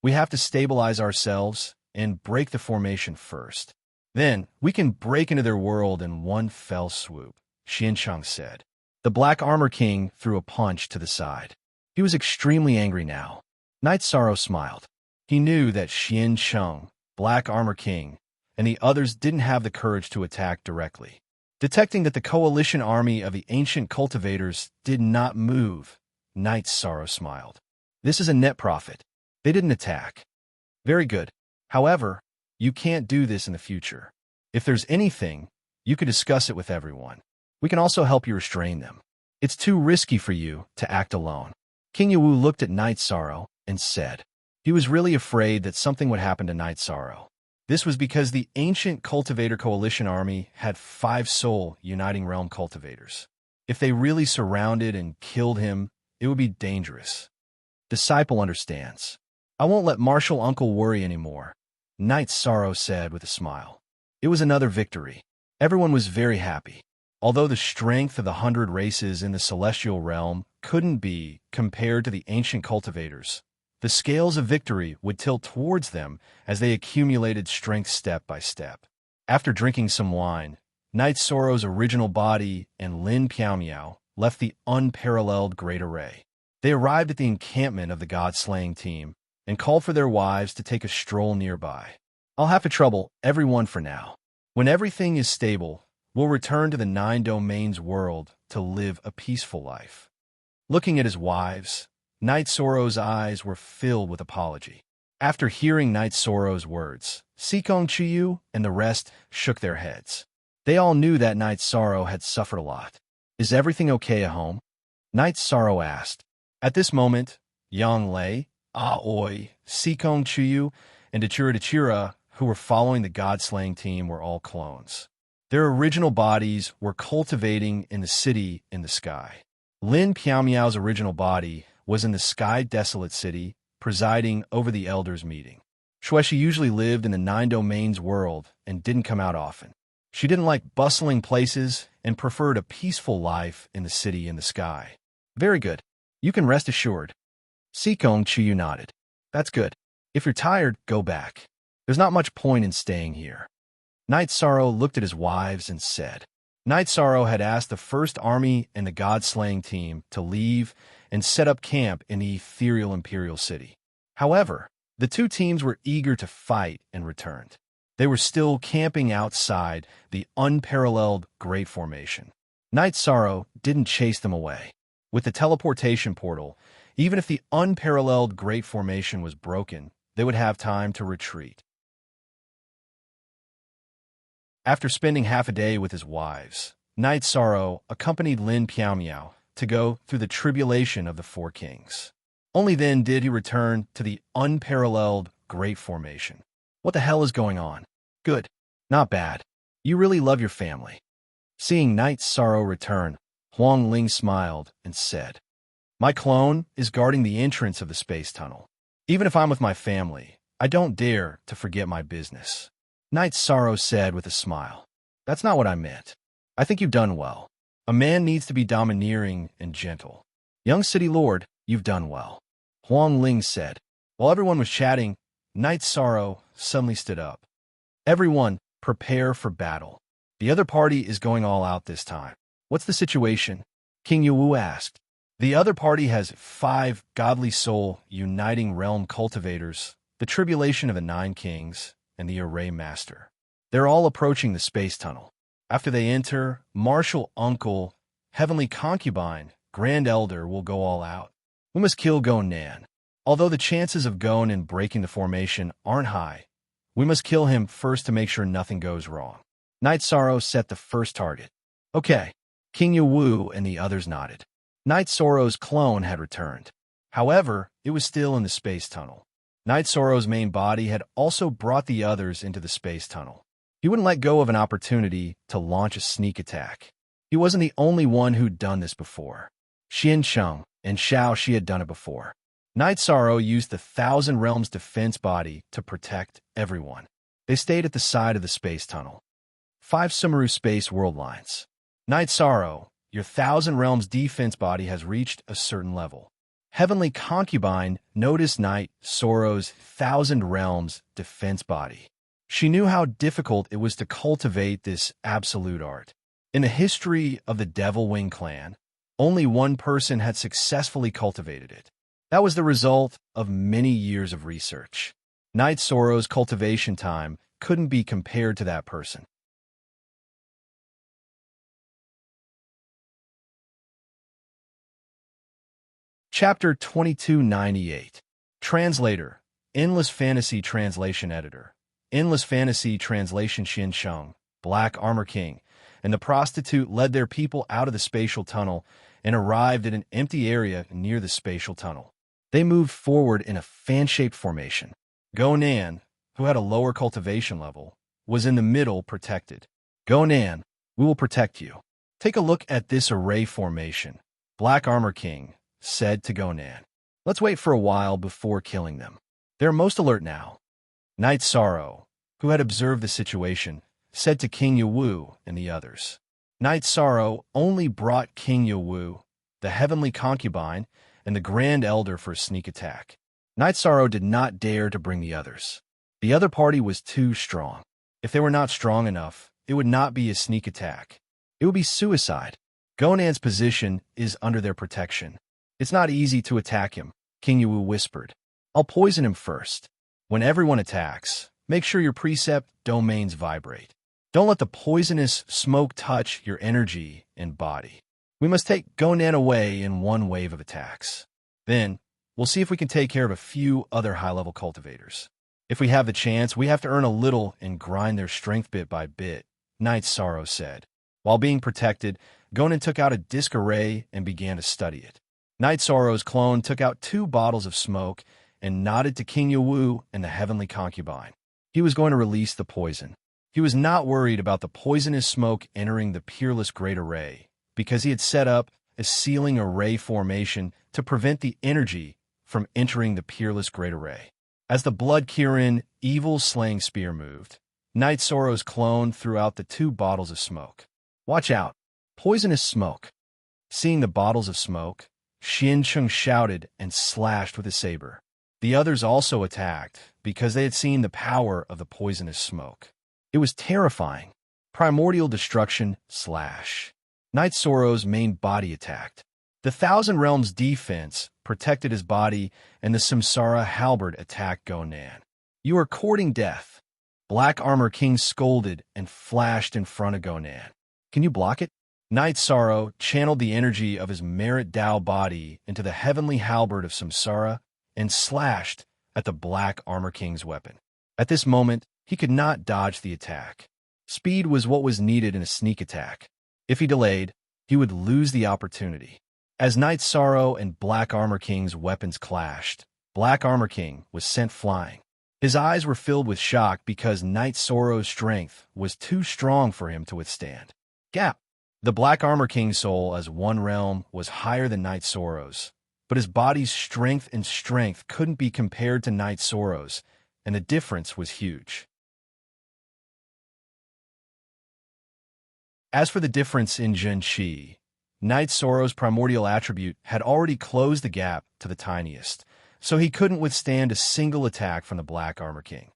Speaker 1: We have to stabilize ourselves and break the formation first. Then, we can break into their world in one fell swoop, Xiancheng said. The Black Armor King threw a punch to the side. He was extremely angry now. Night Sorrow smiled. He knew that Xiancheng, Black Armor King, and the others didn't have the courage to attack directly. Detecting that the coalition army of the ancient cultivators did not move, Night Sorrow smiled. This is a net profit. They didn't attack. Very good. However, you can't do this in the future. If there's anything, you could discuss it with everyone. We can also help you restrain them. It's too risky for you to act alone. King Yawu looked at Night Sorrow and said. He was really afraid that something would happen to Night Sorrow. This was because the ancient cultivator coalition army had 5 soul uniting realm cultivators. If they really surrounded and killed him, it would be dangerous. Disciple understands. I won't let Martial Uncle worry anymore, Night Sorrow said with a smile. It was another victory. Everyone was very happy. Although the strength of the 100 races in the celestial realm couldn't be compared to the ancient cultivators, the scales of victory would tilt towards them as they accumulated strength step by step. After drinking some wine, Night Sorrow's original body and Lin Piao left the unparalleled Great Array. They arrived at the encampment of the God-slaying team and called for their wives to take a stroll nearby. I'll have to trouble everyone for now. When everything is stable, we'll return to the 9 domains world to live a peaceful life. Looking at his wives, Night Sorrow's eyes were filled with apology. After hearing Night Sorrow's words, Sikong Chiyu and the rest shook their heads. They all knew that Night Sorrow had suffered a lot. Is everything okay at home? Night Sorrow asked. At this moment, Yang Lei, Aoi, Sikong Chiyu, and Dachira, who were following the God-slaying team, were all clones. Their original bodies were cultivating in the city in the sky. Lin Piao's original body was in the sky desolate city, presiding over the elders' meeting. Shueshi usually lived in the 9 domains world and didn't come out often. She didn't like bustling places and preferred a peaceful life in the city in the sky. Very good. You can rest assured. Sikong Chiyu nodded. That's good. If you're tired, go back. There's not much point in staying here. Night Sorrow looked at his wives and said. Night Sorrow had asked the first army and the God-slaying team to leave and set up camp in the ethereal imperial city. However, the 2 teams were eager to fight and returned. They were still camping outside the unparalleled Great Formation. Night Sorrow didn't chase them away. With the teleportation portal, even if the unparalleled Great Formation was broken, they would have time to retreat. After spending half a day with his wives, Night Sorrow accompanied Lin Piao to go through the tribulation of the 4 kings. Only then did he return to the unparalleled Great Formation. What the hell is going on? Good. Not bad. You really love your family. Seeing Night Sorrow return, Huang Ling smiled and said, My clone is guarding the entrance of the space tunnel. Even if I'm with my family, I don't dare to forget my business. Night Sorrow said with a smile. That's not what I meant. I think you've done well. A man needs to be domineering and gentle. Young City Lord, you've done well. Huang Ling said. While everyone was chatting, Night Sorrow suddenly stood up. Everyone, prepare for battle. The other party is going all out this time. What's the situation? King Yawu asked. The other party has 5 godly soul uniting realm cultivators, the tribulation of the 9 kings, and the Array Master. They're all approaching the space tunnel. After they enter, Martial Uncle, Heavenly Concubine, Grand Elder will go all out. We must kill Gon Nan. Although the chances of Gon in breaking the formation aren't high, we must kill him first to make sure nothing goes wrong. Night Sorrow set the first target. Okay. King Yawu and the others nodded. Night Sorrow's clone had returned. However, it was still in the space tunnel. Night Sorrow's main body had also brought the others into the space tunnel. He wouldn't let go of an opportunity to launch a sneak attack. He wasn't the only one who'd done this before. Xiancheng and Xiao Shi had done it before. Night Sorrow used the 1,000 Realms defense body to protect everyone. They stayed at the side of the space tunnel. 5 Sumeru space world lines. Night Sorrow, your Thousand Realms defense body has reached a certain level. Heavenly Concubine noticed Knight Sorrow's Thousand Realms defense body. She knew how difficult it was to cultivate this absolute art. In the history of the Devil Wing clan, only one person had successfully cultivated it. That was the result of many years of research. Knight Sorrow's cultivation time couldn't be compared to that person. Chapter 2298. Translator, Endless Fantasy Translation Editor. Endless Fantasy Translation Xin Sheng, Black Armor King, and the prostitute led their people out of the spatial tunnel and arrived at an empty area near the spatial tunnel. They moved forward in a fan-shaped formation. Gonan, who had a lower cultivation level, was in the middle protected. Gonan, we will protect you. Take a look at this array formation, Black Armor King said to Gonan. Let's wait for a while before killing them. They're most alert now. Knight Sorrow, who had observed the situation, said to King Yawu and the others. Knight Sorrow only brought King Yawu, the Heavenly Concubine, and the Grand Elder for a sneak attack. Knight Sorrow did not dare to bring the others. The other party was too strong. If they were not strong enough, it would not be a sneak attack. It would be suicide. Gonan's position is under their protection. It's not easy to attack him, King Yawu whispered. I'll poison him first. When everyone attacks, make sure your precept domains vibrate. Don't let the poisonous smoke touch your energy and body. We must take Gonan away in one wave of attacks. Then, we'll see if we can take care of a few other high-level cultivators. If we have the chance, we have to earn a little and grind their strength bit by bit, Knight Sorrow said. While being protected, Gonan took out a disc array and began to study it. Knight Sorrow's clone took out 2 bottles of smoke and nodded to King Yawu and the Heavenly Concubine. He was going to release the poison. He was not worried about the poisonous smoke entering the Peerless Great Array, because he had set up a sealing array formation to prevent the energy from entering the Peerless Great Array. As the Blood Kirin Evil Slaying Spear moved, Knight Sorrow's clone threw out the 2 bottles of smoke. Watch out! Poisonous smoke! Seeing the bottles of smoke, Xian Chung shouted and slashed with his saber. The others also attacked because they had seen the power of the poisonous smoke. It was terrifying. Primordial destruction / Knight Sorrow's main body attacked. The Thousand Realms defense protected his body, and the Samsara halberd attacked Gonan. You are courting death. Black Armor King scolded and flashed in front of Gonan. Can you block it? Knight Sorrow channeled the energy of his Merit Dao body into the heavenly halberd of Samsara and slashed at the Black Armor King's weapon. At this moment, he could not dodge the attack. Speed was what was needed in a sneak attack. If he delayed, he would lose the opportunity. As Knight Sorrow and Black Armor King's weapons clashed, Black Armor King was sent flying. His eyes were filled with shock because Knight Sorrow's strength was too strong for him to withstand. Gap! The Black Armor King's soul as one realm was higher than Knight Sorrow's, but his body's strength couldn't be compared to Knight Sorrow's, and the difference was huge. As for the difference in Zhen Qi, Knight Sorrow's primordial attribute had already closed the gap to the tiniest, so he couldn't withstand a single attack from the Black Armor King.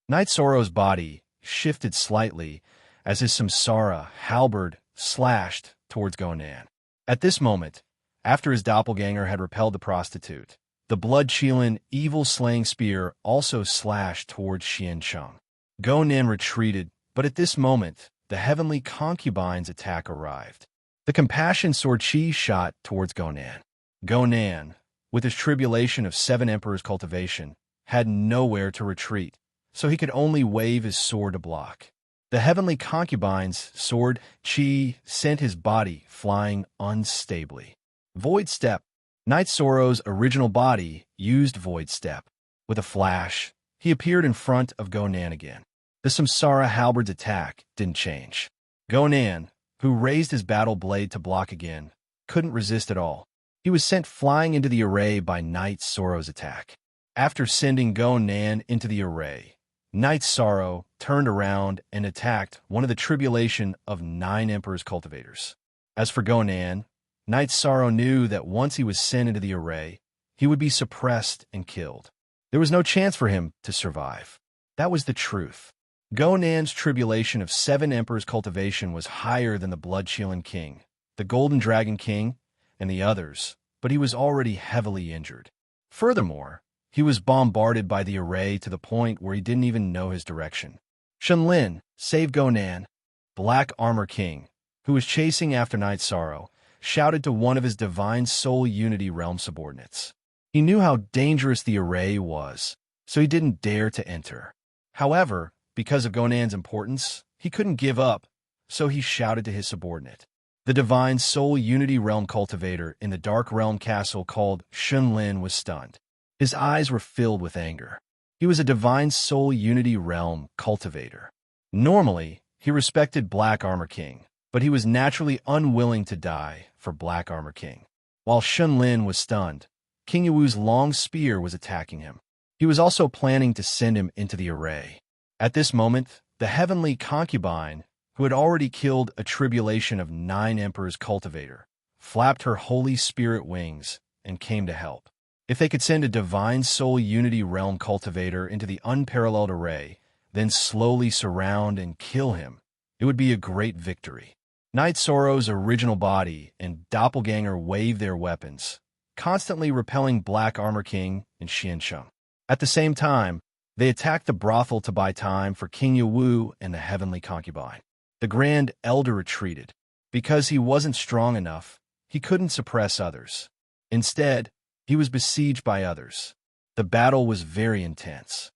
Speaker 1: Knight Sorrow's body shifted slightly as his Samsara halberd slashed towards Gonan. At this moment, after his doppelganger had repelled the prostitute, the blood-chilling, evil-slaying spear also slashed towards Xian Chung. Gonan retreated, but at this moment, the Heavenly Concubine's attack arrived. The Compassion Sword Chi shot towards Gonan. Gonan, with his tribulation of 7 Emperors' cultivation, had nowhere to retreat, so he could only wave his sword to block. The Heavenly Concubine's sword Chi sent his body flying unstably. Void Step. Knight Sorrow's original body used Void Step. With a flash, he appeared in front of Gonan again. The Samsara halberd's attack didn't change. Gonan, who raised his battle blade to block again, couldn't resist at all. He was sent flying into the array by Knight Sorrow's attack. After sending Gonan into the array, Knight Sorrow turned around and attacked one of the tribulation of 9 Emperor's cultivators. As for Gonan, Night Sorrow knew that once he was sent into the array, he would be suppressed and killed. There was no chance for him to survive. That was the truth. Gonan's tribulation of 7 Emperors' cultivation was higher than the Blood-Shielding King, the Golden Dragon King, and the others, but he was already heavily injured. Furthermore, he was bombarded by the array to the point where he didn't even know his direction. Shenlin, save Gonan. Black Armor King, who was chasing after Night Sorrow, shouted to one of his Divine Soul Unity Realm subordinates. He knew how dangerous the array was, so he didn't dare to enter. However, because of Gonan's importance, he couldn't give up, so he shouted to his subordinate. The Divine Soul Unity Realm cultivator in the Dark Realm castle called Shenlin was stunned. His eyes were filled with anger. He was a Divine Soul Unity Realm cultivator. Normally, he respected Black Armor King, but he was naturally unwilling to die for Black Armor King. While Shenlin was stunned, King Yuwu's long spear was attacking him. He was also planning to send him into the array. At this moment, the heavenly concubine, who had already killed a tribulation of 9 Emperors' cultivator, flapped her Holy Spirit wings and came to help. If they could send a Divine Soul Unity Realm cultivator into the unparalleled array, then slowly surround and kill him, it would be a great victory. Night Sorrow's original body and doppelganger waved their weapons, constantly repelling Black Armor King and Xiansheng. At the same time, they attacked the brothel to buy time for King Yuwu and the heavenly concubine. The Grand Elder retreated. Because he wasn't strong enough, he couldn't suppress others. Instead, he was besieged by others. The battle was very intense.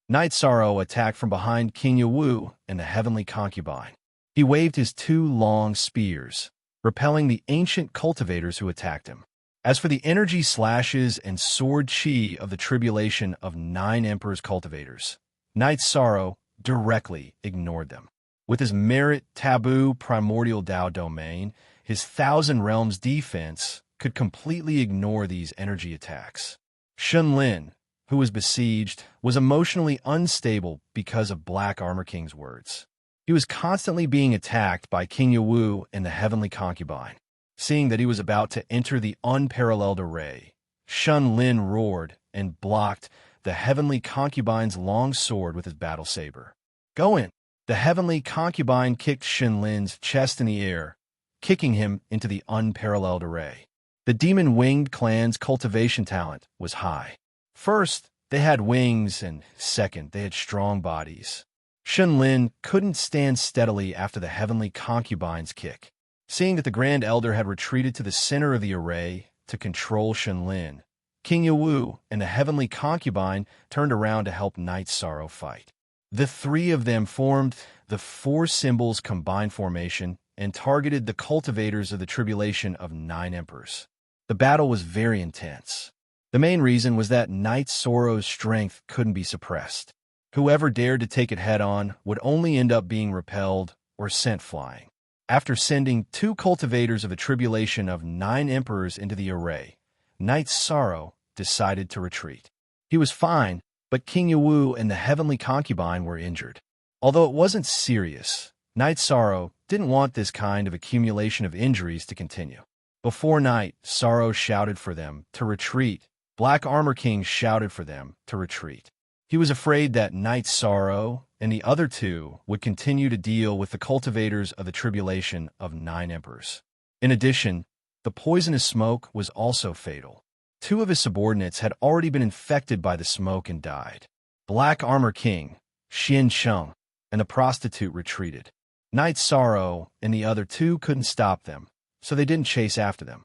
Speaker 1: Night Sorrow attacked from behind King Yuwu and the heavenly concubine. He waved his 2 long spears, repelling the ancient cultivators who attacked him. As for the energy slashes and sword chi of the tribulation of 9 Emperors' cultivators, Night Sorrow directly ignored them. With his Merit Taboo Primordial Dao domain, his 1,000 Realms defense could completely ignore these energy attacks. Shenlin, who was besieged, was emotionally unstable because of Black Armor King's words. He was constantly being attacked by King Yuwu and the heavenly concubine. Seeing that he was about to enter the unparalleled array, Shenlin roared and blocked the heavenly concubine's long sword with his battle saber. Go in! The heavenly concubine kicked Shenlin's chest in the air, kicking him into the unparalleled array. The demon-winged clan's cultivation talent was high. First, they had wings, and second, they had strong bodies. Shenlin couldn't stand steadily after the heavenly concubine's kick. Seeing that the Grand Elder had retreated to the center of the array to control Shenlin, King Yuwu and the heavenly concubine turned around to help Night Sorrow fight. The 3 of them formed the 4 symbols combined formation and targeted the cultivators of the tribulation of 9 Emperors. The battle was very intense. The main reason was that Night Sorrow's strength couldn't be suppressed. Whoever dared to take it head-on would only end up being repelled or sent flying. After sending 2 cultivators of the tribulation of 9 Emperors into the array, Night Sorrow decided to retreat. He was fine, but King Yuwu and the heavenly concubine were injured. Although it wasn't serious, Night Sorrow didn't want this kind of accumulation of injuries to continue. Before Night Sorrow shouted for them to retreat, Black Armor King shouted for them to retreat. He was afraid that Night Sorrow and the other 2 would continue to deal with the cultivators of the tribulation of 9 Emperors. In addition, the poisonous smoke was also fatal. 2 of his subordinates had already been infected by the smoke and died. Black Armor King, Xiansheng, and the prostitute retreated. Night Sorrow and the other 2 couldn't stop them, so they didn't chase after them.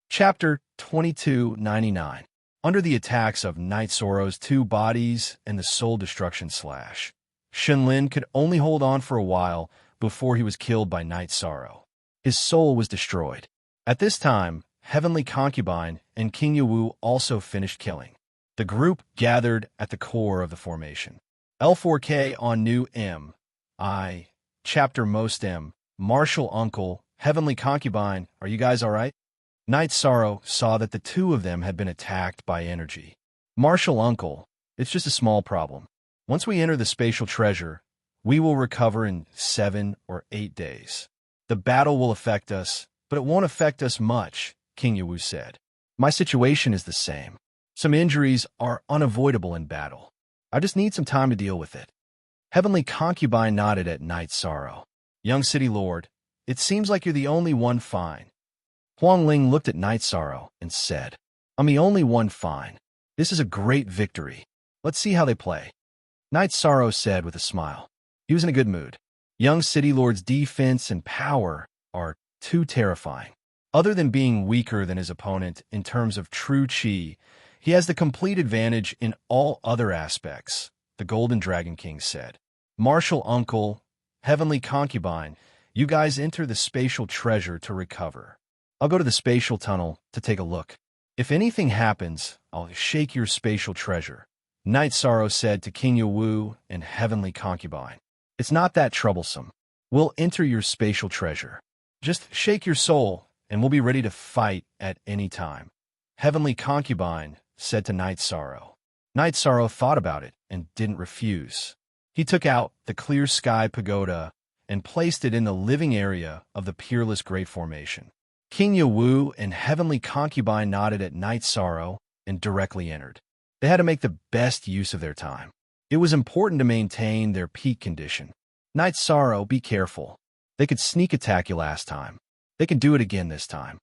Speaker 1: Chapter 2299. Under the attacks of Night Sorrow's 2 bodies and the soul destruction slash, Shenlin could only hold on for a while before he was killed by Night Sorrow. His soul was destroyed. At this time, Heavenly Concubine and King Yuwu also finished killing. The group gathered at the core of the formation. L4K on New M. I. Chapter Most M. Martial Uncle, Heavenly Concubine, are you guys alright? Knight Sorrow saw that the two of them had been attacked by energy. Martial Uncle, it's just a small problem. Once we enter the spatial treasure, we will recover in 7 or 8 days. The battle will affect us, but it won't affect us much, King Yawu said. My situation is the same. Some injuries are unavoidable in battle. I just need some time to deal with it. Heavenly Concubine nodded at Knight Sorrow. Young City Lord, it seems like you're the only one fine. Huang Ling looked at Knight Sorrow and said, I'm the only one fine. This is a great victory. Let's see how they play. Knight Sorrow said with a smile. He was in a good mood. Young City Lord's defense and power are too terrifying. Other than being weaker than his opponent in terms of true chi, he has the complete advantage in all other aspects, the Golden Dragon King said. Martial Uncle, Heavenly Concubine, you guys enter the spatial treasure to recover. I'll go to the spatial tunnel to take a look. If anything happens, I'll shake your spatial treasure, Knight Sorrow said to King Yawu and Heavenly Concubine. It's not that troublesome. We'll enter your spatial treasure. Just shake your soul, and we'll be ready to fight at any time. Heavenly Concubine said to Knight Sorrow. Knight Sorrow thought about it and didn't refuse. He took out the Clear Sky Pagoda and placed it in the living area of the Peerless Great Formation. King Yawu and Heavenly Concubine nodded at Knight Sorrow and directly entered. They had to make the best use of their time. It was important to maintain their peak condition. Knight Sorrow, be careful. They could sneak attack you last time. They can do it again this time.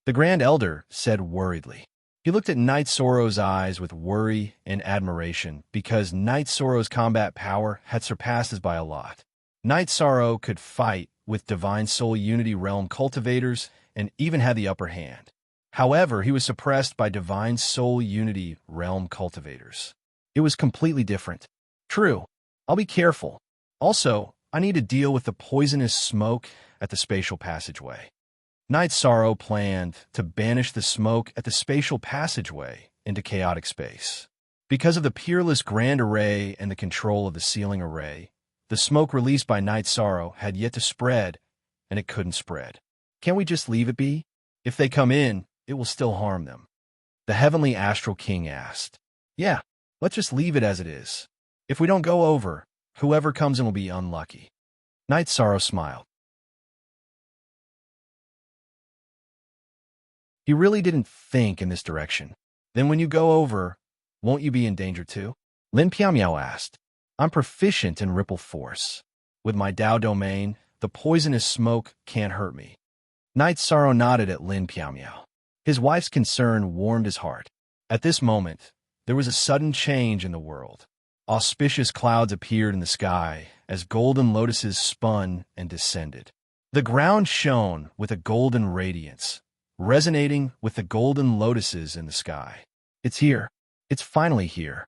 Speaker 1: The Grand Elder said worriedly. He looked at Knight Sorrow's eyes with worry and admiration because Knight Sorrow's combat power had surpassed his by a lot. Knight Sorrow could fight with Divine Soul Unity Realm cultivators and even had the upper hand. However, he was suppressed by Divine Soul Unity Realm cultivators. It was completely different. True, I'll be careful. Also, I need to deal with the poisonous smoke at the spatial passageway. Knight Sorrow planned to banish the smoke at the spatial passageway into chaotic space. Because of the Peerless Grand Array and the control of the Sealing Array, the smoke released by Knight Sorrow had yet to spread, and it couldn't spread. Can't we just leave it be? If they come in, it will still harm them. The Heavenly Astral King asked. Yeah, let's just leave it as it is. If we don't go over, whoever comes in will be unlucky. Knight Sorrow smiled. He really didn't think in this direction. Then when you go over, won't you be in danger too? Lin Piaomiao asked. I'm proficient in Ripple Force. With my Dao domain, the poisonous smoke can't hurt me. Knight Sorrow nodded at Lin Piaomiao. His wife's concern warmed his heart. At this moment, there was a sudden change in the world. Auspicious clouds appeared in the sky as golden lotuses spun and descended. The ground shone with a golden radiance, resonating with the golden lotuses in the sky. It's here. It's finally here.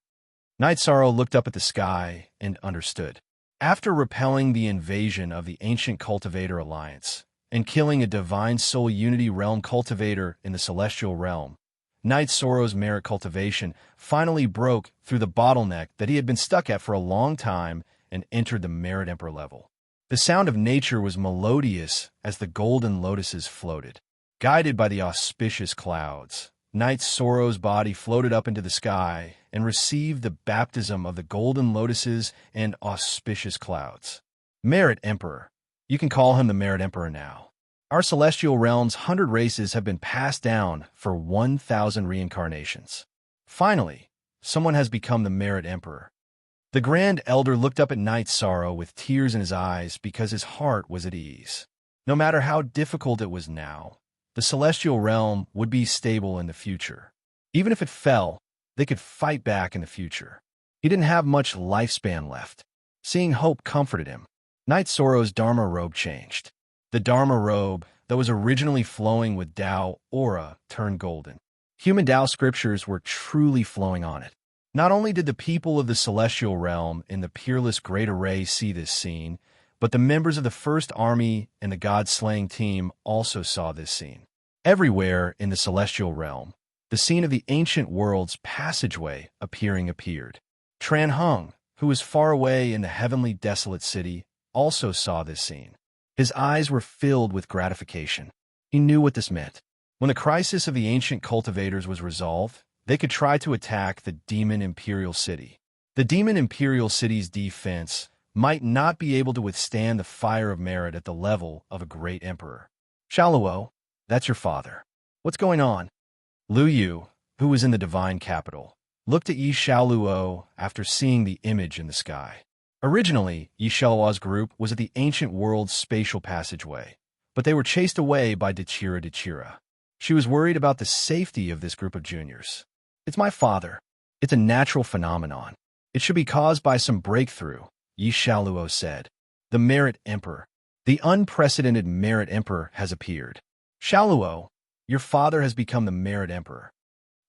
Speaker 1: Knight Sorrow looked up at the sky and understood. After repelling the invasion of the Ancient Cultivator Alliance and killing a Divine Soul Unity Realm cultivator in the Celestial Realm, Knight Sorrow's merit cultivation finally broke through the bottleneck that he had been stuck at for a long time and entered the Merit Emperor level. The sound of nature was melodious as the golden lotuses floated. Guided by the auspicious clouds, Knight Sorrow's body floated up into the sky and received the baptism of the golden lotuses and auspicious clouds. Merit Emperor. You can call him the Merit Emperor now. Our celestial realm's 100 races have been passed down for 1,000 reincarnations. Finally, someone has become the Merit Emperor. The Grand Elder looked up at Knight Sorrow with tears in his eyes because his heart was at ease. No matter how difficult it was now, the celestial realm would be stable in the future. Even if it fell, they could fight back in the future. He didn't have much lifespan left. Seeing hope comforted him. Knight Sorrow's Dharma robe changed. The Dharma robe, that was originally flowing with Tao aura, turned golden. Human Tao scriptures were truly flowing on it. Not only did the people of the celestial realm in the Peerless Great Array see this scene, but the members of the First Army and the God-slaying team also saw this scene. Everywhere in the celestial realm, the scene of the ancient world's passageway appeared. Tran Hung, who was far away in the heavenly desolate city, also saw this scene. His eyes were filled with gratification. He knew what this meant. When the crisis of the ancient cultivators was resolved, they could try to attack the Demon Imperial City. The Demon Imperial City's defense might not be able to withstand the fire of Myriad at the level of a great emperor. Shaluo, that's your father. What's going on? Lu Yu, who was in the divine capital, looked at Yi Shaluo after seeing the image in the sky. Originally, Yi Shaluo's group was at the ancient world's spatial passageway, but they were chased away by Dechira. She was worried about the safety of this group of juniors. It's my father. It's a natural phenomenon. It should be caused by some breakthrough, Yi Shaluo said. The Merit Emperor. The unprecedented Merit Emperor has appeared. Shaluo, your father has become the Merit Emperor.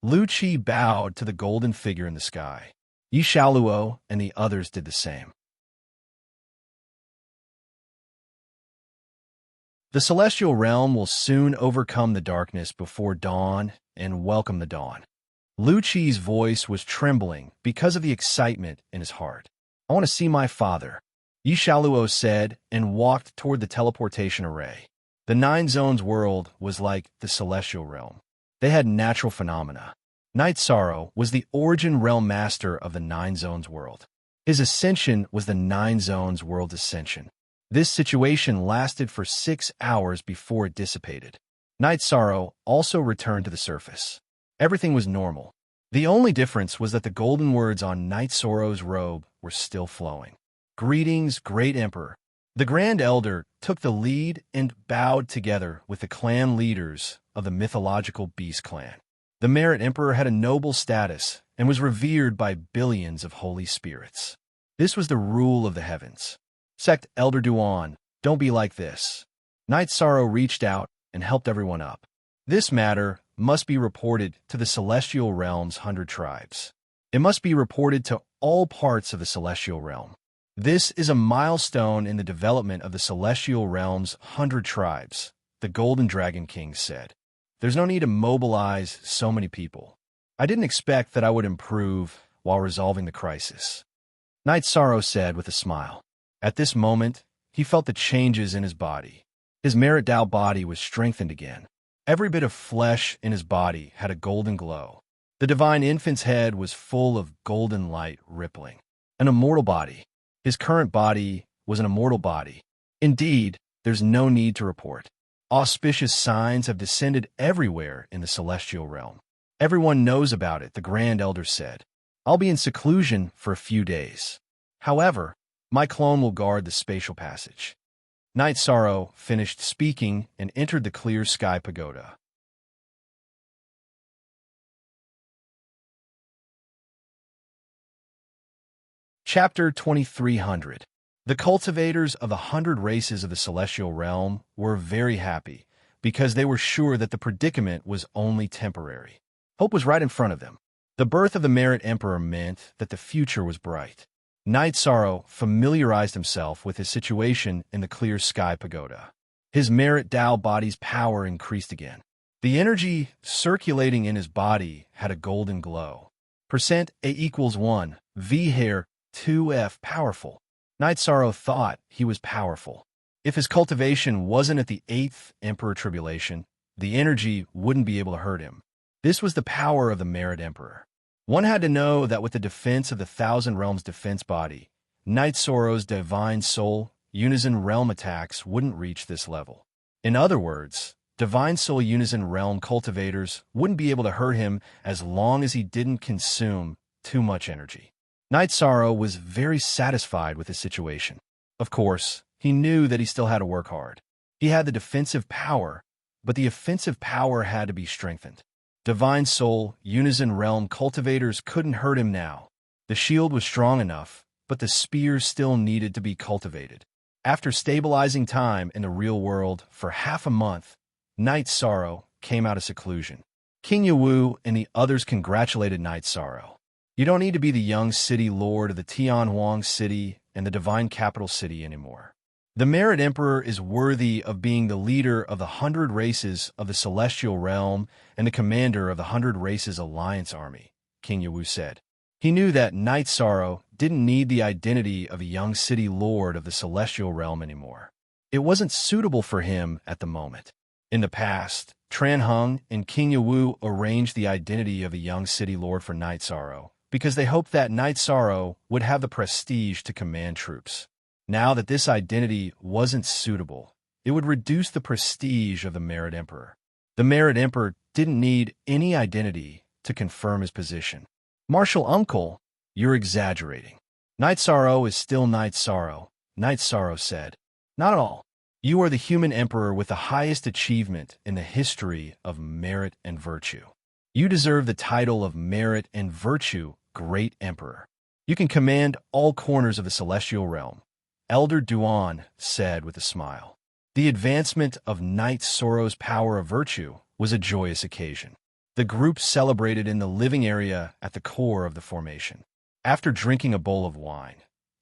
Speaker 1: Lu Qi bowed to the golden figure in the sky. Yi Shaluo and the others did the same. The celestial realm will soon overcome the darkness before dawn and welcome the dawn. Lu Qi's voice was trembling because of the excitement in his heart. I want to see my father, Yi Shaluo said and walked toward the teleportation array. The Nine Zones world was like the celestial realm. They had natural phenomena. Night Sorrow was the origin realm master of the Nine Zones world. His ascension was the Nine Zones world ascension. This situation lasted for 6 hours before it dissipated. Night Sorrow also returned to the surface. Everything was normal. The only difference was that the golden words on Night Sorrow's robe were still flowing. Greetings, Great Emperor. The Grand Elder took the lead and bowed together with the clan leaders of the mythological Beast Clan. The Merit Emperor had a noble status and was revered by billions of holy spirits. This was the rule of the heavens. Sect Elder Duan, don't be like this. Night Sorrow reached out and helped everyone up. This matter must be reported to the Celestial Realm's 100 tribes. It must be reported to all parts of the Celestial Realm. This is a milestone in the development of the Celestial Realm's 100 tribes, the Golden Dragon King said. There's no need to mobilize so many people. I didn't expect that I would improve while resolving the crisis. Night Sorrow said with a smile. At this moment, he felt the changes in his body. His Merit Dao body was strengthened again. Every bit of flesh in his body had a golden glow. The divine infant's head was full of golden light rippling. An immortal body. His current body was an immortal body. Indeed, there's no need to report. Auspicious signs have descended everywhere in the celestial realm. Everyone knows about it, the Grand Elder said. I'll be in seclusion for a few days. However, my clone will guard the spatial passage. Night Sorrow finished speaking and entered the clear sky pagoda. Chapter 2300. The cultivators of the 100 races of the celestial realm were very happy because they were sure that the predicament was only temporary. Hope was right in front of them. The birth of the Merit Emperor meant that the future was bright. Night Sorrow familiarized himself with his situation in the clear sky pagoda. His Merit Dao body's power increased again. The energy circulating in his body had a golden glow. Percent A equals 1, V hair, 2F powerful. Night Sorrow thought he was powerful. If his cultivation wasn't at the 8th Emperor Tribulation, the energy wouldn't be able to hurt him. This was the power of the Merit Emperor. One had to know that with the defense of the Thousand Realms defense body, Night Sorrow's divine soul, unison realm attacks wouldn't reach this level. In other words, divine soul unison realm cultivators wouldn't be able to hurt him as long as he didn't consume too much energy. Night Sorrow was very satisfied with his situation. Of course, he knew that he still had to work hard. He had the defensive power, but the offensive power had to be strengthened. Divine Soul, Unison Realm cultivators couldn't hurt him now. The shield was strong enough, but the spears still needed to be cultivated. After stabilizing time in the real world for half a month, Night Sorrow came out of seclusion. King Yawu and the others congratulated Night Sorrow. You don't need to be the young city lord of the Tianhuang city and the divine capital city anymore. The Merit Emperor is worthy of being the leader of the 100 races of the celestial realm and the commander of the 100 races alliance army, King Yawu said. He knew that Night Sorrow didn't need the identity of a young city lord of the celestial realm anymore. It wasn't suitable for him at the moment. In the past, Tran Hung and King Yawu arranged the identity of a young city lord for Night Sorrow because they hoped that Night Sorrow would have the prestige to command troops. Now that this identity wasn't suitable, it would reduce the prestige of the Myriad Emperor. The Myriad Emperor didn't need any identity to confirm his position. Martial Uncle, you're exaggerating. Night Sorrow is still Night Sorrow, Night Sorrow said. Not at all. You are the human emperor with the highest achievement in the history of merit and virtue. You deserve the title of merit and virtue, Great Emperor. You can command all corners of the celestial realm, Elder Duan said with a smile. The advancement of Night Sorrow's power of virtue was a joyous occasion. The group celebrated in the living area at the core of the formation. After drinking a bowl of wine,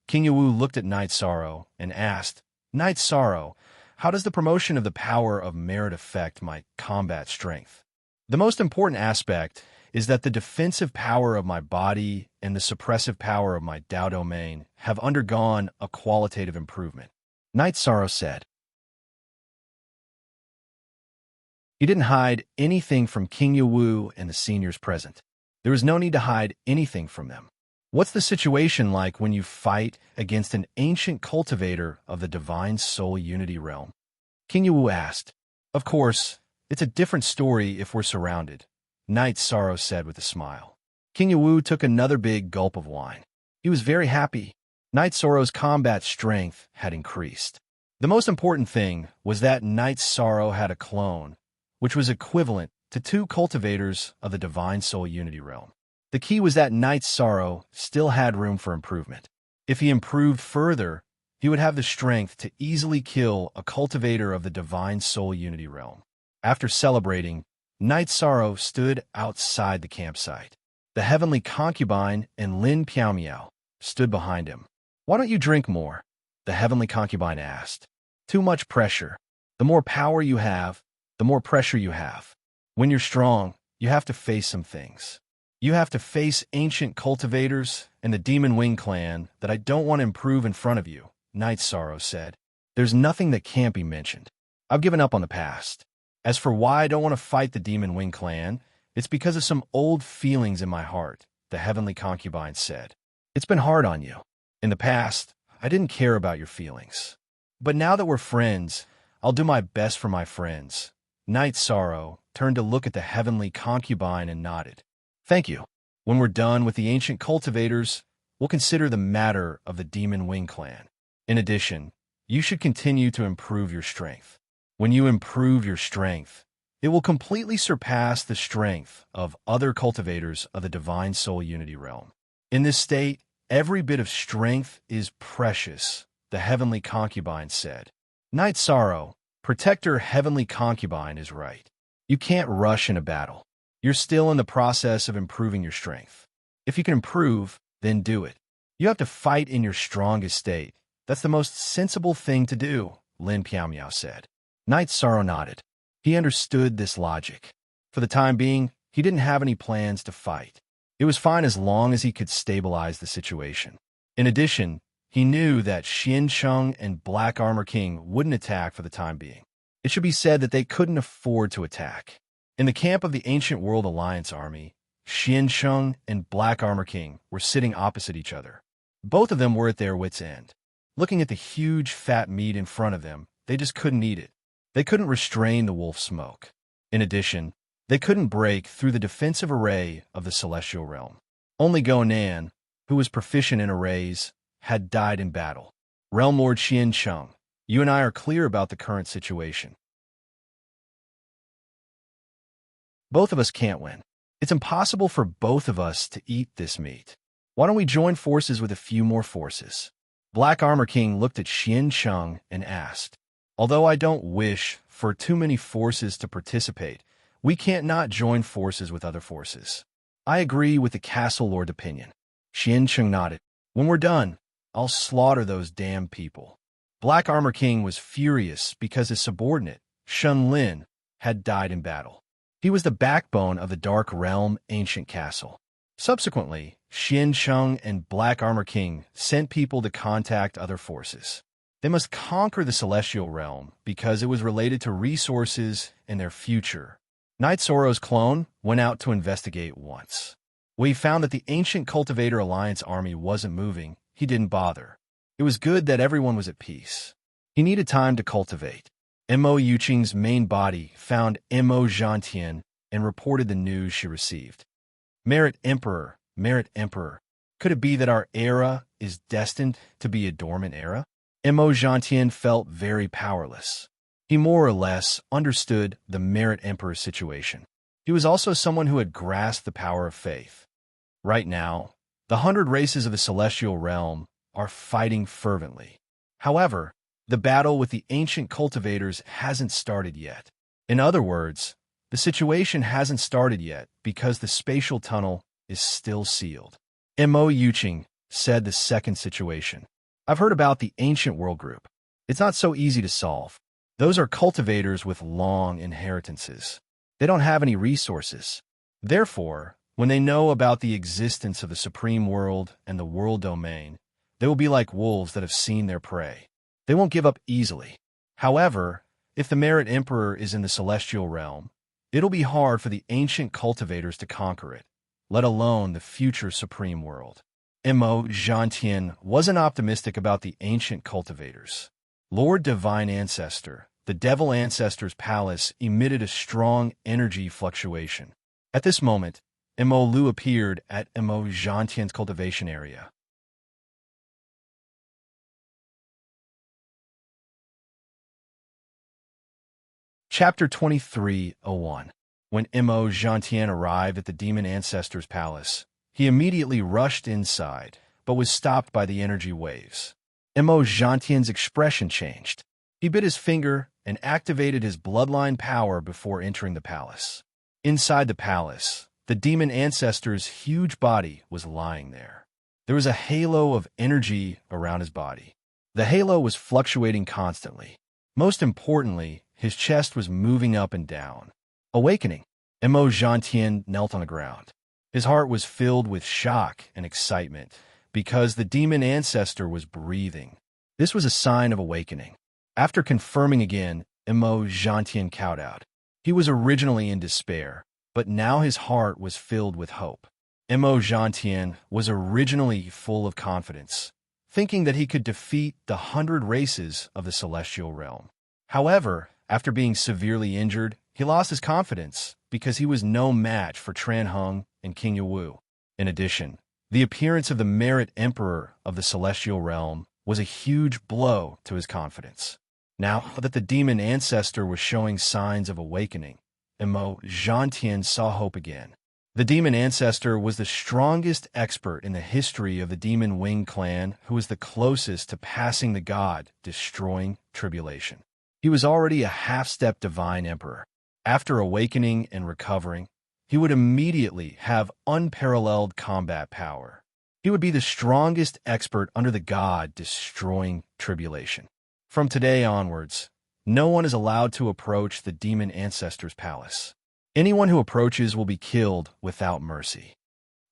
Speaker 1: King Yawu looked at Night Sorrow and asked, Night Sorrow, how does the promotion of the power of merit affect my combat strength? The most important aspect is that the defensive power of my body and the suppressive power of my Dao domain have undergone a qualitative improvement, Night Sorrow said. He didn't hide anything from King Yawu and the seniors present. There was no need to hide anything from them. What's the situation like when you fight against an ancient cultivator of the divine soul unity realm? King Yawu asked. Of course, it's a different story if we're surrounded, Night Sorrow said with a smile. King Yawu took another big gulp of wine. He was very happy. Night Sorrow's combat strength had increased. The most important thing was that Night Sorrow had a clone, which was equivalent to 2 cultivators of the divine soul unity realm. The key was that Night Sorrow still had room for improvement. If he improved further, he would have the strength to easily kill a cultivator of the divine soul unity realm. After celebrating, Night Sorrow stood outside the campsite. The heavenly concubine and Lin Piao stood behind him. Why don't you drink more? The heavenly concubine asked. Too much pressure. The more power you have, the more pressure you have. When you're strong, you have to face some things. You have to face ancient cultivators and the Demon Wing clan that I don't want to improve in front of you, Night Sorrow said. There's nothing that can't be mentioned. I've given up on the past. As for why I don't want to fight the Demon Wing clan, it's because of some old feelings in my heart, the heavenly concubine said. It's been hard on you. In the past, I didn't care about your feelings. But now that we're friends, I'll do my best for my friends. Night Sorrow turned to look at the heavenly concubine and nodded. Thank you. When we're done with the ancient cultivators, we'll consider the matter of the Demon Wing clan. In addition, you should continue to improve your strength. When you improve your strength, it will completely surpass the strength of other cultivators of the divine soul unity realm. In this state, every bit of strength is precious, the heavenly concubine said. Night Sorrow, Protector Heavenly Concubine is right. You can't rush in a battle. You're still in the process of improving your strength. If you can improve, then do it. You have to fight in your strongest state. That's the most sensible thing to do, Lin Piao said. Night Sorrow nodded. He understood this logic. For the time being, he didn't have any plans to fight. It was fine as long as he could stabilize the situation. In addition, he knew that Xian Cheng and Black Armor King wouldn't attack for the time being. It should be said that they couldn't afford to attack. In the camp of the Ancient World Alliance army, Xian Cheng and Black Armor King were sitting opposite each other. Both of them were at their wits' end. Looking at the huge fat meat in front of them, they just couldn't eat it. They couldn't restrain the wolf smoke. In addition, they couldn't break through the defensive array of the celestial realm. Only Go-Nan, who was proficient in arrays, had died in battle. Realm Lord Xian Cheng, you and I are clear about the current situation. Both of us can't win. It's impossible for both of us to eat this meat. Why don't we join forces with a few more forces? Black Armor King looked at Xian Cheng and asked, although I don't wish for too many forces to participate, we can't not join forces with other forces. I agree with the Castle Lord's opinion. Xian Cheng nodded. When we're done, I'll slaughter those damn people. Black Armor King was furious because his subordinate, Shun Lin, had died in battle. He was the backbone of the Dark Realm Ancient Castle. Subsequently, Xian Cheng and Black Armor King sent people to contact other forces. They must conquer the celestial realm because it was related to resources and their future. Knight Soro's clone went out to investigate once. When he found that the ancient Cultivator Alliance army wasn't moving, he didn't bother. It was good that everyone was at peace. He needed time to cultivate. Mo Yuqing's main body found Mo Zhantian and reported the news she received. Merit Emperor. Could it be that our era is destined to be a dormant era? Mo Zhantian felt very powerless. He more or less understood the Merit Emperor's situation. He was also someone who had grasped the power of faith. Right now, the 100 races of the celestial realm are fighting fervently. However, the battle with the ancient cultivators hasn't started yet. In other words, the situation hasn't started yet because the spatial tunnel is still sealed. Mo Yuqing said the second situation. I've heard about the ancient world group. It's not so easy to solve. Those are cultivators with long inheritances. They don't have any resources. Therefore, when they know about the existence of the supreme world and the world domain, they will be like wolves that have seen their prey. They won't give up easily. However, if the Merit Emperor is in the celestial realm, it'll be hard for the ancient cultivators to conquer it, let alone the future supreme world. Mo Zhantian wasn't optimistic about the ancient cultivators. Lord Divine Ancestor, the Devil Ancestor's palace emitted a strong energy fluctuation. At this moment, Mo Lu appeared at Mo Zhantian's cultivation area. Chapter 23:01. When Mo Zhantian arrived at the Demon Ancestor's palace, he immediately rushed inside, but was stopped by the energy waves. Mo Zhantian's expression changed. He bit his finger and activated his bloodline power before entering the palace. Inside the palace, the Demon Ancestor's huge body was lying there. There was a halo of energy around his body. The halo was fluctuating constantly. Most importantly, his chest was moving up and down. Awakening. Mo Zhantian knelt on the ground. His heart was filled with shock and excitement because the Demon Ancestor was breathing. This was a sign of awakening. After confirming again, Mo Zhantian cowed out. He was originally in despair, but now his heart was filled with hope. Mo Zhantian was originally full of confidence, thinking that he could defeat the 100 races of the celestial realm. However, after being severely injured, he lost his confidence because he was no match for Tran Hung and King Yawu. In addition, the appearance of the Merit Emperor of the celestial realm was a huge blow to his confidence. Now that the Demon Ancestor was showing signs of awakening, Mo Zhantian saw hope again. The Demon Ancestor was the strongest expert in the history of the Demon Wing clan who was the closest to passing the God-destroying tribulation. He was already a half-step Divine Emperor. After awakening and recovering, he would immediately have unparalleled combat power. He would be the strongest expert under the God-destroying tribulation. From today onwards, no one is allowed to approach the Demon Ancestor's palace. Anyone who approaches will be killed without mercy.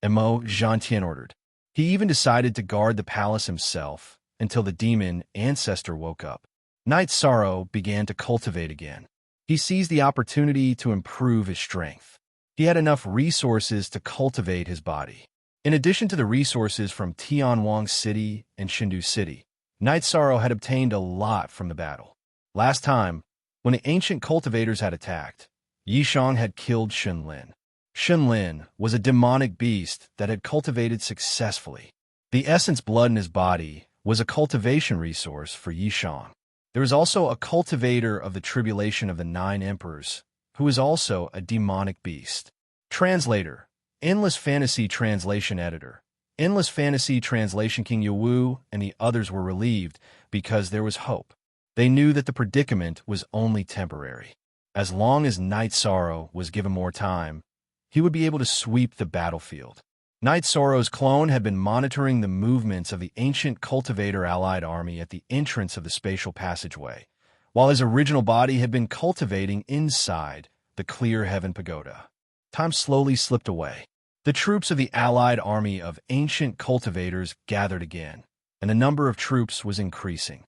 Speaker 1: Mo Zhantian ordered. He even decided to guard the palace himself until the Demon Ancestor woke up. Knight Sorrow began to cultivate again. He seized the opportunity to improve his strength. He had enough resources to cultivate his body. In addition to the resources from Tianwang City and Shindu City, Knight Sorrow had obtained a lot from the battle. Last time, when the ancient cultivators had attacked, Yishang had killed Shunlin. Shunlin was a demonic beast that had cultivated successfully. The essence blood in his body was a cultivation resource for Yishang. There was also a cultivator of the tribulation of the 9 emperors, who is also a demonic beast. Translator, Endless Fantasy Translation Editor. Endless Fantasy Translation King Yawu and the others were relieved because there was hope. They knew that the predicament was only temporary. As long as Knight Sorrow was given more time, he would be able to sweep the battlefield. Knight Sorrow's clone had been monitoring the movements of the ancient cultivator allied army at the entrance of the spatial passageway, while his original body had been cultivating inside the Clear Heaven Pagoda. Time slowly slipped away. The troops of the allied army of ancient cultivators gathered again, and the number of troops was increasing.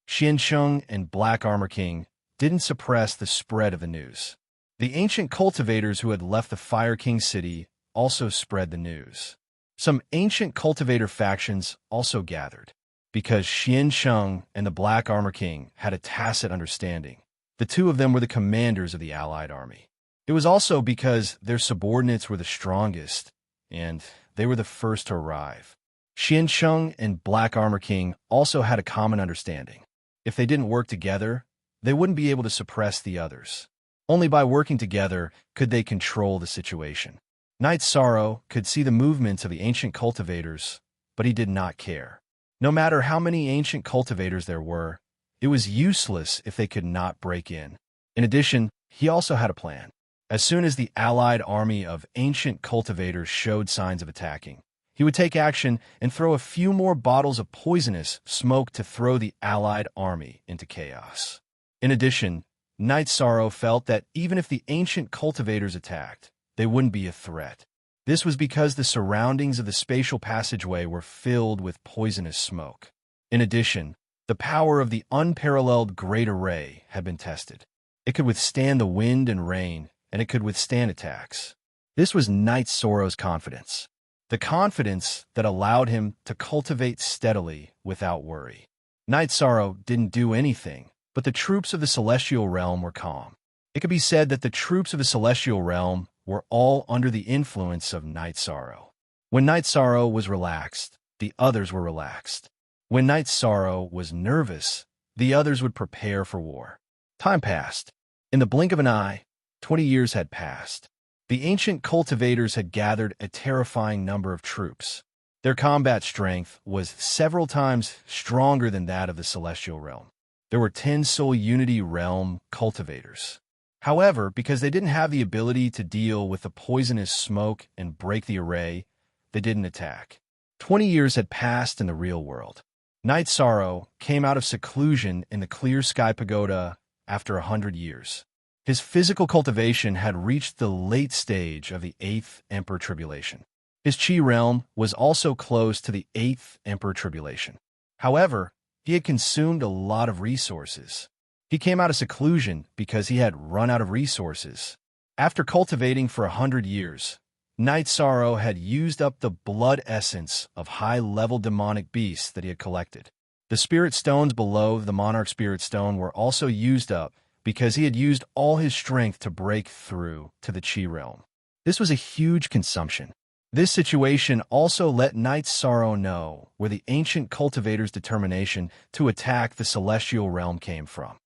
Speaker 1: Xiansheng and Black Armor King didn't suppress the spread of the news. The ancient cultivators who had left the Fire King city also spread the news. Some ancient cultivator factions also gathered. Because Xiansheng and the Black Armor King had a tacit understanding, the two of them were the commanders of the allied army. It was also because their subordinates were the strongest, and they were the first to arrive. Xiansheng and Black Armor King also had a common understanding. If they didn't work together, they wouldn't be able to suppress the others. Only by working together could they control the situation. Knight Sorrow could see the movements of the ancient cultivators, but he did not care. No matter how many ancient cultivators there were, it was useless if they could not break in. In addition, he also had a plan. As soon as the allied army of ancient cultivators showed signs of attacking, he would take action and throw a few more bottles of poisonous smoke to throw the allied army into chaos. In addition, Knight Sorrow felt that even if the ancient cultivators attacked, they wouldn't be a threat. This was because the surroundings of the spatial passageway were filled with poisonous smoke. In addition, the power of the unparalleled Great Array had been tested. It could withstand the wind and rain, and it could withstand attacks. This was Knight Sorrow's confidence. The confidence that allowed him to cultivate steadily without worry. Knight Sorrow didn't do anything, but the troops of the Celestial Realm were calm. It could be said that the troops of the Celestial Realm were all under the influence of Knight Sorrow. When Knight Sorrow was relaxed, the others were relaxed. When Knight Sorrow was nervous, the others would prepare for war. Time passed. In the blink of an eye, 20 years had passed. The ancient cultivators had gathered a terrifying number of troops. Their combat strength was several times stronger than that of the Celestial Realm. There were 10 Soul Unity Realm cultivators. However, because they didn't have the ability to deal with the poisonous smoke and break the array, they didn't attack. 20 years had passed in the real world. Knight Sorrow came out of seclusion in the Clear Sky Pagoda after 100 years. His physical cultivation had reached the late stage of the 8th Emperor Tribulation. His Chi realm was also close to the 8th Emperor Tribulation. However, he had consumed a lot of resources. He came out of seclusion because he had run out of resources. After cultivating for 100 years, Knight Sorrow had used up the blood essence of high-level demonic beasts that he had collected. The spirit stones below the Monarch Spirit Stone were also used up because he had used all his strength to break through to the Chi realm. This was a huge consumption. This situation also let Knight Sorrow know where the ancient cultivator's determination to attack the Celestial Realm came from.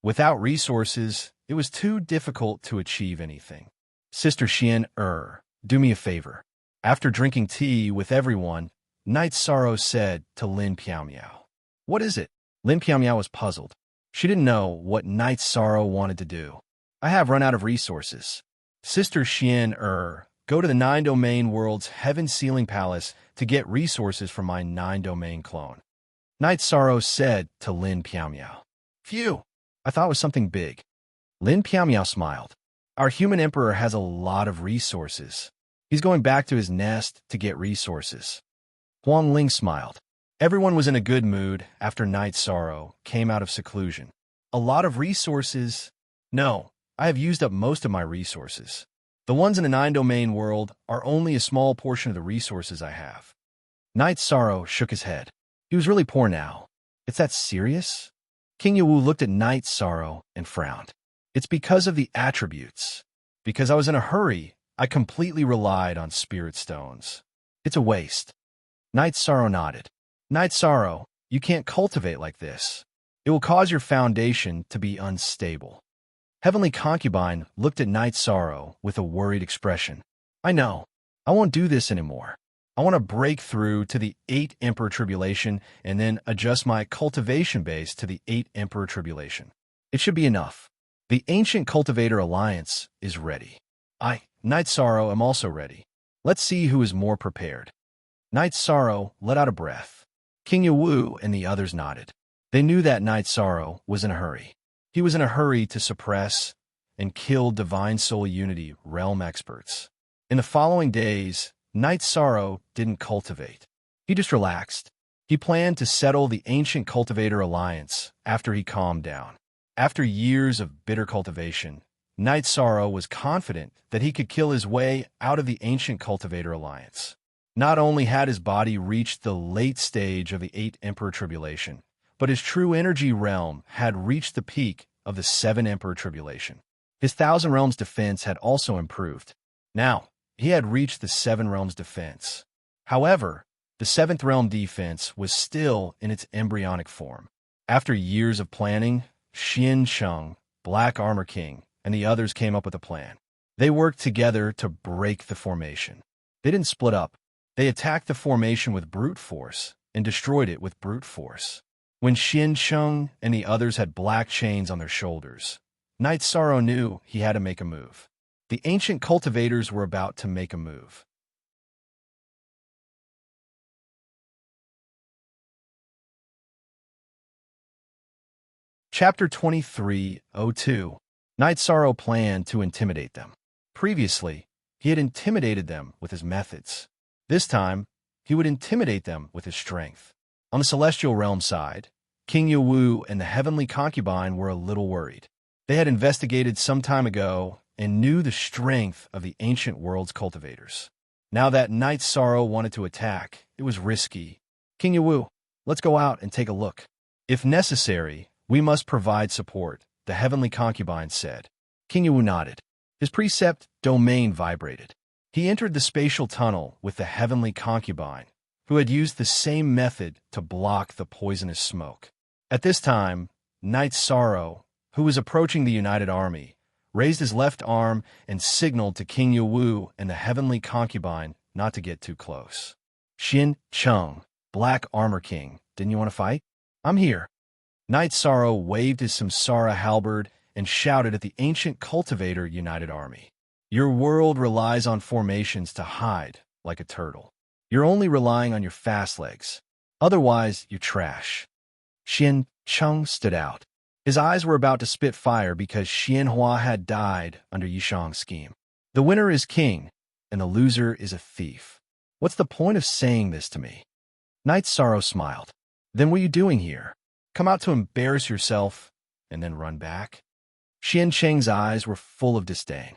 Speaker 1: Without resources, it was too difficult to achieve anything. Sister Xian, do me a favor. After drinking tea with everyone, Knight Sorrow said to Lin Piao. What is it? Lin Piao was puzzled. She didn't know what Knight Sorrow wanted to do. I have run out of resources. Sister Xian, go to the 9-domain world's heaven-sealing palace to get resources from my 9-domain clone. Knight Sorrow said to Lin Piao. Phew, I thought it was something big. Lin Piao smiled. Our human emperor has a lot of resources. He's going back to his nest to get resources. Huang Ling smiled. Everyone was in a good mood after Knight Sorrow came out of seclusion. A lot of resources? No, I have used up most of my resources. The ones in the 9-domain world are only a small portion of the resources I have. Knight Sorrow shook his head. He was really poor now. It's that serious? King Yawu looked at Knight Sorrow and frowned. It's because of the attributes. Because I was in a hurry, I completely relied on spirit stones. It's a waste. Knight Sorrow nodded. Knight Sorrow, you can't cultivate like this. It will cause your foundation to be unstable. Heavenly Concubine looked at Knight Sorrow with a worried expression. I know. I won't do this anymore. I want to break through to the 8th Emperor Tribulation and then adjust my cultivation base to the 8th Emperor Tribulation. It should be enough. The Ancient Cultivator Alliance is ready. I, Knight Sorrow, am also ready. Let's see who is more prepared. Knight Sorrow let out a breath. King Yawu and the others nodded. They knew that Knight Sorrow was in a hurry. He was in a hurry to suppress and kill Divine Soul Unity realm experts. In the following days, Knight Sorrow didn't cultivate. He just relaxed. He planned to settle the ancient cultivator alliance after he calmed down. After years of bitter cultivation, Knight Sorrow was confident that he could kill his way out of the ancient cultivator alliance. Not only had his body reached the late stage of the 8th Emperor Tribulation, but his true energy realm had reached the peak of the 7th Emperor Tribulation. His 1,000 Realms defense had also improved. Now, he had reached the 7 Realms defense. However, the 7th Realm defense was still in its embryonic form. After years of planning, Xian Cheng, Black Armor King, and the others came up with a plan. They worked together to break the formation. They didn't split up. They attacked the formation with brute force and destroyed it with brute force. When Xian Cheng and the others had black chains on their shoulders, Knight Sorrow knew he had to make a move. The ancient cultivators were about to make a move. Chapter 23:02. Knight Sorrow planned to intimidate them. Previously, he had intimidated them with his methods. This time, he would intimidate them with his strength. On the Celestial Realm side, King Yawu and the Heavenly Concubine were a little worried. They had investigated some time ago and knew the strength of the ancient world's cultivators. Now that Knight Sorrow wanted to attack, it was risky. King Yawu, let's go out and take a look. If necessary, we must provide support, the Heavenly Concubine said. King Yawu nodded. His precept domain vibrated. He entered the spatial tunnel with the Heavenly Concubine, who had used the same method to block the poisonous smoke. At this time, Knight Sorrow, who was approaching the united army, raised his left arm and signaled to King Yawu and the Heavenly Concubine not to get too close. Xian Cheng, Black Armor King, didn't you want to fight? I'm here. Knight Sorrow waved his Samsara halberd and shouted at the ancient cultivator united army. Your world relies on formations to hide like a turtle. You're only relying on your fast legs. Otherwise, you're trash. Xian Cheng stood out. His eyes were about to spit fire because Xian Hua had died under Yishang's scheme. The winner is king, and the loser is a thief. What's the point of saying this to me? Knight Sorrow smiled. Then what are you doing here? Come out to embarrass yourself and then run back? Xian Cheng's eyes were full of disdain.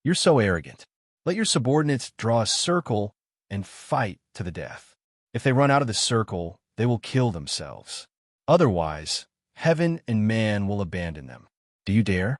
Speaker 1: You're so arrogant. Let your subordinates draw a circle and fight to the death. If they run out of the circle, they will kill themselves. Otherwise, heaven and man will abandon them. Do you dare?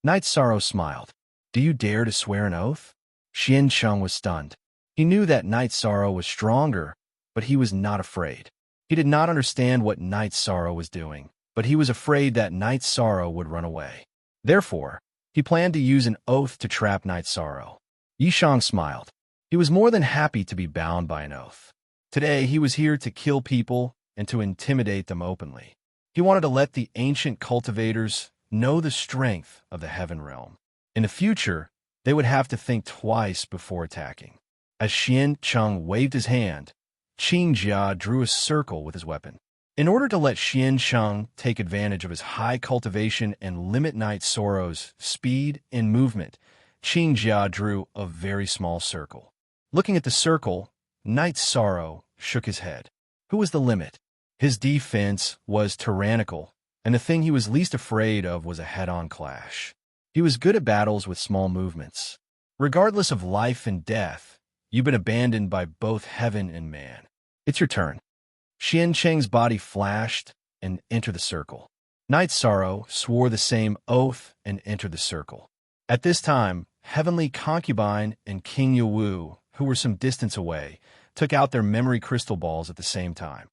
Speaker 1: Knight Sorrow smiled. Do you dare to swear an oath? Xian Cheng was stunned. He knew that Knight Sorrow was stronger, but he was not afraid. He did not understand what Knight Sorrow was doing, but he was afraid that Knight Sorrow would run away. Therefore, he planned to use an oath to trap Knight Sorrow. Yishang smiled. He was more than happy to be bound by an oath. Today, he was here to kill people and to intimidate them openly. He wanted to let the ancient cultivators know the strength of the Heaven Realm. In the future, they would have to think twice before attacking. As Xian Cheng waved his hand, Qing Jia drew a circle with his weapon. In order to let Xian Cheng take advantage of his high cultivation and limit Knight Sorrow's speed and movement, Qing Jia drew a very small circle. Looking at the circle, Knight Sorrow shook his head. Who was the limit? His defense was tyrannical, and the thing he was least afraid of was a head-on clash. He was good at battles with small movements. Regardless of life and death, you've been abandoned by both heaven and man. It's your turn. Xian Cheng's body flashed and entered the circle. Knight Sorrow swore the same oath and entered the circle. At this time, Heavenly Concubine and King Yawu, who were some distance away, took out their memory crystal balls at the same time.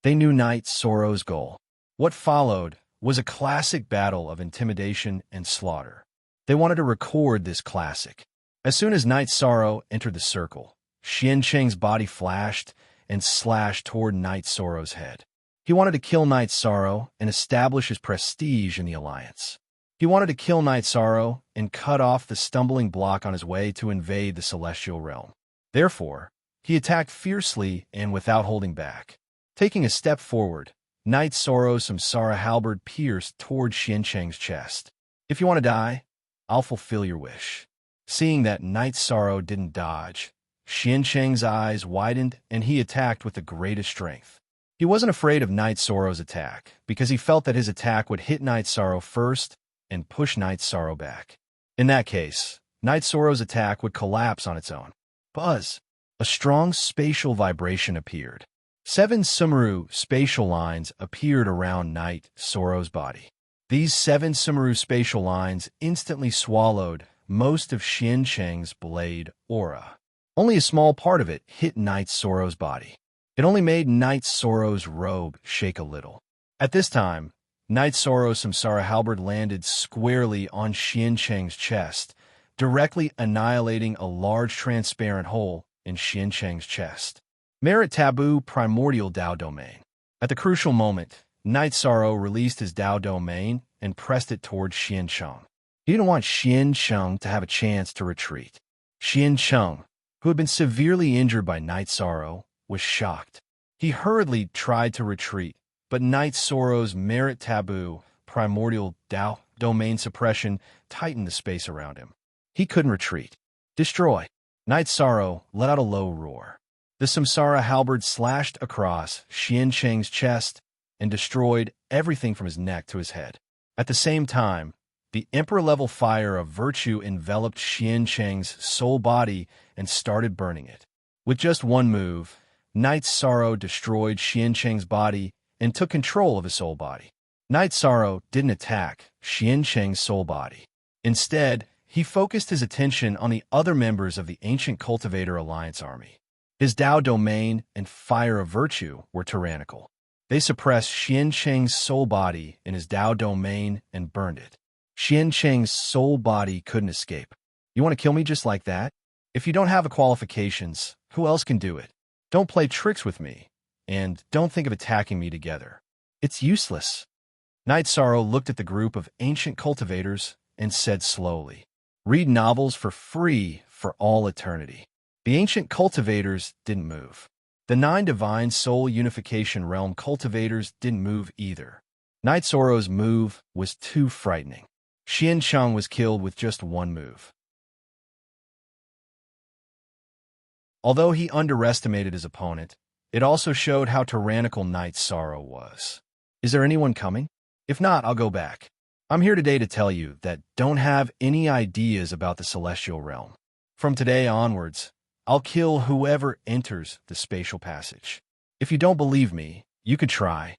Speaker 1: They knew Knight Sorrow's goal. What followed was a classic battle of intimidation and slaughter. They wanted to record this classic. As soon as Knight Sorrow entered the circle, Xian Cheng's body flashed and slashed toward Knight Sorrow's head. He wanted to kill Knight Sorrow and establish his prestige in the alliance. He wanted to kill Knight Sorrow and cut off the stumbling block on his way to invade the Celestial Realm. Therefore, he attacked fiercely and without holding back. Taking a step forward, Knight Sorrow's Samsara halberd pierced toward Xian Cheng's chest. If you want to die, I'll fulfill your wish. Seeing that Knight Sorrow didn't dodge, Xiancheng's eyes widened and he attacked with the greatest strength. He wasn't afraid of Night Sorrow's attack because he felt that his attack would hit Night Sorrow first and push Night Sorrow back. In that case, Night Sorrow's attack would collapse on its own. Buzz! A strong spatial vibration appeared. 7 Sumeru spatial lines appeared around Night Sorrow's body. These 7 Sumeru spatial lines instantly swallowed most of Xiancheng's blade aura. Only a small part of it hit Night Sorrow's body. It only made Night Sorrow's robe shake a little. At this time, Night Sorrow's Samsara halberd landed squarely on Xiancheng's chest, directly annihilating a large transparent hole in Xiancheng's chest. Merit Taboo Primordial Dao Domain. At the crucial moment, Night Sorrow released his Dao Domain and pressed it towards Xiancheng. He didn't want Xiancheng to have a chance to retreat. Xiancheng, who had been severely injured by Night Sorrow, was shocked. He hurriedly tried to retreat, but Night Sorrow's Merit Taboo Primordial Dao Domain suppression tightened the space around him. He couldn't retreat. Destroy! Night Sorrow let out a low roar. The Samsara halberd slashed across Xiancheng's chest and destroyed everything from his neck to his head. At the same time, the Emperor-level fire of virtue enveloped Xiancheng's soul body and started burning it. With just one move, Night Sorrow destroyed Xiancheng's body and took control of his soul body. Night Sorrow didn't attack Xiancheng's soul body. Instead, he focused his attention on the other members of the Ancient Cultivator Alliance army. His Dao Domain and Fire of Virtue were tyrannical. They suppressed Xiancheng's soul body in his Dao Domain and burned it. Xiancheng's soul body couldn't escape. You want to kill me just like that? If you don't have the qualifications, who else can do it? Don't play tricks with me, and don't think of attacking me together. It's useless. Night Sorrow looked at the group of ancient cultivators and said slowly, "Read novels for free for all eternity." The ancient cultivators didn't move. The 9 divine soul unification realm cultivators didn't move either. Night Sorrow's move was too frightening. Xiancheng was killed with just one move. Although he underestimated his opponent, it also showed how tyrannical Night Sorrow was. Is there anyone coming? If not, I'll go back. I'm here today to tell you that don't have any ideas about the celestial realm. From today onwards, I'll kill whoever enters the spatial passage. If you don't believe me, you could try.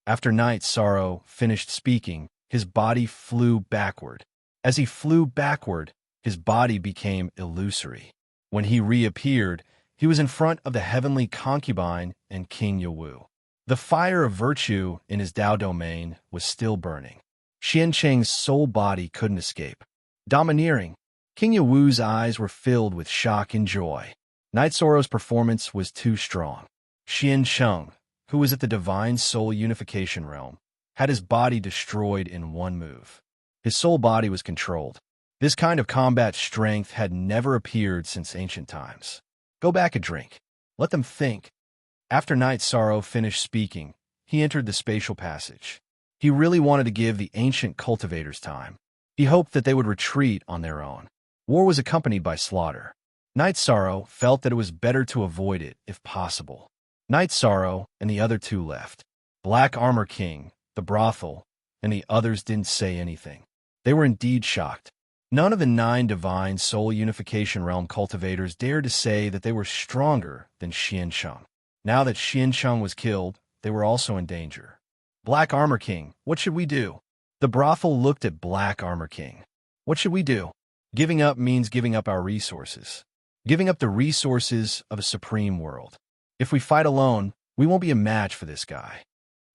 Speaker 1: After Night Sorrow finished speaking, his body flew backward. As he flew backward, his body became illusory. When he reappeared, he was in front of the heavenly concubine and King Yawu. The fire of virtue in his Dao Domain was still burning. Xiancheng's soul body couldn't escape. Domineering, King Yawu's eyes were filled with shock and joy. Night Sorrow's performance was too strong. Xiancheng, who was at the divine soul unification realm, had his body destroyed in one move. His soul body was controlled. This kind of combat strength had never appeared since ancient times. Go back and drink. Let them think. After Night Sorrow finished speaking, he entered the spatial passage. He really wanted to give the ancient cultivators time. He hoped that they would retreat on their own. War was accompanied by slaughter. Night Sorrow felt that it was better to avoid it if possible. Night Sorrow and the other 2 left. Black Armor King, the brothel, and the others didn't say anything. They were indeed shocked. None of the 9 divine soul unification realm cultivators dared to say that they were stronger than Xiancheng. Now that Xiancheng was killed, they were also in danger. Black Armor King, what should we do? The brothel looked at Black Armor King. What should we do? Giving up means giving up our resources. Giving up the resources of a supreme world. If we fight alone, we won't be a match for this guy.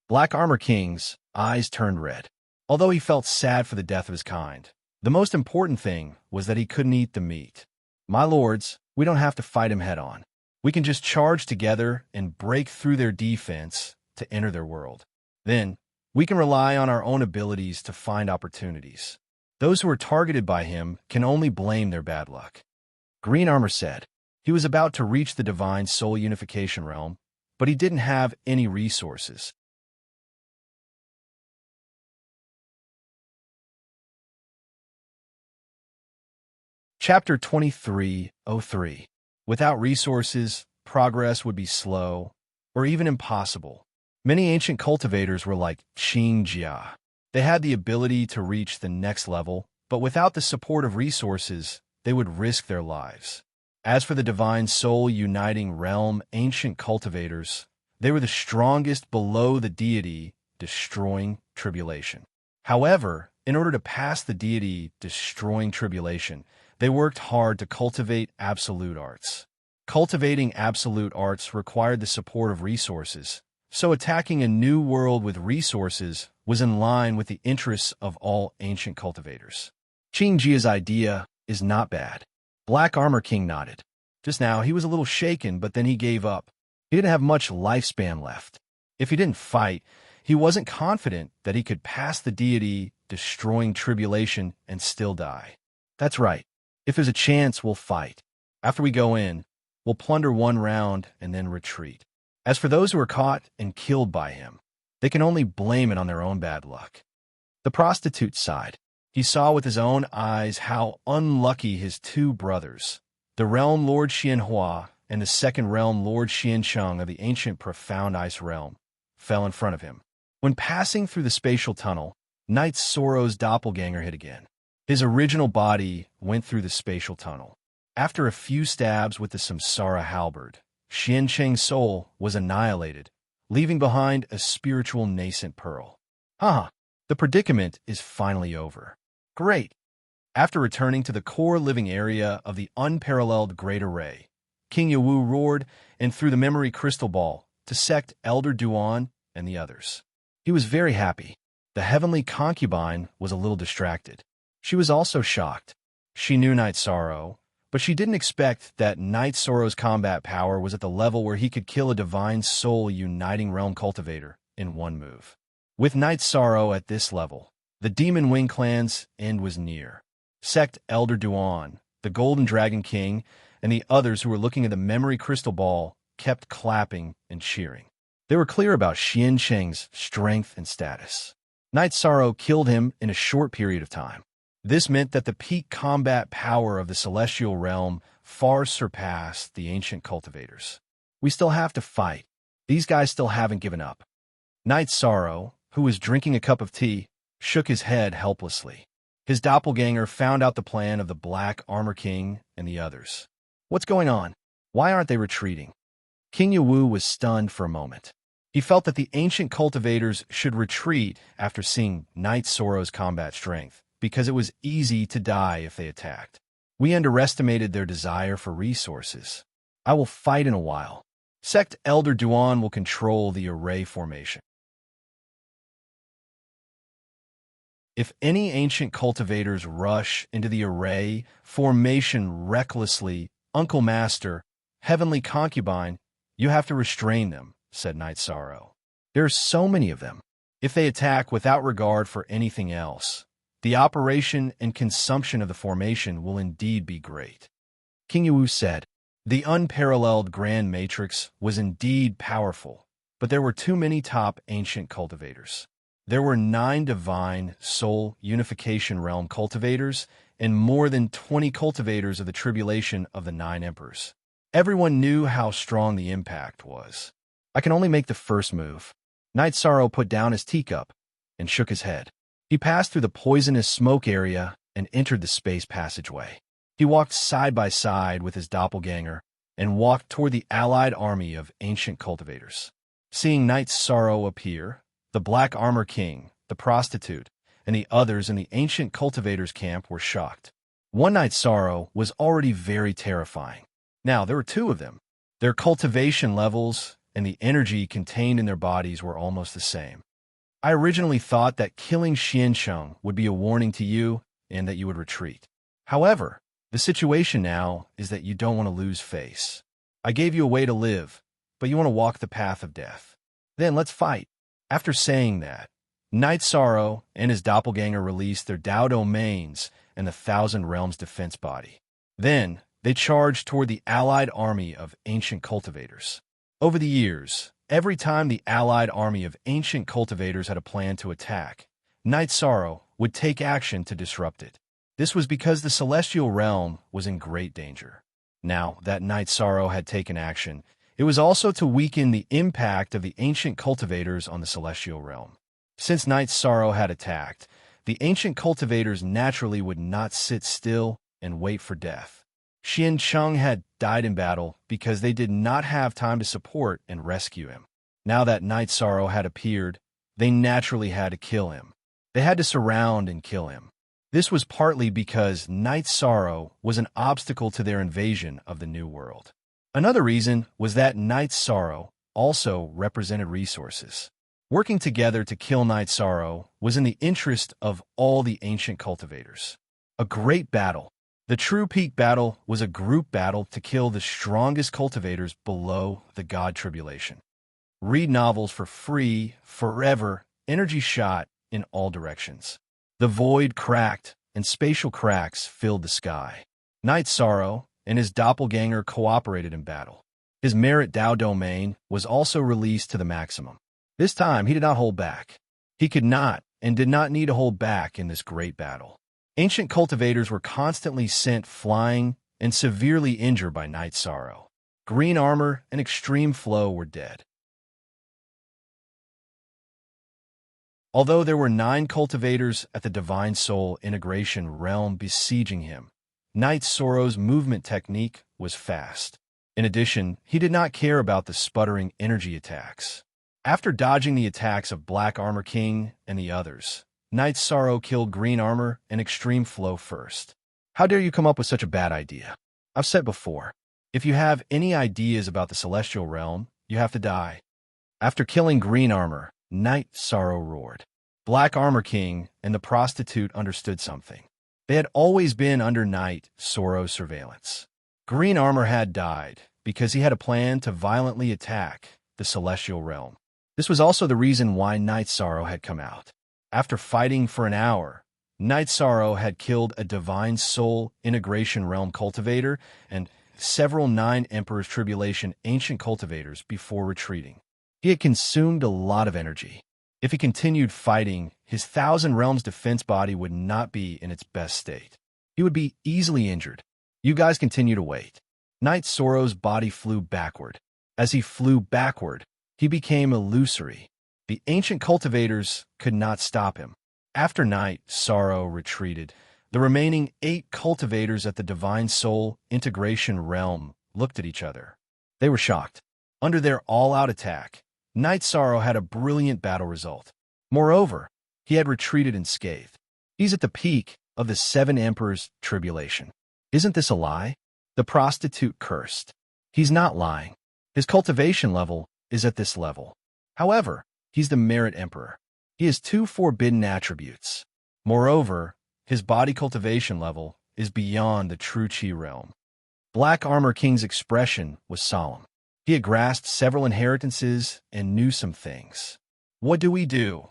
Speaker 1: Black Armor King's eyes turned red. Although he felt sad for the death of his kind, the most important thing was that he couldn't eat the meat. My lords, we don't have to fight him head-on. We can just charge together and break through their defense to enter their world. Then, we can rely on our own abilities to find opportunities. Those who are targeted by him can only blame their bad luck. Green Armor said. He was about to reach the divine soul unification realm, but he didn't have any resources. Chapter 23:03 Without resources, progress would be slow, or even impossible. Many ancient cultivators were like Qingjia. They had the ability to reach the next level, but without the support of resources, they would risk their lives. As for the divine soul uniting realm ancient cultivators, they were the strongest below the deity destroying tribulation. However, in order to pass the deity destroying tribulation, they worked hard to cultivate absolute arts. Cultivating absolute arts required the support of resources, so attacking a new world with resources was in line with the interests of all ancient cultivators. Qingjia's idea is not bad. Black Armor King nodded. Just now, he was a little shaken, but then he gave up. He didn't have much lifespan left. If he didn't fight, he wasn't confident that he could pass the deity destroying tribulation and still die. That's right. If there's a chance, we'll fight. After we go in, we'll plunder one round and then retreat. As for those who are caught and killed by him, they can only blame it on their own bad luck. The prostitute sighed. He saw with his own eyes how unlucky his two brothers, the realm Lord Xianhua and the second realm Lord Xiancheng of the ancient Profound Ice realm, fell in front of him. When passing through the spatial tunnel, Knight Sorrow's doppelganger hit again. His original body went through the spatial tunnel. After a few stabs with the Samsara halberd, Xiancheng's soul was annihilated, leaving behind a spiritual nascent pearl. The predicament is finally over. Great! After returning to the core living area of the unparalleled Great Array, King Yawu roared and threw the memory crystal ball to sect Elder Duan and the others. He was very happy. The heavenly concubine was a little distracted. She was also shocked. She knew Knight Sorrow, but she didn't expect that Knight Sorrow's combat power was at the level where he could kill a divine soul uniting realm cultivator in one move. With Knight Sorrow at this level, the Demon Wing clan's end was near. Sect Elder Duan, the Golden Dragon King, and the others who were looking at the memory crystal ball kept clapping and cheering. They were clear about Xiancheng's strength and status. Knight Sorrow killed him in a short period of time. This meant that the peak combat power of the celestial realm far surpassed the ancient cultivators. We still have to fight. These guys still haven't given up. Knight Sorrow, who was drinking a cup of tea, shook his head helplessly. His doppelganger found out the plan of the Black Armor King and the others. What's going on? Why aren't they retreating? King Yawu was stunned for a moment. He felt that the ancient cultivators should retreat after seeing Knight Sorrow's combat strength, because it was easy to die if they attacked. We underestimated their desire for resources. I will fight in a while. Sect Elder Duan will control the array formation. If any ancient cultivators rush into the array formation recklessly, Uncle Master, Heavenly Concubine, you have to restrain them, said Knight Sorrow. There are so many of them. If they attack without regard for anything else, the operation and consumption of the formation will indeed be great. King Yawu said, the unparalleled Grand Matrix was indeed powerful, but there were too many top ancient cultivators. There were 9 divine soul unification realm cultivators and more than 20 cultivators of the tribulation of the 9 emperors. Everyone knew how strong the impact was. I can only make the first move. Knight Sorrow put down his teacup and shook his head. He passed through the poisonous smoke area and entered the space passageway. He walked side by side with his doppelganger and walked toward the allied army of ancient cultivators. Seeing Knight Sorrow appear, the Black Armor King, the prostitute, and the others in the ancient cultivators' camp were shocked. One Knight Sorrow was already very terrifying. Now there were 2 of them. Their cultivation levels and the energy contained in their bodies were almost the same. I originally thought that killing Xiancheng would be a warning to you and that you would retreat. However, the situation now is that you don't want to lose face. I gave you a way to live, but you want to walk the path of death. Then let's fight. After saying that, Knight Sorrow and his doppelganger released their Dao domains and the Thousand Realms defense body. Then, they charged toward the allied army of ancient cultivators. Over the years, every time the allied army of ancient cultivators had a plan to attack, Knight Sorrow would take action to disrupt it. This was because the celestial realm was in great danger. Now that Night Sorrow had taken action, it was also to weaken the impact of the ancient cultivators on the celestial realm. Since Night Sorrow had attacked, the ancient cultivators naturally would not sit still and wait for death. Xian Cheng had died in battle because they did not have time to support and rescue him. Now that Night Sorrow had appeared, they naturally had to kill him. They had to surround and kill him. This was partly because Night Sorrow was an obstacle to their invasion of the New World. Another reason was that Night Sorrow also represented resources. Working together to kill Night Sorrow was in the interest of all the ancient cultivators. A great battle. The true peak battle was a group battle to kill the strongest cultivators below the God Tribulation. Read novels for free, forever, energy shot in all directions. The void cracked, and spatial cracks filled the sky. Night Sorrow and his doppelganger cooperated in battle. His Merit Dao domain was also released to the maximum. This time, he did not hold back. He could not and did not need to hold back in this great battle. Ancient cultivators were constantly sent flying and severely injured by Night Sorrow. Green Armor and Extreme Flow were dead. Although there were 9 cultivators at the Divine Soul Integration realm besieging him, Night Sorrow's movement technique was fast. In addition, he did not care about the sputtering energy attacks. After dodging the attacks of Black Armor King and the others, Night Sorrow killed Green Armor and Extreme Flow first. How dare you come up with such a bad idea? I've said before, if you have any ideas about the Celestial Realm, you have to die. After killing Green Armor, Night Sorrow roared. Black Armor King and the prostitute understood something. They had always been under Night Sorrow's surveillance. Green Armor had died because he had a plan to violently attack the Celestial Realm. This was also the reason why Night Sorrow had come out. After fighting for an hour, Night Sorrow had killed a Divine Soul Integration Realm cultivator and several 9 Emperor's Tribulation ancient cultivators before retreating. He had consumed a lot of energy. If he continued fighting, his 1,000 Realms defense body would not be in its best state. He would be easily injured. You guys continue to wait. Night Sorrow's body flew backward. As he flew backward, he became illusory. The ancient cultivators could not stop him. After Night Sorrow retreated, the remaining 8 cultivators at the Divine Soul Integration realm looked at each other. They were shocked. Under their all-out attack, Night Sorrow had a brilliant battle result. Moreover, he had retreated unscathed. He's at the peak of the 7 Emperors' tribulation. Isn't this a lie? The prostitute cursed. He's not lying. His cultivation level is at this level. However, he's the Merit Emperor. He has 2 forbidden attributes. Moreover, his body cultivation level is beyond the true Qi realm. Black Armor King's expression was solemn. He had grasped several inheritances and knew some things. What do we do?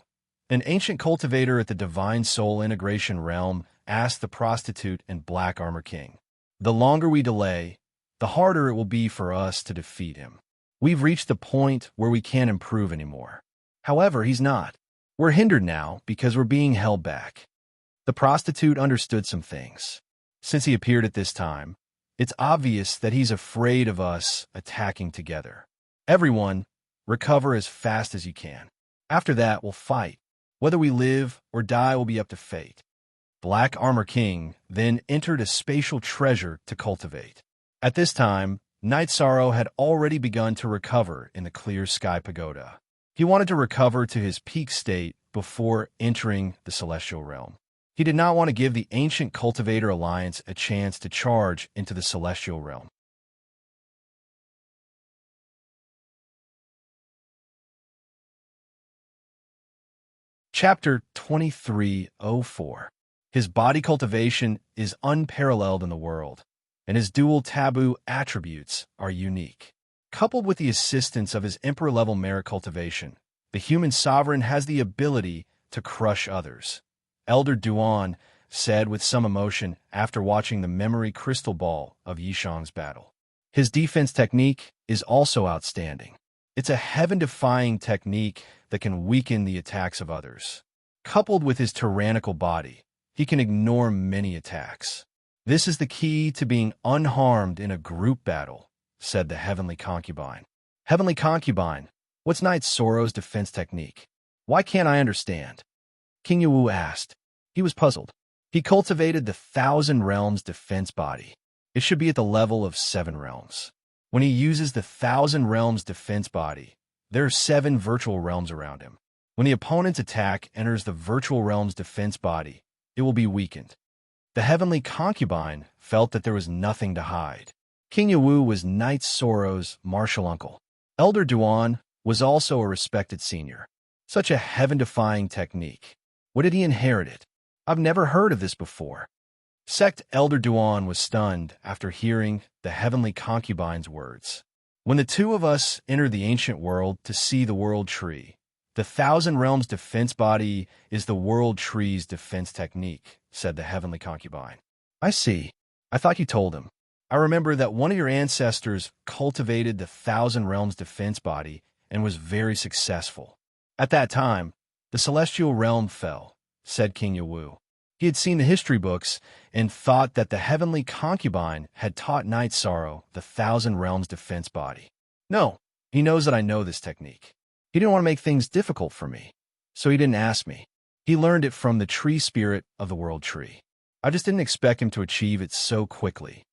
Speaker 1: An ancient cultivator at the Divine Soul Integration realm asked the prostitute and Black Armor King. The longer we delay, the harder it will be for us to defeat him. We've reached the point where we can't improve anymore. However, he's not. We're hindered now because we're being held back. The prostitute understood some things. Since he appeared at this time, it's obvious that he's afraid of us attacking together. Everyone, recover as fast as you can. After that, we'll fight. Whether we live or die will be up to fate. Black Armor King then entered a spatial treasure to cultivate. At this time, Night Sorrow had already begun to recover in the Clear Sky Pagoda. He wanted to recover to his peak state before entering the Celestial Realm. He did not want to give the Ancient Cultivator Alliance a chance to charge into the Celestial Realm. Chapter 2304. His body cultivation is unparalleled in the world, and his dual taboo attributes are unique. Coupled with the assistance of his Emperor-level merit cultivation, the human sovereign has the ability to crush others. Elder Duan said with some emotion after watching the memory crystal ball of Yishang's battle. His defense technique is also outstanding. It's a heaven-defying technique that can weaken the attacks of others. Coupled with his tyrannical body, he can ignore many attacks. This is the key to being unharmed in a group battle, said the Heavenly Concubine. Heavenly Concubine, what's Knight Sorrow's defense technique? Why can't I understand? King Yawu asked. He was puzzled. He cultivated the 1,000 Realms defense body. It should be at the level of 7 realms. When he uses the 1,000 Realms defense body, there are 7 virtual realms around him. When the opponent's attack enters the virtual realm's defense body, it will be weakened. The Heavenly Concubine felt that there was nothing to hide. King Yawu was Knight Sorrow's martial uncle. Elder Duan was also a respected senior. Such a heaven-defying technique. What did he inherit it? I've never heard of this before. Sect Elder Duan was stunned after hearing the Heavenly Concubine's words. When the two of us entered the ancient world to see the World Tree, the 1,000 Realms defense body is the World Tree's defense technique, said the Heavenly Concubine. I see. I thought you told him. I remember that one of your ancestors cultivated the 1,000 Realms defense body and was very successful. At that time, the celestial realm fell, said King Yawu. He had seen the history books and thought that the Heavenly Concubine had taught Knight Sorrow the 1,000 Realms defense body. No, he knows that I know this technique. He didn't want to make things difficult for me, so he didn't ask me. He learned it from the tree spirit of the World Tree. I just didn't expect him to achieve it so quickly.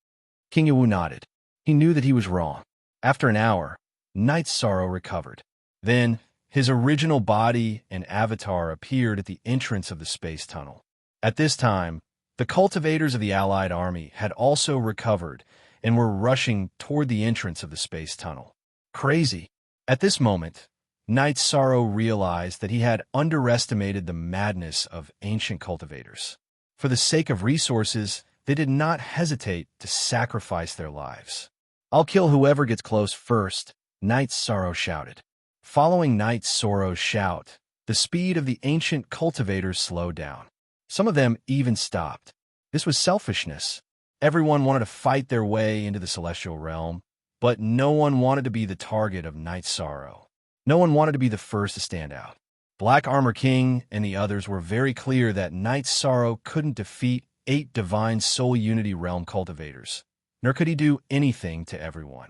Speaker 1: King Yawu nodded. He knew that he was wrong. After an hour, Knight Sorrow recovered. Then, his original body and avatar appeared at the entrance of the space tunnel. At this time, the cultivators of the Allied army had also recovered and were rushing toward the entrance of the space tunnel. Crazy. At this moment, Knight Sorrow realized that he had underestimated the madness of ancient cultivators. For the sake of resources, they did not hesitate to sacrifice their lives. I'll kill whoever gets close first, Knight Sorrow shouted. Following Knight Sorrow's shout, the speed of the ancient cultivators slowed down. Some of them even stopped. This was selfishness. Everyone wanted to fight their way into the celestial realm, but no one wanted to be the target of Knight Sorrow. No one wanted to be the first to stand out. Black Armor King and the others were very clear that Knight Sorrow couldn't defeat 8 Divine Soul Unity Realm cultivators, nor could he do anything to everyone.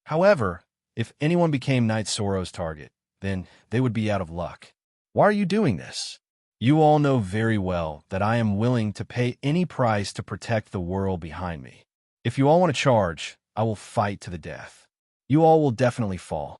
Speaker 1: However, if anyone became Knight Sorrow's target, then they would be out of luck. Why are you doing this? You all know very well that I am willing to pay any price to protect the world behind me. If you all want to charge, I will fight to the death. You all will definitely fall.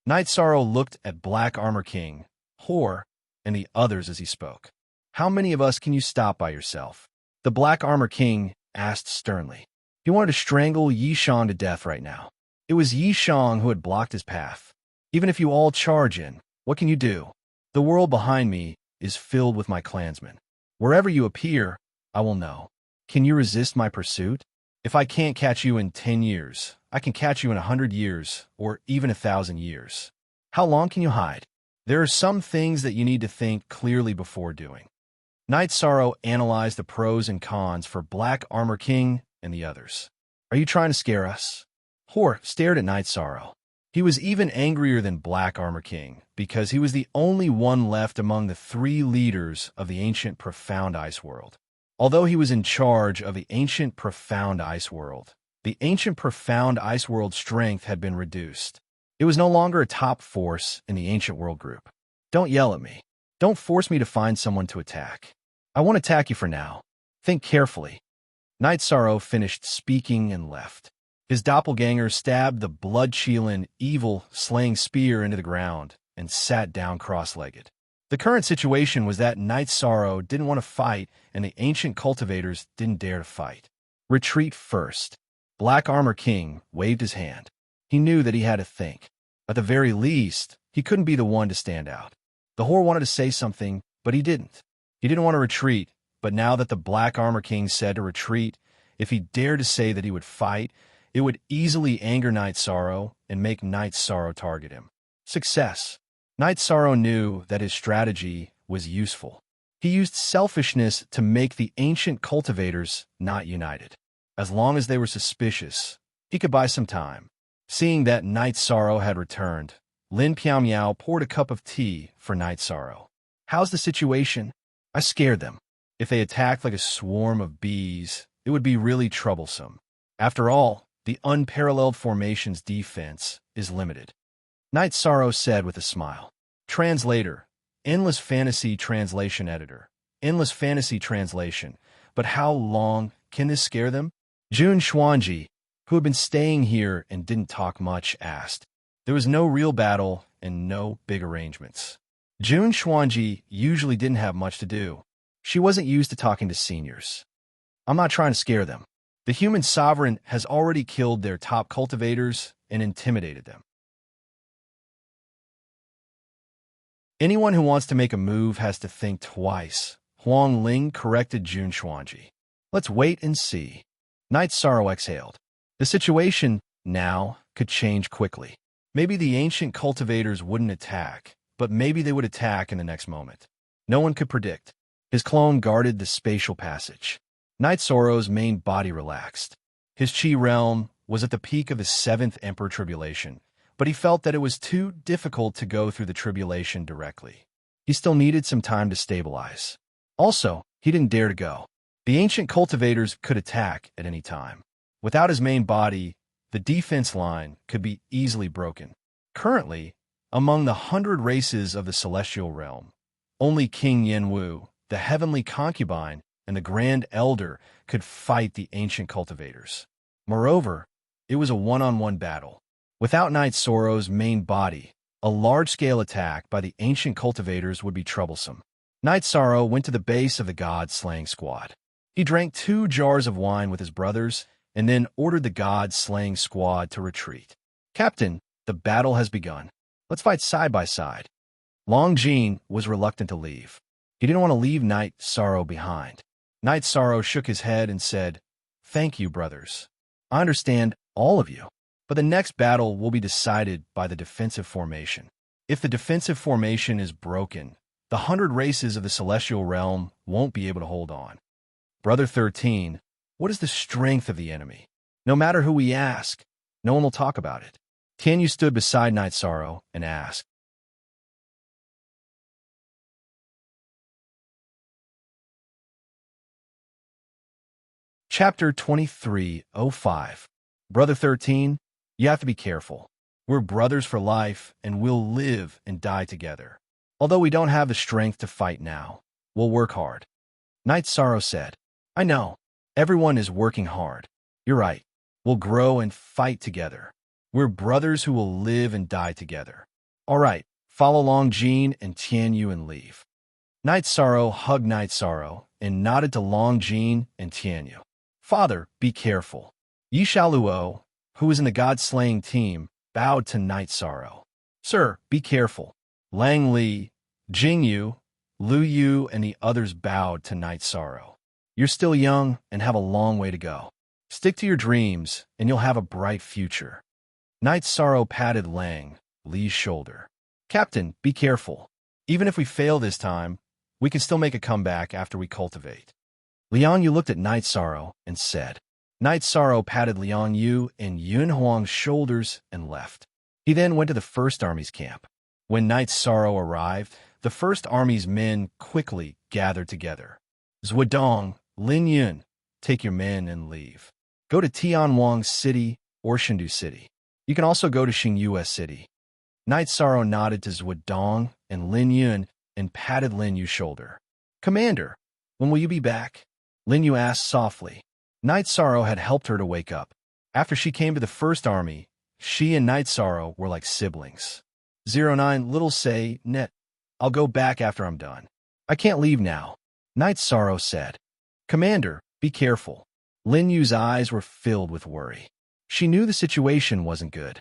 Speaker 1: Knight Sorrow looked at Black Armor King, Hor, and the others as he spoke. How many of us can you stop by yourself? The Black Armor King asked sternly. He wanted to strangle Yi Shang to death right now. It was Yi Shang who had blocked his path. Even if you all charge in, what can you do? The world behind me is filled with my clansmen. Wherever you appear, I will know. Can you resist my pursuit? If I can't catch you in 10 years, I can catch you in 100 years, or even 1,000 years. How long can you hide? There are some things that you need to think clearly before doing. Knight Sorrow analyzed the pros and cons for Black Armor King and the others. Are you trying to scare us? Hor stared at Knight Sorrow. He was even angrier than Black Armor King, because he was the only one left among the 3 leaders of the ancient Profound Ice World. Although he was in charge of the ancient Profound Ice World, the ancient Profound Ice World strength had been reduced. It was no longer a top force in the ancient world group. Don't yell at me. Don't force me to find someone to attack. I won't attack you for now. Think carefully. Knight Sorrow finished speaking and left. His doppelganger stabbed the blood-chilling, evil-slaying spear into the ground and sat down cross-legged. The current situation was that Knight Sorrow didn't want to fight and the ancient cultivators didn't dare to fight. Retreat first. Black Armor King waved his hand. He knew that he had to think. At the very least, he couldn't be the one to stand out. The Hor wanted to say something, but he didn't. He didn't want to retreat, but now that the Black Armor King said to retreat, if he dared to say that he would fight, it would easily anger Knight Sorrow and make Knight Sorrow target him. Success. Knight Sorrow knew that his strategy was useful. He used selfishness to make the ancient cultivators not united. As long as they were suspicious, he could buy some time. Seeing that Knight Sorrow had returned, Lin Piao Miao poured a cup of tea for Knight Sorrow. How's the situation? I scared them. If they attacked like a swarm of bees, it would be really troublesome. After all, the unparalleled formation's defense is limited. Night Sorrow said with a smile. Translator, Endless Fantasy Translation Editor. Endless Fantasy Translation. But how long can this scare them? Jun Xuanji, who had been staying here and didn't talk much, asked. There was no real battle and no big arrangements. Jun Xuanji usually didn't have much to do. She wasn't used to talking to seniors. I'm not trying to scare them. The human sovereign has already killed their top cultivators and intimidated them. Anyone who wants to make a move has to think twice, Huang Ling corrected Jun Xuanji. Let's wait and see. Night Sorrow exhaled. The situation now could change quickly. Maybe the ancient cultivators wouldn't attack, but maybe they would attack in the next moment. No one could predict. His clone guarded the spatial passage. Night Sorrow's main body relaxed. His chi realm was at the peak of his 7th Emperor Tribulation, but he felt that it was too difficult to go through the tribulation directly. He still needed some time to stabilize. Also, he didn't dare to go. The ancient cultivators could attack at any time. Without his main body, the defense line could be easily broken. Currently, among the 100 races of the celestial realm, only King Yenwu, the heavenly concubine, and the Grand Elder could fight the ancient cultivators. Moreover, it was a one-on-one battle. Without Night Sorrow's main body, a large-scale attack by the ancient cultivators would be troublesome. Night Sorrow went to the base of the god-slaying squad. He drank 2 jars of wine with his brothers and then ordered the god-slaying squad to retreat. Captain, the battle has begun. Let's fight side by side. Long Jin was reluctant to leave. He didn't want to leave Night Sorrow behind. Night Sorrow shook his head and said, Thank you, brothers. I understand all of you. But the next battle will be decided by the defensive formation. If the defensive formation is broken, the 100 races of the celestial realm won't be able to hold on. Brother 13, what is the strength of the enemy? No matter who we ask, no one will talk about it. Tianyu stood beside Night Sorrow and asked. Chapter 23:05. Brother 13, you have to be careful. We're brothers for life, and we'll live and die together. Although we don't have the strength to fight now, we'll work hard. Night Sorrow said, I know. Everyone is working hard. You're right. We'll grow and fight together. We're brothers who will live and die together. All right, follow Long Jin and Tianyu and leave. Night Sorrow hugged Night Sorrow and nodded to Long Jin and Tianyu. Father, be careful. Yi Shaoluo, who was in the god-slaying team, bowed to Night Sorrow. Sir, be careful. Lang Li, Jingyu, Lu Yu, and the others bowed to Night Sorrow. You're still young and have a long way to go. Stick to your dreams, and you'll have a bright future. Night Sorrow patted Lang Li's shoulder. Captain, be careful. Even if we fail this time, we can still make a comeback after we cultivate. Liang Yu looked at Night Sorrow and said. Night Sorrow patted Liang Yu and Yun Huang's shoulders and left. He then went to the First Army's camp. When Night Sorrow arrived, the First Army's men quickly gathered together. Zhuodong, Lin Yun, take your men and leave. Go to Tianwang City or Shindu City. You can also go to Xingyue City. Night Sorrow nodded to Zhuodong and Lin Yun and patted Lin Yu's shoulder. Commander, when will you be back? Lin Yu asked softly. Night Sorrow had helped her to wake up. After she came to the First Army, she and Night Sorrow were like siblings. 09 Little say, Net, I'll go back after I'm done. I can't leave now. Night Sorrow said. Commander, be careful. Lin Yu's eyes were filled with worry. She knew the situation wasn't good.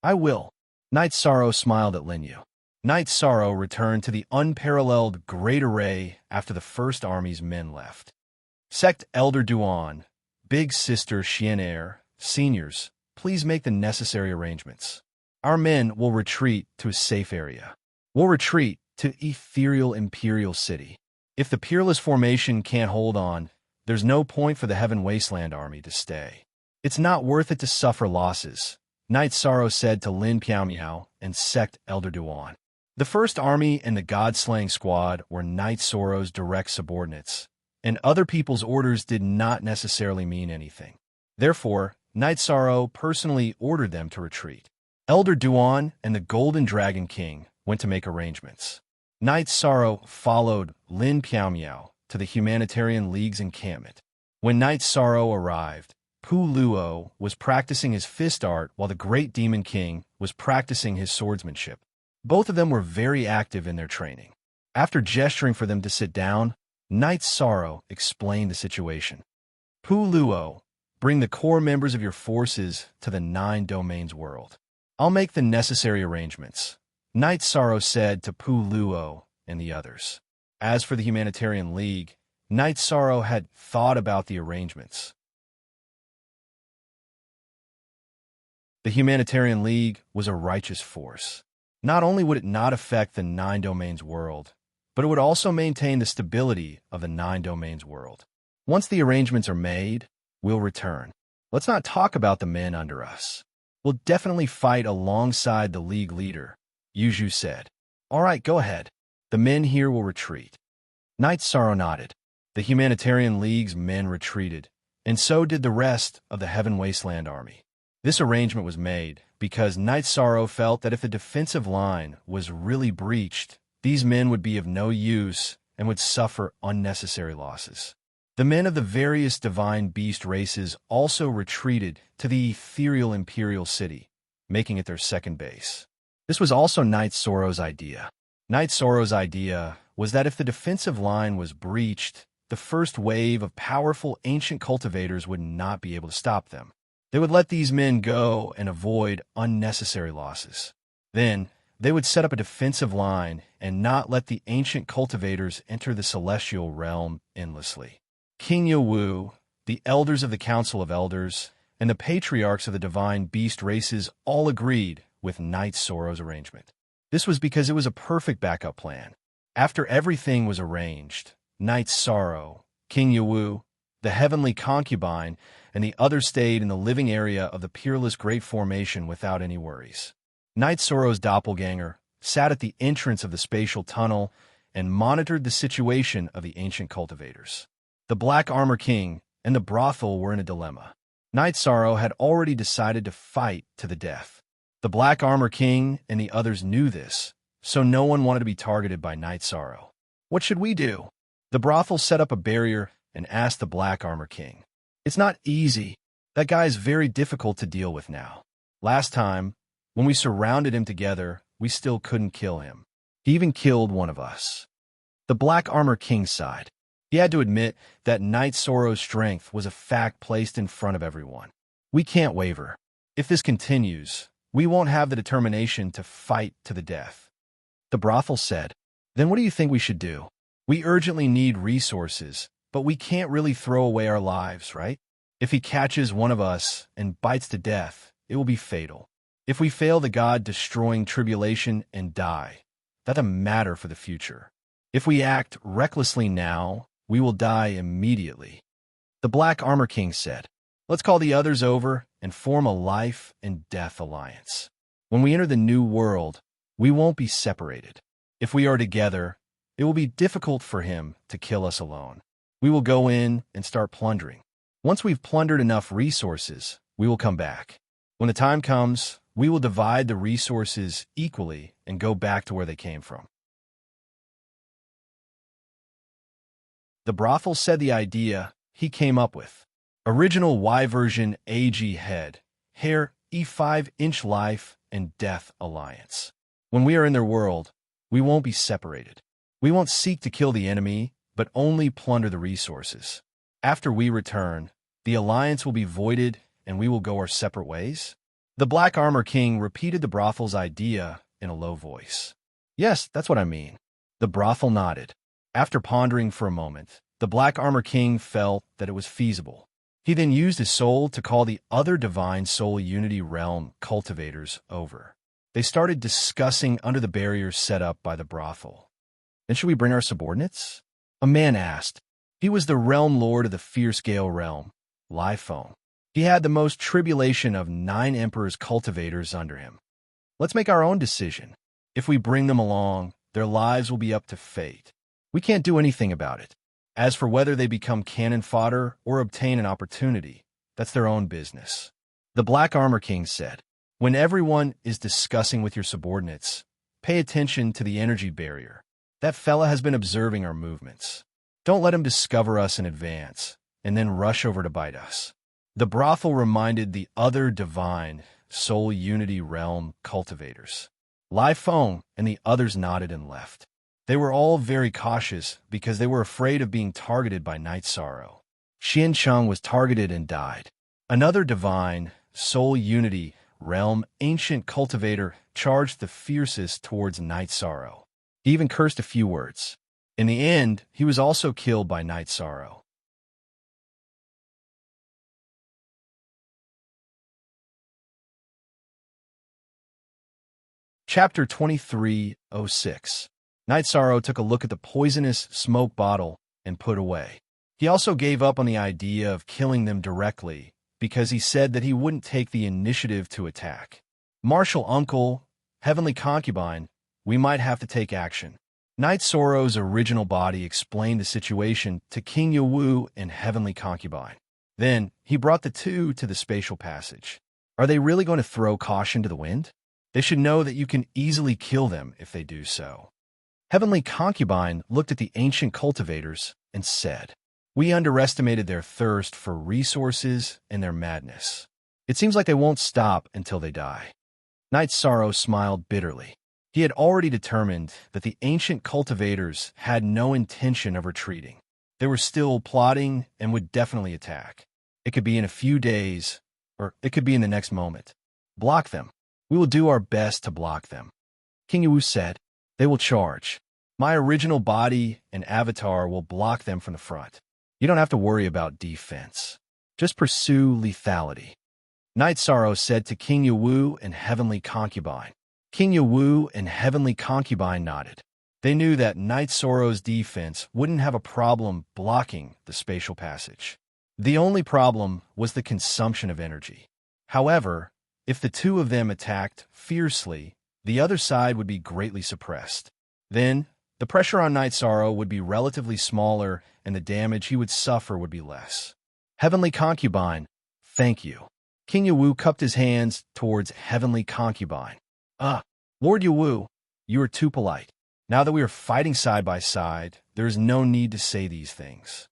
Speaker 1: I will. Night Sorrow smiled at Lin Yu. Night Sorrow returned to the unparalleled Great Array after the First Army's men left. Sect Elder Duan, Big Sister Xianair, seniors, please make the necessary arrangements. Our men will retreat to a safe area. We'll retreat to Ethereal Imperial City. If the Peerless Formation can't hold on, there's no point for the Heaven Wasteland Army to stay. It's not worth it to suffer losses, Night Sorrow said to Lin Piao Miao and Sect Elder Duan. The First Army and the God-Slaying Squad were Knight Sorrow's direct subordinates, and other people's orders did not necessarily mean anything. Therefore, Knight Sorrow personally ordered them to retreat. Elder Duan and the Golden Dragon King went to make arrangements. Knight Sorrow followed Lin Piao to the Humanitarian League's encampment. When Knight Sorrow arrived, Pu Luo was practicing his fist art while the Great Demon King was practicing his swordsmanship. Both of them were very active in their training. After gesturing for them to sit down, Knight Sorrow explained the situation. Pu Luo, bring the core members of your forces to the 9 Domains world. I'll make the necessary arrangements, Knight Sorrow said to Pu Luo and the others. As for the Humanitarian League, Knight Sorrow had thought about the arrangements. The Humanitarian League was a righteous force. Not only would it not affect the 9 Domains world, but it would also maintain the stability of the 9 Domains world. Once the arrangements are made, we'll return. Let's not talk about the men under us. We'll definitely fight alongside the League leader, Yuju said. All right, go ahead. The men here will retreat. Knight Sorrow nodded. The Humanitarian League's men retreated, and so did the rest of the Heaven Wasteland army. This arrangement was made because Knight Sorrow felt that if the defensive line was really breached, these men would be of no use and would suffer unnecessary losses. The men of the various divine beast races also retreated to the ethereal Imperial City, making it their second base. This was also Knight Sorrow's idea. Knight Sorrow's idea was that if the defensive line was breached, the first wave of powerful ancient cultivators would not be able to stop them. They would let these men go and avoid unnecessary losses. Then, they would set up a defensive line and not let the ancient cultivators enter the celestial realm endlessly. King Yawu, the elders of the Council of Elders, and the patriarchs of the divine beast races all agreed with Knight Sorrow's arrangement. This was because it was a perfect backup plan. After everything was arranged, Knight Sorrow, King Yawu, the heavenly concubine, and the others stayed in the living area of the Peerless Great Formation without any worries. Knight Sorrow's doppelganger sat at the entrance of the spatial tunnel and monitored the situation of the ancient cultivators. The Black Armor King and the brothel were in a dilemma. Knight Sorrow had already decided to fight to the death. The Black Armor King and the others knew this, so no one wanted to be targeted by Knight Sorrow. What should we do? The brothel set up a barrier and asked the Black Armor King. It's not easy. That guy is very difficult to deal with now. Last time, when we surrounded him together, we still couldn't kill him. He even killed one of us. The Black Armor King sighed. He had to admit that Knight Sorrow's strength was a fact placed in front of everyone. We can't waver. If this continues, we won't have the determination to fight to the death. The brothel said, Then what do you think we should do? We urgently need resources, but we can't really throw away our lives, right? If he catches one of us and bites to death, it will be fatal. If we fail the God-destroying tribulation and die, that doesn't matter for the future. If we act recklessly now, we will die immediately. The Black Armor King said, Let's call the others over and form a life and death alliance. When we enter the new world, we won't be separated. If we are together, it will be difficult for him to kill us alone. We will go in and start plundering. Once we've plundered enough resources, we will come back. When the time comes, we will divide the resources equally and go back to where they came from. The brothel said the idea he came up with. Original Y version AG head, hair, E5-inch life, and death alliance. When we are in their world, we won't be separated. We won't seek to kill the enemy, but only plunder the resources. After we return, the alliance will be voided and we will go our separate ways. The Black Armor King repeated the brothel's idea in a low voice. Yes, that's what I mean. The brothel nodded. After pondering for a moment, the Black Armor King felt that it was feasible. He then used his soul to call the other Divine Soul Unity Realm cultivators over. They started discussing under the barriers set up by the brothel. Then should we bring our subordinates? A man asked. He was the realm lord of the Fierce Gale realm, Liphone. He had the most tribulation of 9 emperors' cultivators under him. Let's make our own decision. If we bring them along, their lives will be up to fate. We can't do anything about it. As for whether they become cannon fodder or obtain an opportunity, that's their own business. The Black Armor King said, when everyone is discussing with your subordinates, pay attention to the energy barrier. That fella has been observing our movements. Don't let him discover us in advance, and then rush over to bite us. The brothel reminded the other divine soul unity realm cultivators. Lai Feng and the others nodded and left. They were all very cautious because they were afraid of being targeted by Night Sorrow. Xian Cheng was targeted and died. Another divine soul unity realm ancient cultivator charged the fiercest towards Night Sorrow. He even cursed a few words. In the end, he was also killed by Night Sorrow. Chapter 2306. Night Sorrow took a look at the poisonous smoke bottle and put away. He also gave up on the idea of killing them directly because he said that he wouldn't take the initiative to attack. Martial Uncle, Heavenly Concubine, we might have to take action. Night Sorrow's original body explained the situation to King Yawu and Heavenly Concubine. Then he brought the two to the spatial passage. Are they really going to throw caution to the wind? They should know that you can easily kill them if they do so. Heavenly Concubine looked at the ancient cultivators and said, we underestimated their thirst for resources and their madness. It seems like they won't stop until they die. Night Sorrow smiled bitterly. He had already determined that the ancient cultivators had no intention of retreating. They were still plotting and would definitely attack. It could be in a few days, or it could be in the next moment. Block them. We will do our best to block them. King Yawu said, they will charge. My original body and avatar will block them from the front. You don't have to worry about defense. Just pursue lethality. Night Sorrow said to King Yawu and Heavenly Concubine. King Yawu and Heavenly Concubine nodded. They knew that Night Sorrow's defense wouldn't have a problem blocking the spatial passage. The only problem was the consumption of energy. However, if the two of them attacked fiercely, the other side would be greatly suppressed. Then, the pressure on Night Sorrow would be relatively smaller and the damage he would suffer would be less. Heavenly Concubine, thank you. King Yawu cupped his hands towards Heavenly Concubine. Lord Yawu, you are too polite. Now that we are fighting side by side, there is no need to say these things.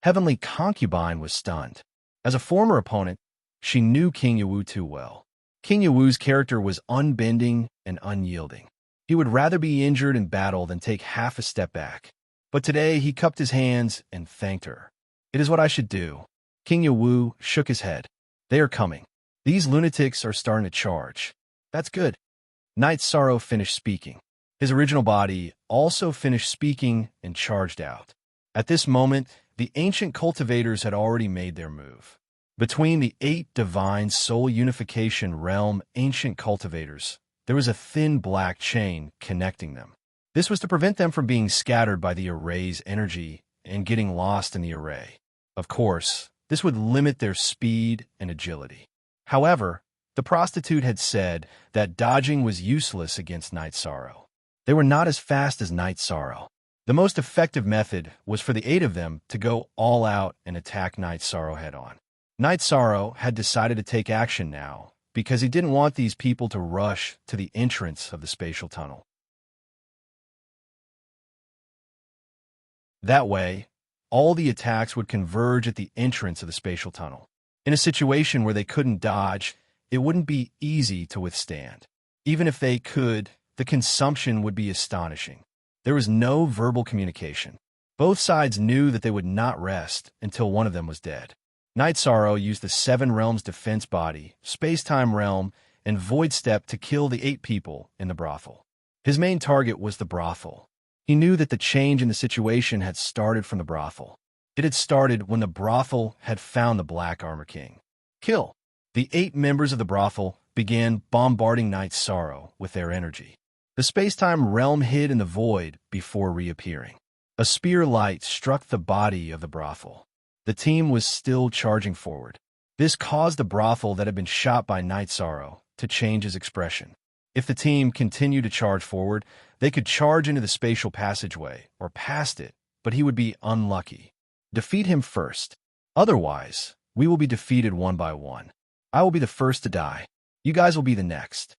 Speaker 1: Heavenly Concubine was stunned. As a former opponent, she knew King Yawu too well. King Yawu's character was unbending and unyielding. He would rather be injured in battle than take half a step back. But today he cupped his hands and thanked her. It is what I should do. King Yawu shook his head. They are coming. These lunatics are starting to charge. That's good. Night Sorrow finished speaking. His original body also finished speaking and charged out. At this moment, the ancient cultivators had already made their move. Between the 8 divine soul unification realm ancient cultivators, there was a thin black chain connecting them. This was to prevent them from being scattered by the array's energy and getting lost in the array. Of course, this would limit their speed and agility. However, the prostitute had said that dodging was useless against Night Sorrow. They were not as fast as Night Sorrow. The most effective method was for the 8 of them to go all out and attack Night Sorrow head-on. Night Sorrow had decided to take action now because he didn't want these people to rush to the entrance of the spatial tunnel. That way, all the attacks would converge at the entrance of the spatial tunnel. In a situation where they couldn't dodge, it wouldn't be easy to withstand. Even if they could, the consumption would be astonishing. There was no verbal communication. Both sides knew that they would not rest until one of them was dead. Night Sorrow used the 7 realms defense body, space-time realm, and void step to kill the 8 people in the brothel. His main target was the brothel. He knew that the change in the situation had started from the brothel. It had started when the brothel had found the Black Armor King. Kill. The 8 members of the brothel began bombarding Night Sorrow with their energy. The space-time realm hid in the void before reappearing. A spear light struck the body of the brothel. The team was still charging forward. This caused the brothel that had been shot by Night Sorrow to change his expression. If the team continued to charge forward, they could charge into the spatial passageway or past it, but he would be unlucky. Defeat him first. Otherwise, we will be defeated one by one. I will be the first to die. You guys will be the next.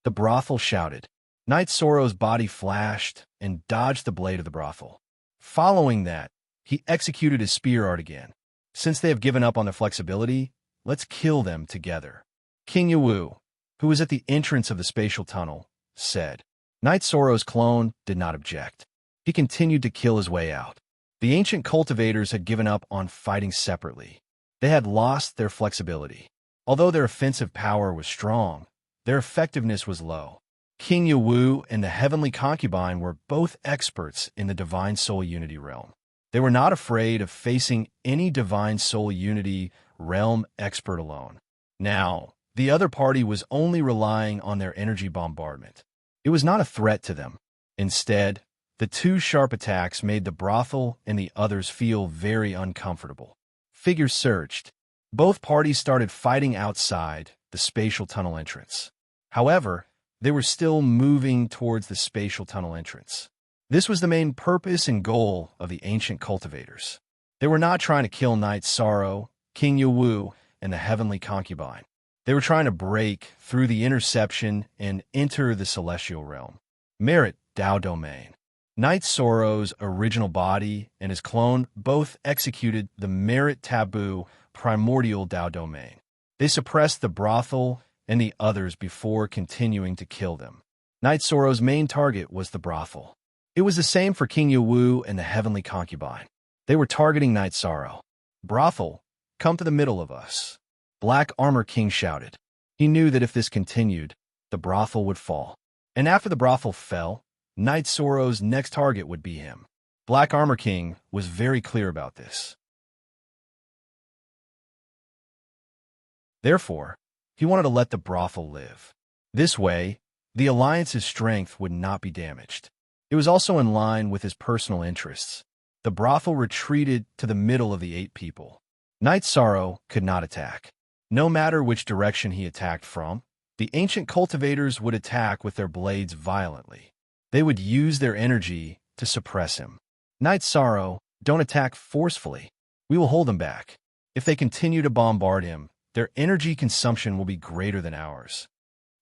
Speaker 1: The brothel shouted. Knight Sorrow's body flashed and dodged the blade of the brothel. Following that, he executed his spear art again. Since they have given up on their flexibility, let's kill them together. King Yawu, who was at the entrance of the spatial tunnel, said. Knight Sorrow's clone did not object. He continued to kill his way out. The ancient cultivators had given up on fighting separately. They had lost their flexibility. Although their offensive power was strong, their effectiveness was low. King Yawu and the Heavenly Concubine were both experts in the Divine Soul Unity realm. They were not afraid of facing any Divine Soul Unity realm expert alone. Now, the other party was only relying on their energy bombardment. It was not a threat to them. Instead, the two sharp attacks made the brothel and the others feel very uncomfortable. Figures surged. Both parties started fighting outside the spatial tunnel entrance. However, they were still moving towards the spatial tunnel entrance. This was the main purpose and goal of the ancient cultivators. They were not trying to kill Knight Sorrow, King Yawu, and the Heavenly Concubine. They were trying to break through the interception and enter the celestial realm. Merit Dao Domain. Knight Sorrow's original body and his clone both executed the Merit Taboo primordial Dao Domain. They suppressed the brothel and the others before continuing to kill them. Knight Sorrow's main target was the brothel. It was the same for King Yawu and the Heavenly Concubine. They were targeting Knight Sorrow. Brothel, come to the middle of us. Black Armor King shouted. He knew that if this continued, the brothel would fall. And after the brothel fell, Knight Sorrow's next target would be him. Black Armor King was very clear about this. Therefore, he wanted to let the brothel live. This way, the alliance's strength would not be damaged. It was also in line with his personal interests. The brothel retreated to the middle of the 8 people. Knight Sorrow could not attack. No matter which direction he attacked from, the ancient cultivators would attack with their blades violently. They would use their energy to suppress him. Knight Sorrow, don't attack forcefully. We will hold them back. If they continue to bombard him, their energy consumption will be greater than ours.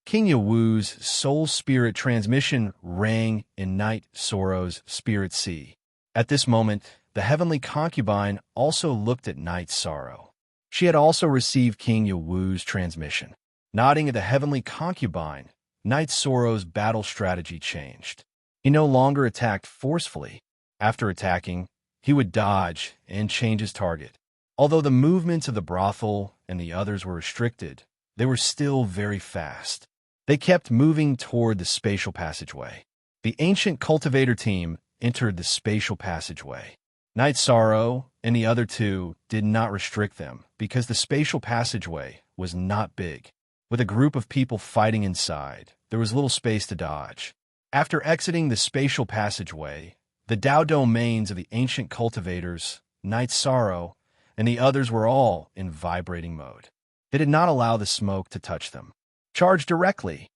Speaker 1: King Yawu's soul spirit transmission rang in Knight Sorrow's spirit sea. At this moment, the Heavenly Concubine also looked at Knight Sorrow. She had also received King Yawu's transmission. Nodding at the Heavenly Concubine, Knight Sorrow's battle strategy changed. He no longer attacked forcefully. After attacking, he would dodge and change his target. Although the movements of the brothel and the others were restricted, they were still very fast. They kept moving toward the spatial passageway. The ancient cultivator team entered the spatial passageway. Knight Sorrow and the other two did not restrict them because the spatial passageway was not big. With a group of people fighting inside, there was little space to dodge. After exiting the spatial passageway, the Dao domains of the ancient cultivators, Knight Sorrow, and the others were all in vibrating mode. They did not allow the smoke to touch them. Charge directly,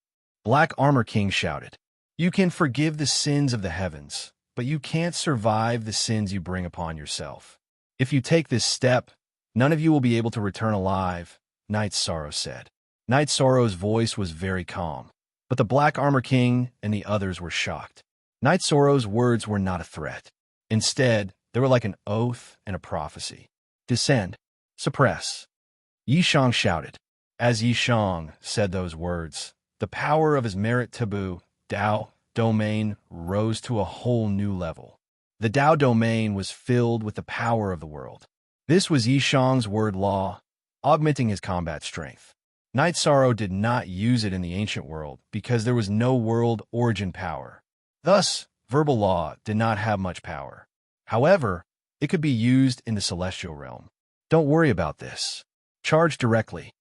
Speaker 1: Black Armor King shouted. You can forgive the sins of the heavens, but you can't survive the sins you bring upon yourself. If you take this step, none of you will be able to return alive, Knight Sorrow said. Knight Sorrow's voice was very calm, but the Black Armor King and the others were shocked. Knight Sorrow's words were not a threat. Instead, they were like an oath and a prophecy. Descend. Suppress. Yishang shouted. As Yishang said those words, the power of his merit taboo, Dao, domain rose to a whole new level. The Dao domain was filled with the power of the world. This was Yishang's word law, augmenting his combat strength. Knight Sorrow did not use it in the ancient world because there was no world origin power. Thus, verbal law did not have much power. However, it could be used in the celestial realm. Don't worry about this. Charge directly.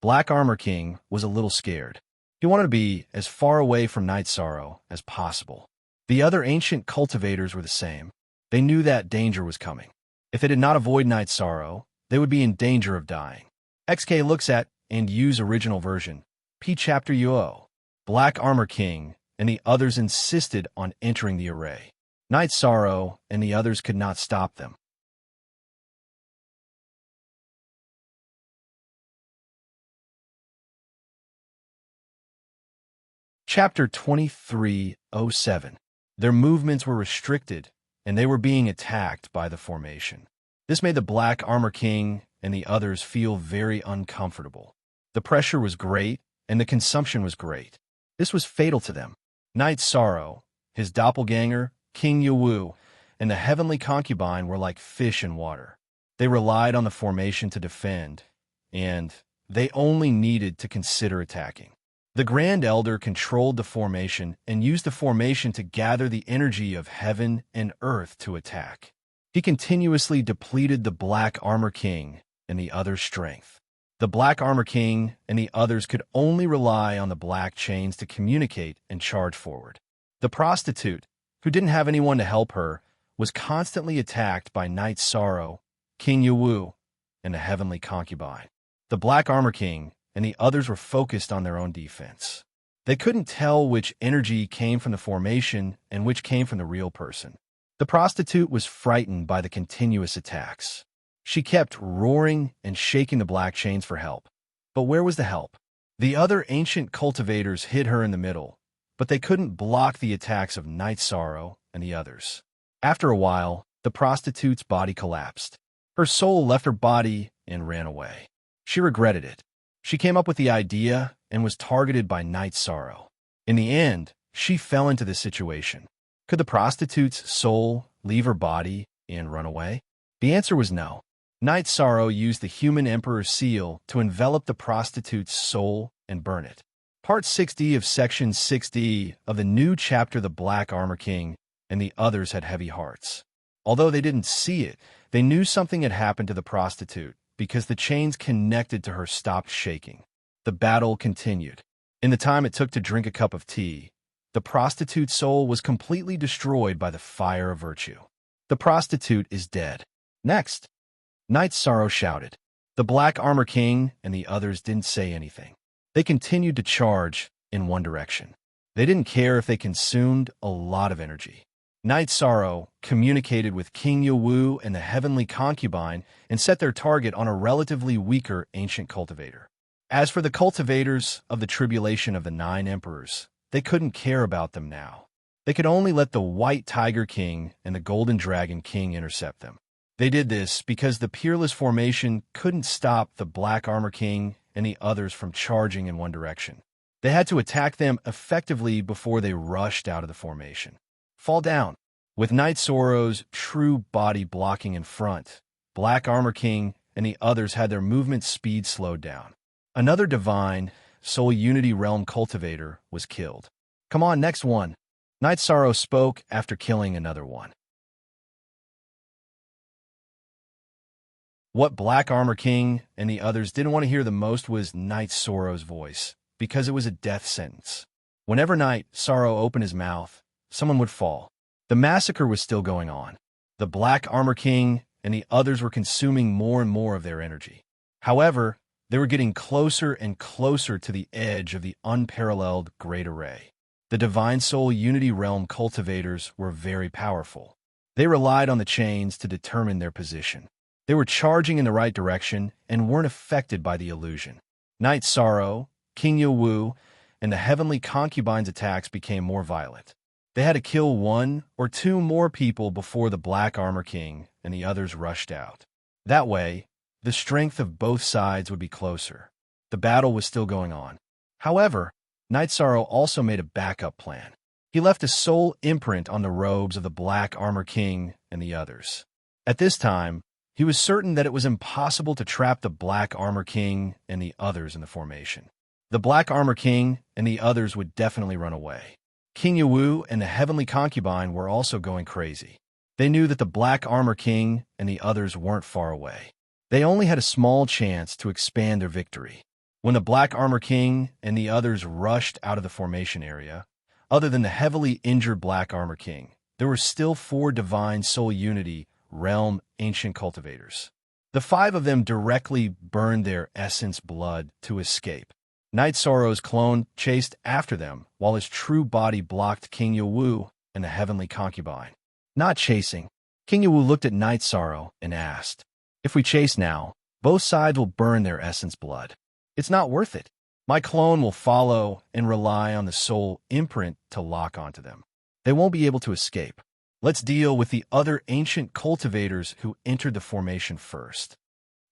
Speaker 1: Black Armor King was a little scared. He wanted to be as far away from Knight Sorrow as possible. The other ancient cultivators were the same. They knew that danger was coming. If they did not avoid Knight Sorrow, they would be in danger of dying. XK looks at and use original version. P chapter UO. Black Armor King and the others insisted on entering the array. Night Sorrow and the others could not stop them. Chapter 2307. Their movements were restricted, and they were being attacked by the formation. This made the Black Armor King and the others feel very uncomfortable. The pressure was great, and the consumption was great. This was fatal to them. Night Sorrow, his doppelganger, King Yawu, and the heavenly concubine were like fish in water. They relied on the formation to defend, and they only needed to consider attacking. The Grand Elder controlled the formation and used the formation to gather the energy of heaven and earth to attack. He continuously depleted the Black Armor King and the other's strength. The Black Armor King and the others could only rely on the black chains to communicate and charge forward. The prostitute, who didn't have anyone to help her, was constantly attacked by Night Sorrow, King Yawu, and the heavenly concubine. The Black Armor King and the others were focused on their own defense. They couldn't tell which energy came from the formation and which came from the real person. The prostitute was frightened by the continuous attacks. She kept roaring and shaking the black chains for help. But where was the help? The other ancient cultivators hid her in the middle, but they couldn't block the attacks of Night Sorrow and the others. After a while, the prostitute's body collapsed. Her soul left her body and ran away. She regretted it. She came up with the idea and was targeted by Night Sorrow. In the end, she fell into this situation. Could the prostitute's soul leave her body and run away? The answer was no. Night Sorrow used the human emperor's seal to envelop the prostitute's soul and burn it. Part 6D of Section 6D of the new chapter The Black Armor King and the others had heavy hearts. Although they didn't see it, they knew something had happened to the prostitute because the chains connected to her stopped shaking. The battle continued. In the time it took to drink a cup of tea, the prostitute's soul was completely destroyed by the fire of virtue. The prostitute is dead. Next, Night Sorrow shouted. The Black Armor King and the others didn't say anything. They continued to charge in one direction. They didn't care if they consumed a lot of energy. Night Sorrow communicated with King Yawu and the heavenly concubine and set their target on a relatively weaker ancient cultivator. As for the cultivators of the tribulation of the 9 emperors, they couldn't care about them now. They could only let the White Tiger King and the Golden Dragon King intercept them. They did this because the Peerless Formation couldn't stop the Black Armor King and the others from charging in one direction. They had to attack them effectively before they rushed out of the formation. Fall down. With Night Sorrow's true body blocking in front, Black Armor King and the others had their movement speed slowed down. Another divine, Soul Unity Realm cultivator was killed. Come on, next one. Night Sorrow spoke after killing another one. What Black Armor King and the others didn't want to hear the most was Night Sorrow's voice, because it was a death sentence. Whenever Night Sorrow opened his mouth, someone would fall. The massacre was still going on. The Black Armor King and the others were consuming more and more of their energy. However, they were getting closer and closer to the edge of the unparalleled Great Array. The Divine Soul Unity Realm cultivators were very powerful. They relied on the chains to determine their position. They were charging in the right direction and weren't affected by the illusion. Night Sorrow, King Yawu, and the heavenly concubine's attacks became more violent. They had to kill 1 or 2 more people before the Black Armor King and the others rushed out. That way, the strength of both sides would be closer. The battle was still going on. However, Night Sorrow also made a backup plan. He left a soul imprint on the robes of the Black Armor King and the others. At this time, he was certain that it was impossible to trap the Black Armor King and the others in the formation. The Black Armor King and the others would definitely run away. King Yawu and the heavenly concubine were also going crazy. They knew that the Black Armor King and the others weren't far away. They only had a small chance to expand their victory. When the Black Armor King and the others rushed out of the formation area, other than the heavily injured Black Armor King, there were still 4 Divine Soul Unity Realm ancient cultivators. The 5 of them directly burned their essence blood to escape. Night Sorrow's clone chased after them, while his true body blocked King Yawu and the heavenly concubine. Not chasing. King Yawu looked at Night Sorrow and asked, "If we chase now, both sides will burn their essence blood. It's not worth it. My clone will follow and rely on the soul imprint to lock onto them. They won't be able to escape. Let's deal with the other ancient cultivators who entered the formation first."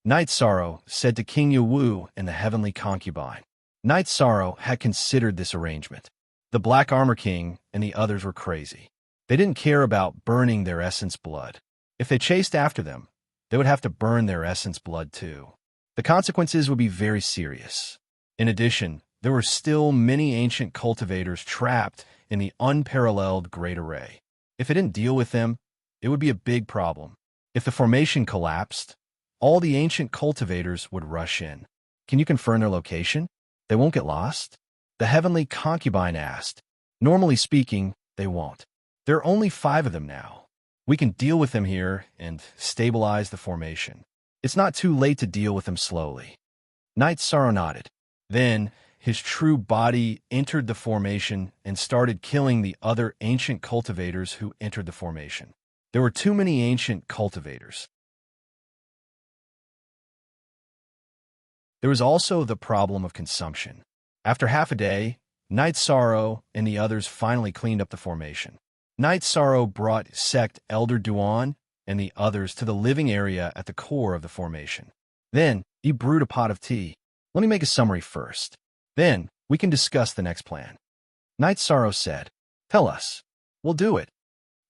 Speaker 1: Night Sorrow said to King Yawu and the heavenly concubine. Night Sorrow had considered this arrangement. The Black Armor King and the others were crazy. They didn't care about burning their essence blood. If they chased after them, they would have to burn their essence blood too. The consequences would be very serious. In addition, there were still many ancient cultivators trapped in the unparalleled Great Array. If it didn't deal with them, it would be a big problem. If the formation collapsed, all the ancient cultivators would rush in. Can you confirm their location? They won't get lost? The heavenly concubine asked. Normally speaking, they won't. There are only 5 of them now. We can deal with them here and stabilize the formation. It's not too late to deal with them slowly. Night Sorrow nodded. Then, his true body entered the formation and started killing the other ancient cultivators who entered the formation. There were too many ancient cultivators. There was also the problem of consumption. After half a day, Night Sorrow and the others finally cleaned up the formation. Night Sorrow brought Sect Elder Duan and the others to the living area at the core of the formation. Then, he brewed a pot of tea. Let me make a summary first. Then, we can discuss the next plan. Night Sorrow said, "Tell us." "We'll do it."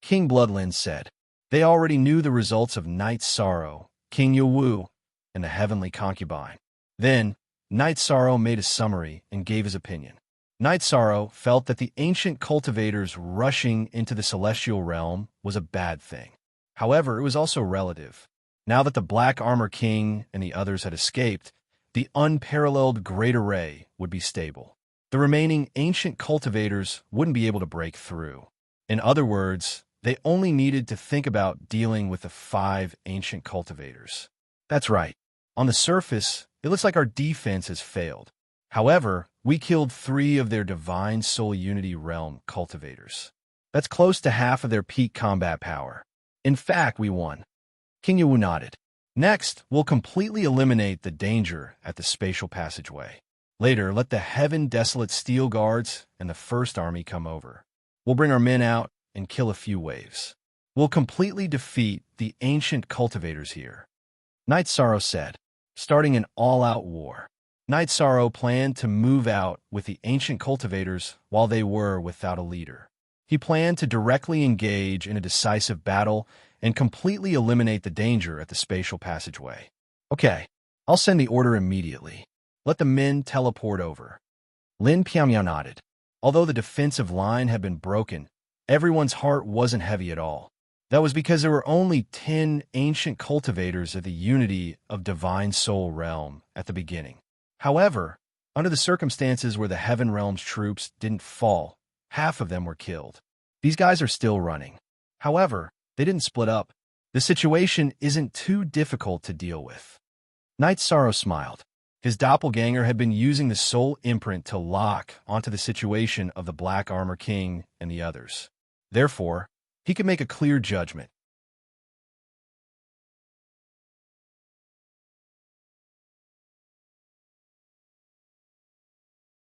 Speaker 1: King Bloodland said. They already knew the results of Night Sorrow, King Yawu, and the heavenly concubine. Then, Night Sorrow made a summary and gave his opinion. Night Sorrow felt that the ancient cultivators rushing into the celestial realm was a bad thing. However, it was also relative. Now that the Black Armor King and the others had escaped, the unparalleled Great Array would be stable. The remaining ancient cultivators wouldn't be able to break through. In other words, they only needed to think about dealing with the 5 ancient cultivators. That's right. On the surface, it looks like our defense has failed. However, we killed 3 of their Divine Soul Unity Realm cultivators. That's close to half of their peak combat power. In fact, we won. King Yawu nodded. Next, we'll completely eliminate the danger at the spatial passageway. Later, let the Heaven Desolate Steel Guards and the First Army come over. We'll bring our men out and kill a few waves. We'll completely defeat the ancient cultivators here. Night Sorrow said, starting an all-out war. Night Sorrow planned to move out with the ancient cultivators while they were without a leader. He planned to directly engage in a decisive battle and completely eliminate the danger at the spatial passageway. Okay, I'll send the order immediately. Let the men teleport over. Lin Piamiao nodded. Although the defensive line had been broken, everyone's heart wasn't heavy at all. That was because there were only 10 ancient cultivators of the unity of Divine Soul Realm at the beginning. However, under the circumstances where the Heaven Realm's troops didn't fall, half of them were killed. These guys are still running. However, they didn't split up. The situation isn't too difficult to deal with. Night Sorrow smiled. His doppelganger had been using the soul imprint to lock onto the situation of the Black Armor King and the others. Therefore, he could make a clear judgment.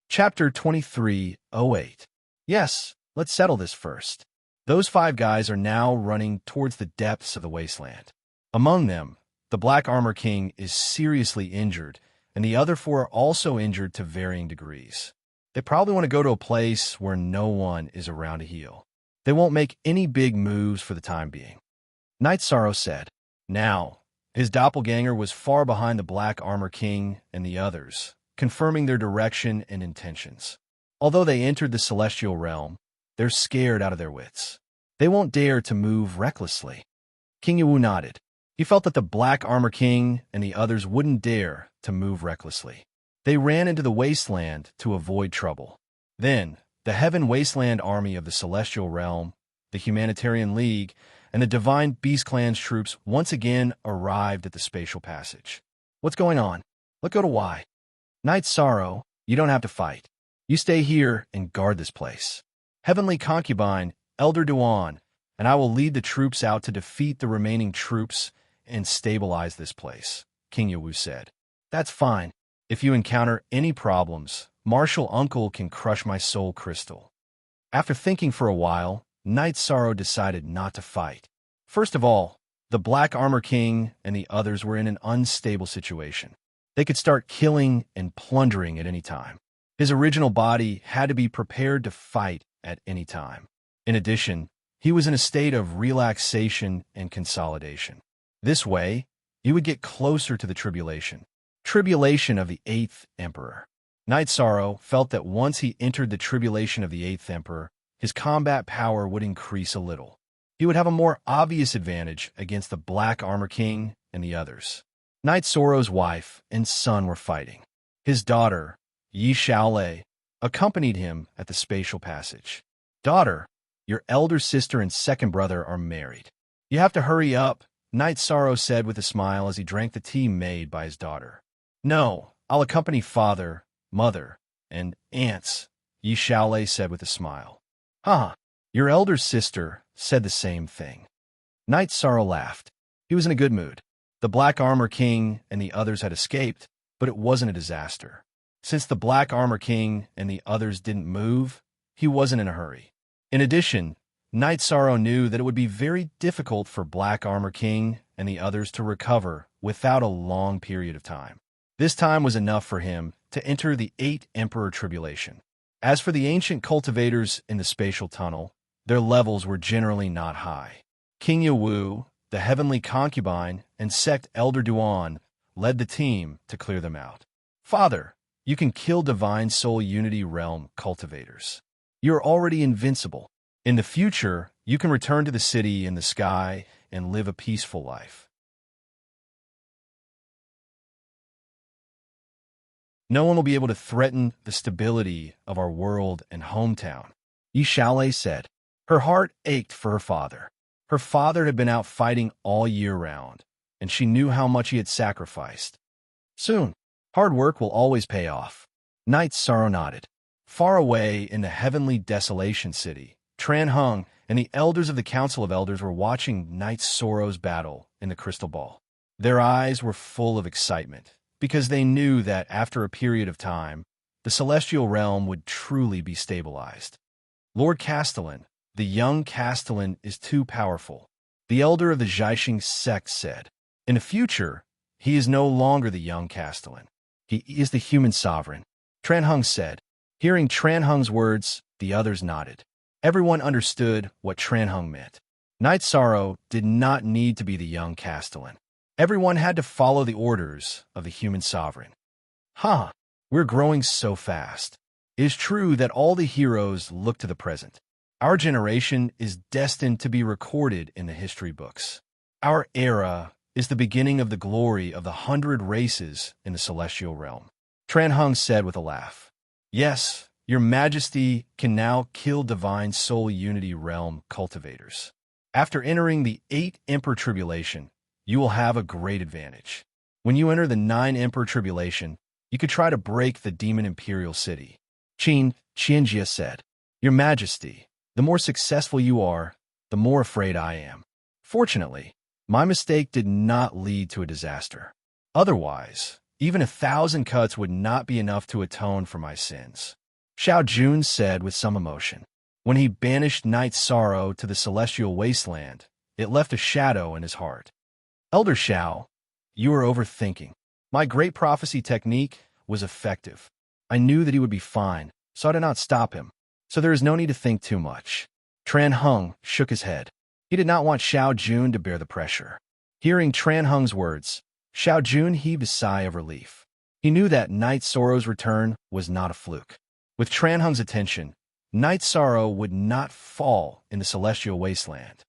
Speaker 1: Chapter 23:08. Yes, let's settle this first. Those 5 guys are now running towards the depths of the wasteland. Among them, the Black Armor King is seriously injured, and the other 4 are also injured to varying degrees. They probably want to go to a place where no one is around to heal. They won't make any big moves for the time being. Night Sorrow said. Now, his doppelganger was far behind the Black Armor King and the others, confirming their direction and intentions. Although they entered the celestial realm, they're scared out of their wits. They won't dare to move recklessly. King Yawu nodded. He felt that the Black Armor King and the others wouldn't dare to move recklessly. They ran into the wasteland to avoid trouble. Then, the Heaven Wasteland Army of the Celestial Realm, the Humanitarian League, and the Divine Beast Clan's troops once again arrived at the spatial passage. What's going on? Let's go to Y. Night Sorrow, You don't have to fight. You stay here and guard this place. Heavenly concubine, Elder Duan, and I will lead the troops out to defeat the remaining troops and stabilize this place, King Yawu said. That's fine. If you encounter any problems, Martial Uncle can crush my soul crystal. After thinking for a while, Knight Sorrow decided not to fight. First of all, the Black Armor King and the others were in an unstable situation. They could start killing and plundering at any time. His original body had to be prepared to fight at any time. In addition, he was in a state of relaxation and consolidation. This way, he would get closer to the tribulation of the 8th Emperor. Knight Sorrow felt that once he entered the tribulation of the 8th Emperor, his combat power would increase a little. He would have a more obvious advantage against the Black Armor King and the others. Knight Sorrow's wife and son were fighting. His daughter, Yi Xiaolei, accompanied him at the spatial passage. Daughter, your elder sister and second brother are married. You have to hurry up, Knight Sorrow said with a smile as he drank the tea made by his daughter. No, I'll accompany father, mother, and aunts, Yi Xiaolei said with a smile. Huh, your elder sister said the same thing. Knight Sorrow laughed. He was in a good mood. The Black Armor King and the others had escaped, but it wasn't a disaster. Since the Black Armor King and the others didn't move, he wasn't in a hurry. In addition, Knight Sorrow knew that it would be very difficult for Black Armor King and the others to recover without a long period of time. This time was enough for him to enter the 8th Emperor Tribulation. As for the ancient cultivators in the spatial tunnel, their levels were generally not high. King Yawu, the Heavenly Concubine, and Sect Elder Duan led the team to clear them out. Father, you can kill Divine Soul Unity Realm cultivators. You're already invincible. In the future, you can return to the city in the sky and live a peaceful life. No one will be able to threaten the stability of our world and hometown, Yi Xiaolei said. Her heart ached for her father. Her father had been out fighting all year round, and she knew how much he had sacrificed. Soon, hard work will always pay off. Knight Sorrow nodded. Far away in the heavenly desolation city, Tran Hung and the elders of the Council of Elders were watching Knight Sorrow's battle in the crystal ball. Their eyes were full of excitement, because they knew that after a period of time, the celestial realm would truly be stabilized. Lord Castellan, the young Castellan is too powerful, the elder of the Zhaixing sect said. In the future, he is no longer the young Castellan. He is the human sovereign, Tran Hung said. Hearing Tran Hung's words, the others nodded. Everyone understood what Tran Hung meant. Knight Sorrow did not need to be the young Castellan. Everyone had to follow the orders of the human sovereign. We're growing so fast. It is true that all the heroes look to the present. Our generation is destined to be recorded in the history books. Our era is the beginning of the glory of the 100 races in the celestial realm, Tran Hung said with a laugh. Yes, your majesty can now kill Divine Soul Unity Realm cultivators. After entering the 8th Emperor Tribulation, you will have a great advantage. When you enter the 9th Emperor Tribulation, you could try to break the Demon Imperial City. Qianjia said, Your Majesty, the more successful you are, the more afraid I am. Fortunately, my mistake did not lead to a disaster. Otherwise, even 1,000 cuts would not be enough to atone for my sins, Xiao Jun said with some emotion. When he banished Knight Sorrow to the celestial wasteland, it left a shadow in his heart. Elder Xiao, you are overthinking. My great prophecy technique was effective. I knew that he would be fine, so I did not stop him. So there is no need to think too much. Tran Hung shook his head. He did not want Xiao Jun to bear the pressure. Hearing Tran Hung's words, Xiao Jun heaved a sigh of relief. He knew that Knight Sorrow's return was not a fluke. With Tran Hung's attention, Knight Sorrow would not fall in the celestial wasteland.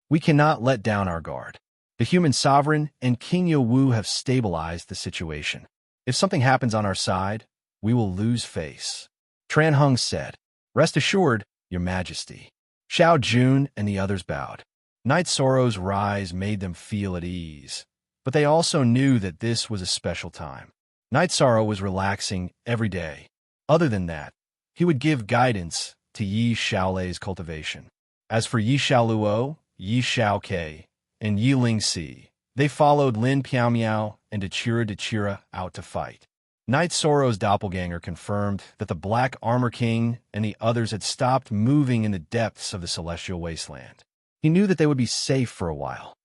Speaker 1: We cannot let down our guard. The human sovereign and King Yawu have stabilized the situation. If something happens on our side, we will lose face, Tran Hung said. Rest assured, Your Majesty. Xiao Jun and the others bowed. Knight Sorrow's rise made them feel at ease, but they also knew that this was a special time. Knight Sorrow was relaxing every day. Other than that, he would give guidance to Yi Xiaolei's cultivation. As for Yi Xiaoluo, Yi Xiaokei, and Yi Lingxi, they followed Lin Piaomiao and Dechira out to fight. Knight Soro's doppelganger confirmed that the Black Armor King and the others had stopped moving in the depths of the Celestial Wasteland. He knew that they would be safe for a while.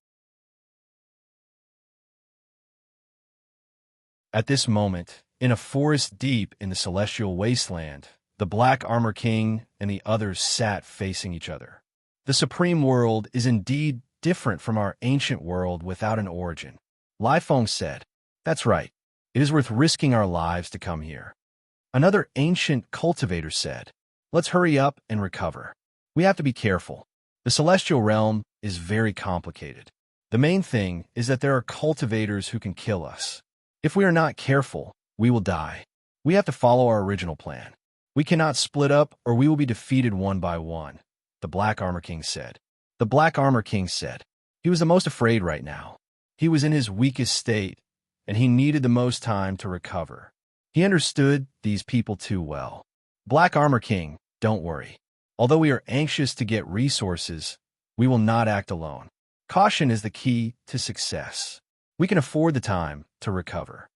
Speaker 1: At this moment, in a forest deep in the Celestial Wasteland, the Black Armor King and the others sat facing each other. The Supreme World is indeed different from our ancient world without an origin. Lai Feng said, "That's right. It is worth risking our lives to come here." Another ancient cultivator said, "Let's hurry up and recover. We have to be careful. The celestial realm is very complicated. The main thing is that there are cultivators who can kill us. If we are not careful, we will die. We have to follow our original plan. We cannot split up or we will be defeated one by one," the Black Armor King said. The Black Armor King said he was the most afraid right now. He was in his weakest state, and he needed the most time to recover. He understood these people too well. "Black Armor King, don't worry. Although we are anxious to get resources, we will not act alone. Caution is the key to success. We can afford the time to recover."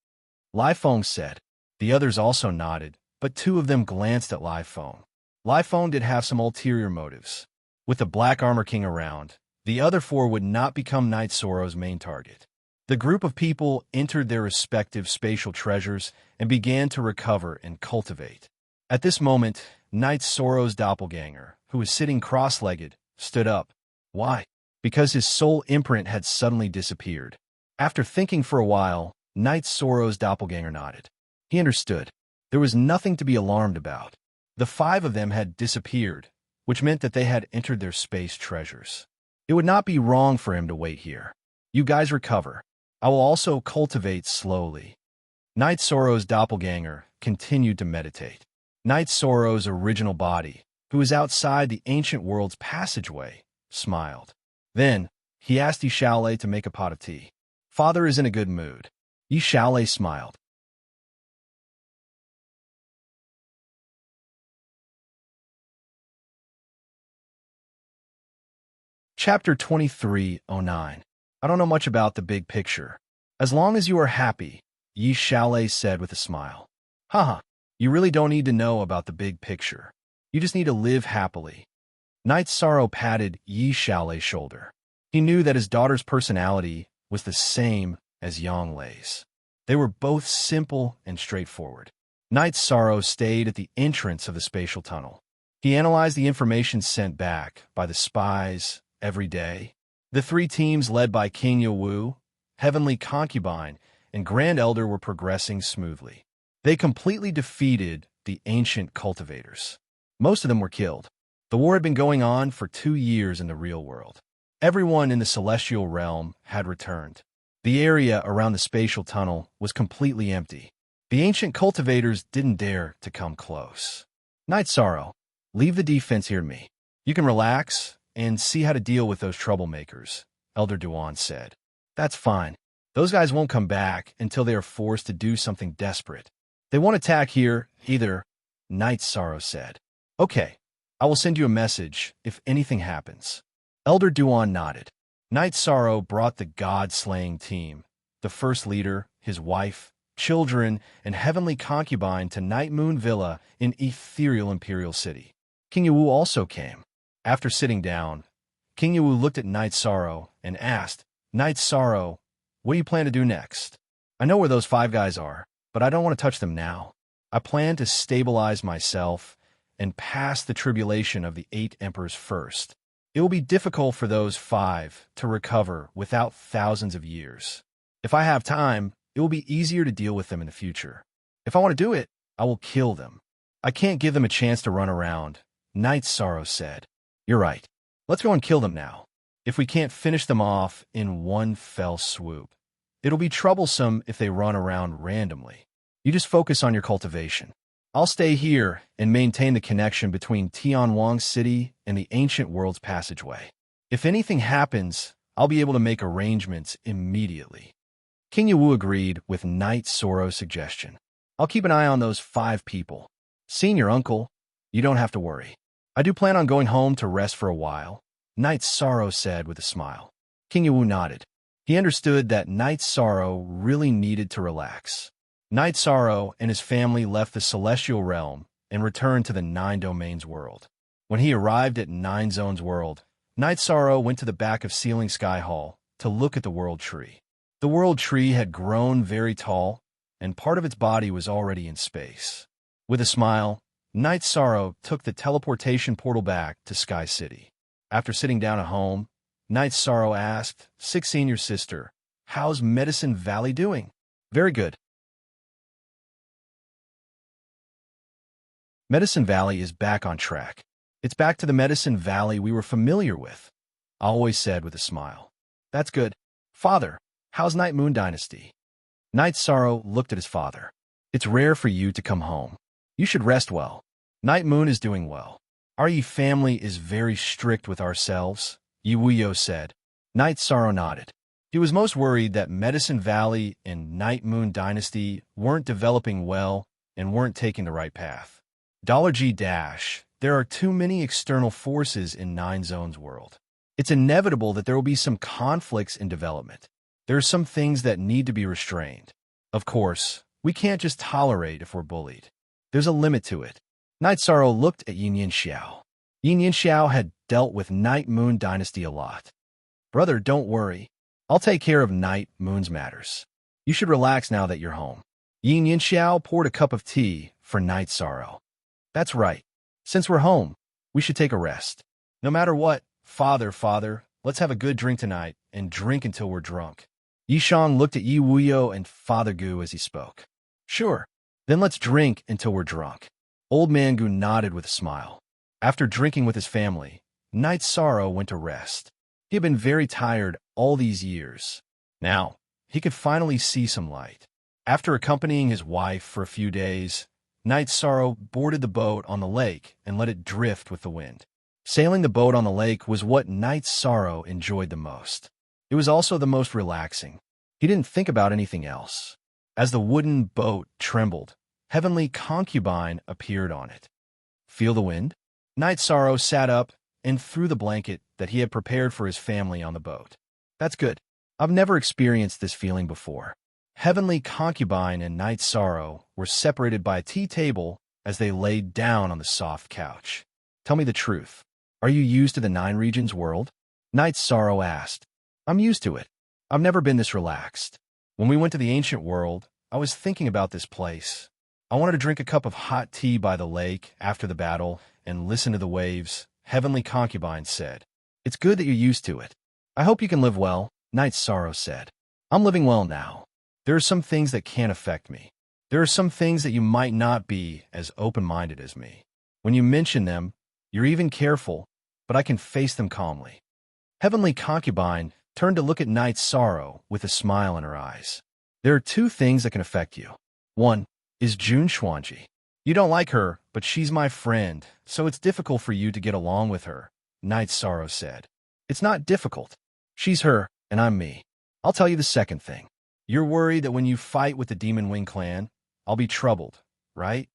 Speaker 1: Lai Feng said. The others also nodded, but two of them glanced at Lai Feng. Lai Feng did have some ulterior motives. With the Black Armor King around, the other four would not become Knight Soro's main target. The group of people entered their respective spatial treasures and began to recover and cultivate. At this moment, Knight Soro's doppelganger, who was sitting cross-legged, stood up. Why? Because his soul imprint had suddenly disappeared. After thinking for a while, Knight Soro's doppelganger nodded. He understood. There was nothing to be alarmed about. The five of them had disappeared, which meant that they had entered their space treasures. It would not be wrong for him to wait here. "You guys recover. I will also cultivate slowly." Knight Soro's doppelganger continued to meditate. Knight Soro's original body, who was outside the ancient world's passageway, smiled. Then, he asked Yi Xiaolei to make a pot of tea. "Father is in a good mood." Yi Xiaolei smiled. Chapter 2309. I don't know much about the big picture. As long as you are happy, Yi Xiaolei said with a smile. Haha, you really don't need to know about the big picture. You just need to live happily. Knight Sorrow patted Yi Xiaolei's shoulder. He knew that his daughter's personality was the same as Yang Lei's. They were both simple and straightforward. Knight Sorrow stayed at the entrance of the spatial tunnel. He analyzed the information sent back by the spies every day. The three teams led by King Yawu, Heavenly Concubine, and Grand Elder were progressing smoothly. They completely defeated the ancient cultivators. Most of them were killed. The war had been going on for 2 years in the real world. Everyone in the celestial realm had returned. The area around the spatial tunnel was completely empty. The ancient cultivators didn't dare to come close. Knight Sorrow, leave the defense here to me. You can relax and see how to deal with those troublemakers, Elder Duan said. That's fine. Those guys won't come back until they are forced to do something desperate. They won't attack here either, Knight Sorrow said. Okay, I will send you a message if anything happens. Elder Duan nodded. Knight Sorrow brought the god-slaying team, the first leader, his wife, children, and heavenly concubine to Night Moon Villa in Ethereal Imperial City. King Yawu also came. After sitting down, King Yawu looked at Knight Sorrow and asked, Knight Sorrow, what do you plan to do next? I know where those 5 guys are, but I don't want to touch them now. I plan to stabilize myself and pass the tribulation of the 8 emperors first. It will be difficult for those 5 to recover without thousands of years. If I have time, it will be easier to deal with them in the future. If I want to do it, I will kill them. I can't give them a chance to run around, Knight Sorrow said. You're right. Let's go and kill them now. If we can't finish them off in one fell swoop, it'll be troublesome if they run around randomly. You just focus on your cultivation. I'll stay here and maintain the connection between Tianwang City and the ancient world's passageway. If anything happens, I'll be able to make arrangements immediately. King Yawu agreed with Knight Sorrow's suggestion. I'll keep an eye on those 5 people. Seeing your uncle, you don't have to worry. I do plan on going home to rest for a while, Knight Sorrow said with a smile. King Yawu nodded. He understood that Knight Sorrow really needed to relax. Knight Sorrow and his family left the Celestial Realm and returned to the Nine Domains world. When he arrived at Nine Zones world, Knight Sorrow went to the back of Ceiling Sky Hall to look at the World Tree. The World Tree had grown very tall, and part of its body was already in space. With a smile, Knight Sorrow took the teleportation portal back to Sky City. After sitting down at home, Knight Sorrow asked, Senior Sister, how's Medicine Valley doing? Very good. Medicine Valley is back on track. It's back to the Medicine Valley we were familiar with, I always said with a smile. That's good. Father, how's Night Moon Dynasty? Knight Sorrow looked at his father. It's rare for you to come home. You should rest well. Night Moon is doing well. Our Yi family is very strict with ourselves, Yi Wuyo said. Knight Sorrow nodded. He was most worried that Medicine Valley and Night Moon Dynasty weren't developing well and weren't taking the right path. $G dash, there are too many external forces in Nine Zones world. It's inevitable that there will be some conflicts in development. There are some things that need to be restrained. Of course, we can't just tolerate if we're bullied. There's a limit to it. Knight Sorrow looked at Yin Xiao. Yin Xiao had dealt with Night Moon Dynasty a lot. Brother, don't worry. I'll take care of Night Moon's matters. You should relax now that you're home. Yin Xiao poured a cup of tea for Knight Sorrow. That's right. Since we're home, we should take a rest. No matter what, Father, let's have a good drink tonight and drink until we're drunk. Yishang looked at Yi Wuyo and Father Gu as he spoke. Sure. Then let's drink until we're drunk. Old Man Gu nodded with a smile. After drinking with his family, Knight Sorrow went to rest. He had been very tired all these years. Now, he could finally see some light. After accompanying his wife for a few days, Knight Sorrow boarded the boat on the lake and let it drift with the wind. Sailing the boat on the lake was what Knight Sorrow enjoyed the most. It was also the most relaxing. He didn't think about anything else. As the wooden boat trembled, Heavenly Concubine appeared on it. Feel the wind? Knight Sorrow sat up and threw the blanket that he had prepared for his family on the boat. That's good. I've never experienced this feeling before. Heavenly Concubine and Knight Sorrow were separated by a tea table as they laid down on the soft couch. Tell me the truth. Are you used to the Nine Regions world? Knight Sorrow asked. I'm used to it. I've never been this relaxed. When we went to the ancient world, I was thinking about this place. I wanted to drink a cup of hot tea by the lake after the battle and listen to the waves, Heavenly Concubine said. It's good that you're used to it. I hope you can live well, Knight Sorrow said. I'm living well now. There are some things that can't affect me. There are some things that you might not be as open-minded as me. When you mention them, you're even careful, but I can face them calmly. Heavenly Concubine turned to look at Knight Sorrow with a smile in her eyes. There are two things that can affect you. One is Jun Xuanji. You don't like her, but she's my friend, so it's difficult for you to get along with her, Knight Sorrow said. It's not difficult. She's her, and I'm me. I'll tell you the second thing. You're worried that when you fight with the Demon Wing clan, I'll be troubled, right?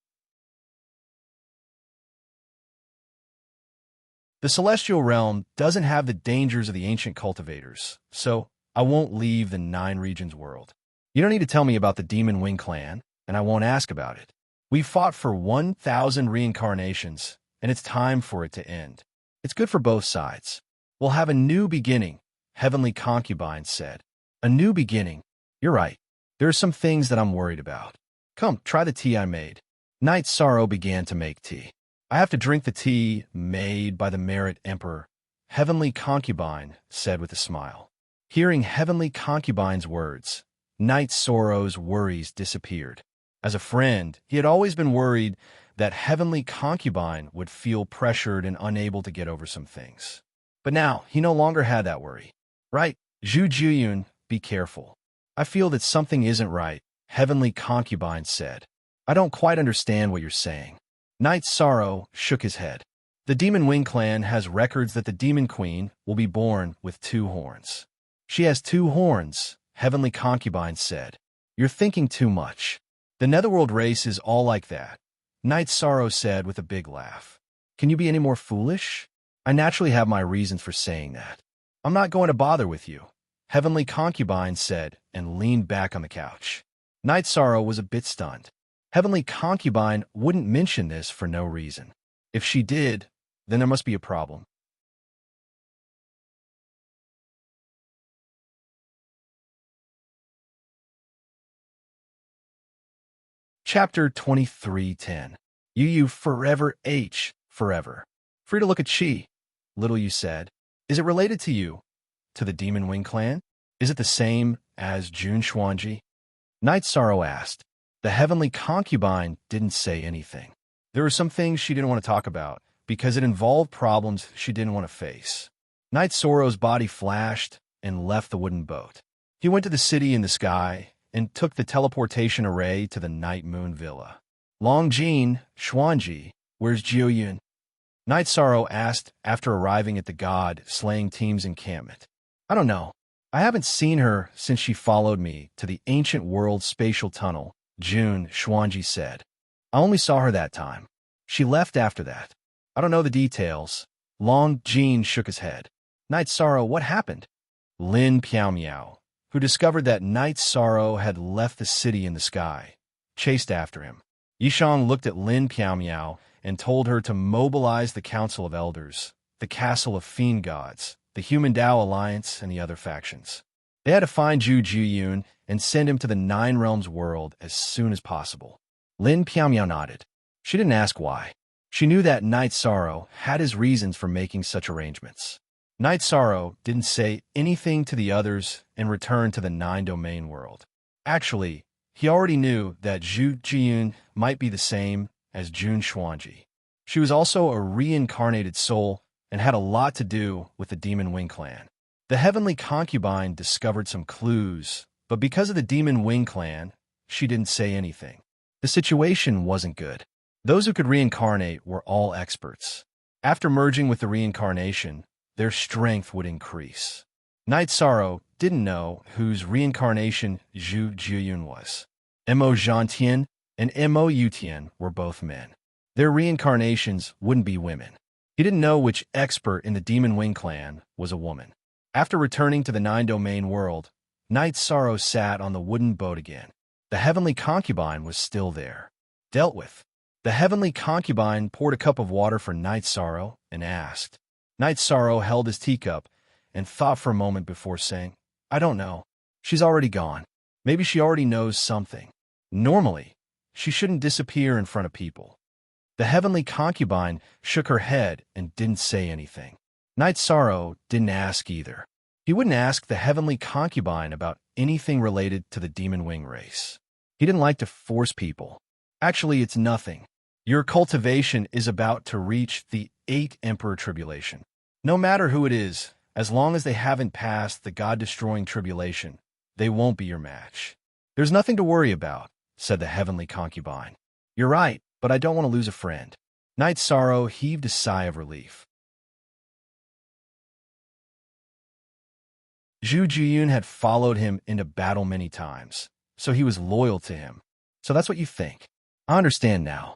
Speaker 1: The Celestial Realm doesn't have the dangers of the ancient cultivators, so I won't leave the Nine Regions world. You don't need to tell me about the Demon Wing clan, and I won't ask about it. We fought for 1,000 reincarnations, and it's time for it to end. It's good for both sides. We'll have a new beginning, Heavenly Concubine said. A new beginning. You're right. There are some things that I'm worried about. Come, try the tea I made. Knight Sorrow began to make tea. I have to drink the tea made by the Merit Emperor, Heavenly Concubine said with a smile. Hearing Heavenly Concubine's words, Knight Sorrow's worries disappeared. As a friend, he had always been worried that Heavenly Concubine would feel pressured and unable to get over some things. But now, he no longer had that worry. Right, Zhu Juyun, be careful. I feel that something isn't right, Heavenly Concubine said. I don't quite understand what you're saying. Knight Sorrow shook his head. The Demon Wing clan has records that the Demon Queen will be born with 2 horns. She has 2 horns, Heavenly Concubine said. You're thinking too much. The Netherworld race is all like that. Night Sorrow said with a big laugh. Can you be any more foolish? I naturally have my reasons for saying that. I'm not going to bother with you, Heavenly Concubine said and leaned back on the couch. Night Sorrow was a bit stunned. Heavenly Concubine wouldn't mention this for no reason. If she did, then there must be a problem. Chapter 23:10. You forever H, forever. Free to look at she. Little you said. Is it related to you? To the Demon Wing clan? Is it the same as Jun Xuanji? Night Sorrow asked. The Heavenly Concubine didn't say anything. There were some things she didn't want to talk about because it involved problems she didn't want to face. Night Sorrow's body flashed and left the wooden boat. He went to the city in the sky and took the teleportation array to the Night Moon Villa. Long Jin, Xuanji, where's Jiuyun? Night Sorrow asked after arriving at the God-slaying team's encampment. I don't know. I haven't seen her since she followed me to the ancient world spatial tunnel, Jun, Xuanji said. I only saw her that time. She left after that. I don't know the details. Long Jin shook his head. Night Sorrow, what happened? Lin Piao, who discovered that Night Sorrow had left the city in the sky, chased after him. Yishang looked at Lin Piao and told her to mobilize the Council of Elders, the Castle of Fiend Gods, the Human Tao Alliance, and the other factions. They had to find Zhu Jiyun and send him to the Nine Realms world as soon as possible. Lin Piao nodded. She didn't ask why. She knew that Night Sorrow had his reasons for making such arrangements. Night Sorrow didn't say anything to the others and returned to the Nine Domain world. Actually, he already knew that Zhu Jiyun might be the same as Jun Xuanji. She was also a reincarnated soul and had a lot to do with the Demon Wing clan. The Heavenly Concubine discovered some clues, but because of the Demon Wing clan, she didn't say anything. The situation wasn't good. Those who could reincarnate were all experts. After merging with the reincarnation, their strength would increase. Night Sorrow didn't know whose reincarnation Zhu Jiyun was. Mo Zhantian and Mo Yutian were both men. Their reincarnations wouldn't be women. He didn't know which expert in the Demon Wing clan was a woman. After returning to the Nine Domain world, Night Sorrow sat on the wooden boat again. The Heavenly Concubine was still there. Dealt with. The Heavenly Concubine poured a cup of water for Night Sorrow and asked. Night Sorrow held his teacup and thought for a moment before saying, I don't know. She's already gone. Maybe she already knows something. Normally, she shouldn't disappear in front of people. The Heavenly Concubine shook her head and didn't say anything. Night Sorrow didn't ask either. He wouldn't ask the Heavenly Concubine about anything related to the Demon Wing race. He didn't like to force people. Actually, it's nothing. Your cultivation is about to reach the 8th Emperor Tribulation. No matter who it is, as long as they haven't passed the God-destroying tribulation, they won't be your match. There's nothing to worry about, said the Heavenly Concubine. You're right, but I don't want to lose a friend. Night Sorrow heaved a sigh of relief. Zhu Jiyun had followed him into battle many times, so he was loyal to him. So that's what you think. I understand now.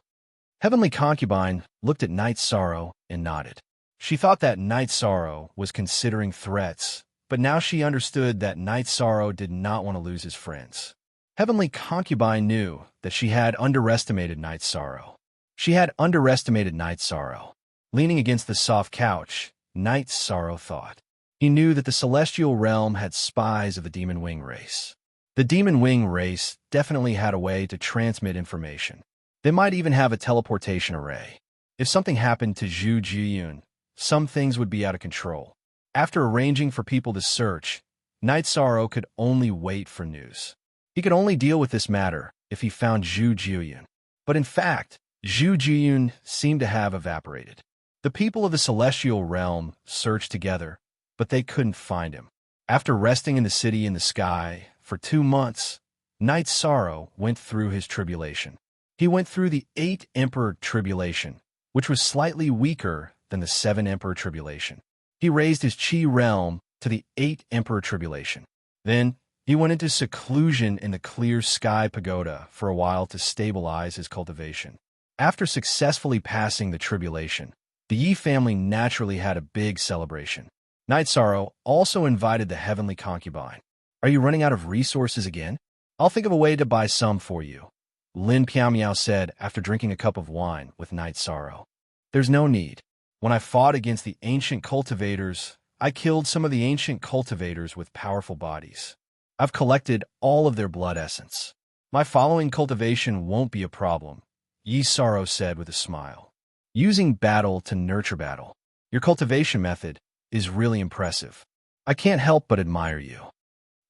Speaker 1: Heavenly Concubine looked at Night Sorrow and nodded. She thought that Night Sorrow was considering threats, but now she understood that Night Sorrow did not want to lose his friends. Heavenly Concubine knew that she had underestimated Night Sorrow. She had underestimated Night Sorrow. Leaning against the soft couch, Night Sorrow thought. He knew that the celestial realm had spies of the Demon Wing race. The Demon Wing race definitely had a way to transmit information. They might even have a teleportation array. If something happened to Zhu Jiyun, some things would be out of control. After arranging for people to search, Night Sorrow could only wait for news. He could only deal with this matter if he found Zhu Jiyun. But in fact, Zhu Jiyun seemed to have evaporated. The people of the celestial realm searched together, but they couldn't find him. After resting in the city in the sky for 2 months, Night Sorrow went through his tribulation. He went through the 8th Emperor Tribulation, which was slightly weaker than the 7th Emperor Tribulation. He raised his Qi realm to the 8th Emperor Tribulation. Then, he went into seclusion in the clear sky pagoda for a while to stabilize his cultivation. After successfully passing the tribulation, the Yi family naturally had a big celebration. Night Sorrow also invited the heavenly concubine. Are you running out of resources again? I'll think of a way to buy some for you, Lin Piao said after drinking a cup of wine with Night Sorrow. There's no need. When I fought against the ancient cultivators, I killed some of the ancient cultivators with powerful bodies. I've collected all of their blood essence. My following cultivation won't be a problem, Yi Sorrow said with a smile. Using battle to nurture battle. Your cultivation method is really impressive. I can't help but admire you.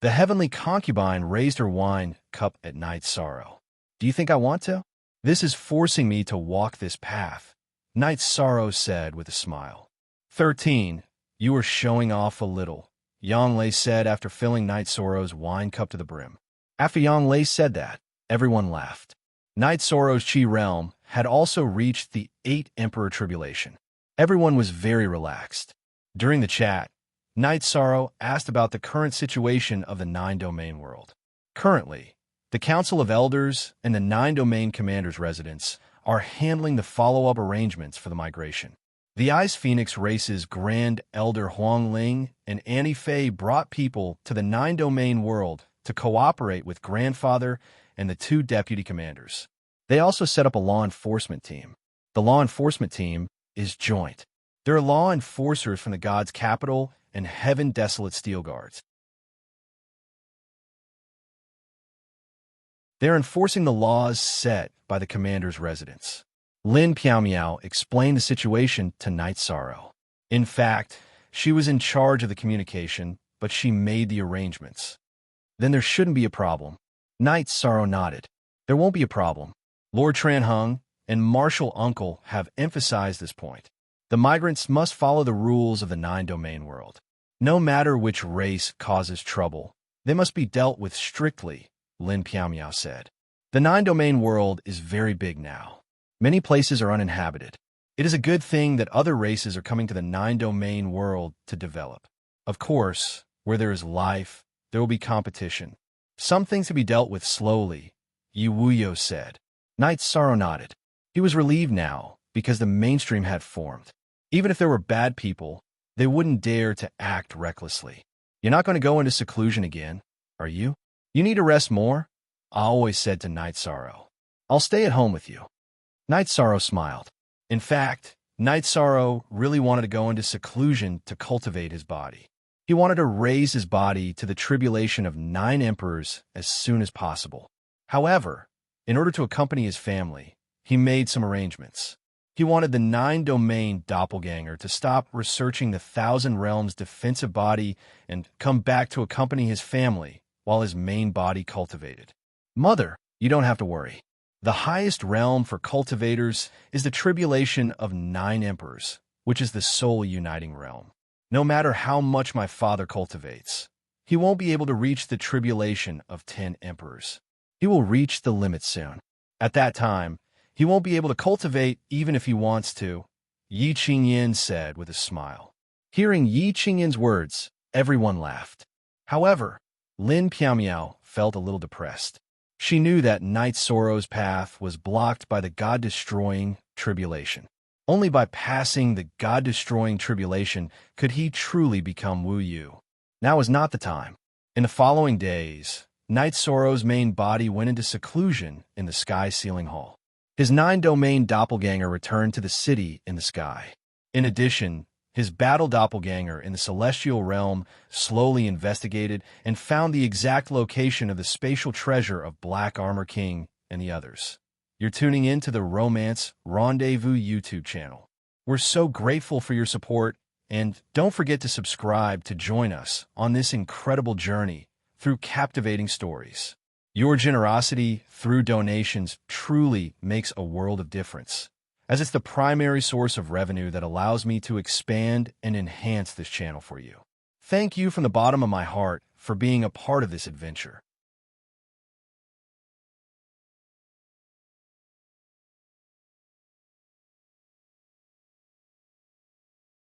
Speaker 1: The heavenly concubine raised her wine cup at Night Sorrow. Do you think I want to? This is forcing me to walk this path, Night Sorrow said with a smile. 13. You are showing off a little, Yang Lei said after filling Night Sorrow's wine cup to the brim. After Yang Lei said that, everyone laughed. Night Sorrow's Qi realm had also reached the 8th Emperor Tribulation. Everyone was very relaxed. During the chat, Night Sorrow asked about the current situation of the 9-domain world. Currently, the Council of Elders and the 9-domain Commander's residence are handling the follow-up arrangements for the migration. The Ice Phoenix race's Grand Elder Huang Ling and Annie Fei brought people to the 9-domain world to cooperate with Grandfather and the 2 deputy commanders. They also set up a law enforcement team. The law enforcement team is joint. There are law enforcers from the God's Capital and Heaven Desolate Steel Guards. They're enforcing the laws set by the commander's residence. Lin Piao explained the situation to Night Sorrow. In fact, she was in charge of the communication, but she made the arrangements. Then there shouldn't be a problem. Night Sorrow nodded. There won't be a problem. Lord Tranhung and Marshal Uncle have emphasized this point. The migrants must follow the rules of the 9-domain world. No matter which race causes trouble, they must be dealt with strictly, Lin Piao said. The 9-domain world is very big now. Many places are uninhabited. It is a good thing that other races are coming to the 9-domain world to develop. Of course, where there is life, there will be competition. Some things to be dealt with slowly, Yi Wuyo said. Night Sorrow nodded. He was relieved now because the mainstream had formed. Even if there were bad people, they wouldn't dare to act recklessly. You're not going to go into seclusion again, are you? You need to rest more, I always said to Night Sorrow. I'll stay at home with you. Night Sorrow smiled. In fact, Night Sorrow really wanted to go into seclusion to cultivate his body. He wanted to raise his body to the tribulation of 9 emperors as soon as possible. However, in order to accompany his family, he made some arrangements. He wanted the 9-domain doppelganger to stop researching the 1,000 Realms defensive body and come back to accompany his family while his main body cultivated. Mother, you don't have to worry. The highest realm for cultivators is the tribulation of 9 emperors, which is the soul uniting realm. No matter how much my father cultivates, he won't be able to reach the tribulation of 10 emperors. He will reach the limit soon. At that time, he won't be able to cultivate even if he wants to, Yi Qingyan said with a smile. Hearing Yi Qingyan's words, everyone laughed. However, Lin Piao felt a little depressed. She knew that Night Sorrow's path was blocked by the God-destroying tribulation. Only by passing the God-destroying tribulation could he truly become Wu Yu. Now is not the time. In the following days, Night Sorrow's main body went into seclusion in the Sky Ceiling Hall. His 9-domain doppelganger returned to the city in the sky. In addition, his battle doppelganger in the celestial realm slowly investigated and found the exact location of the spatial treasure of Black Armor King and the others. You're tuning in to the Romance Rendezvous YouTube channel. We're so grateful for your support, and don't forget to subscribe to join us on this incredible journey through captivating stories. Your generosity through donations truly makes a world of difference, as it's the primary source of revenue that allows me to expand and enhance this channel for you. Thank you from the bottom of my heart for being a part of this adventure.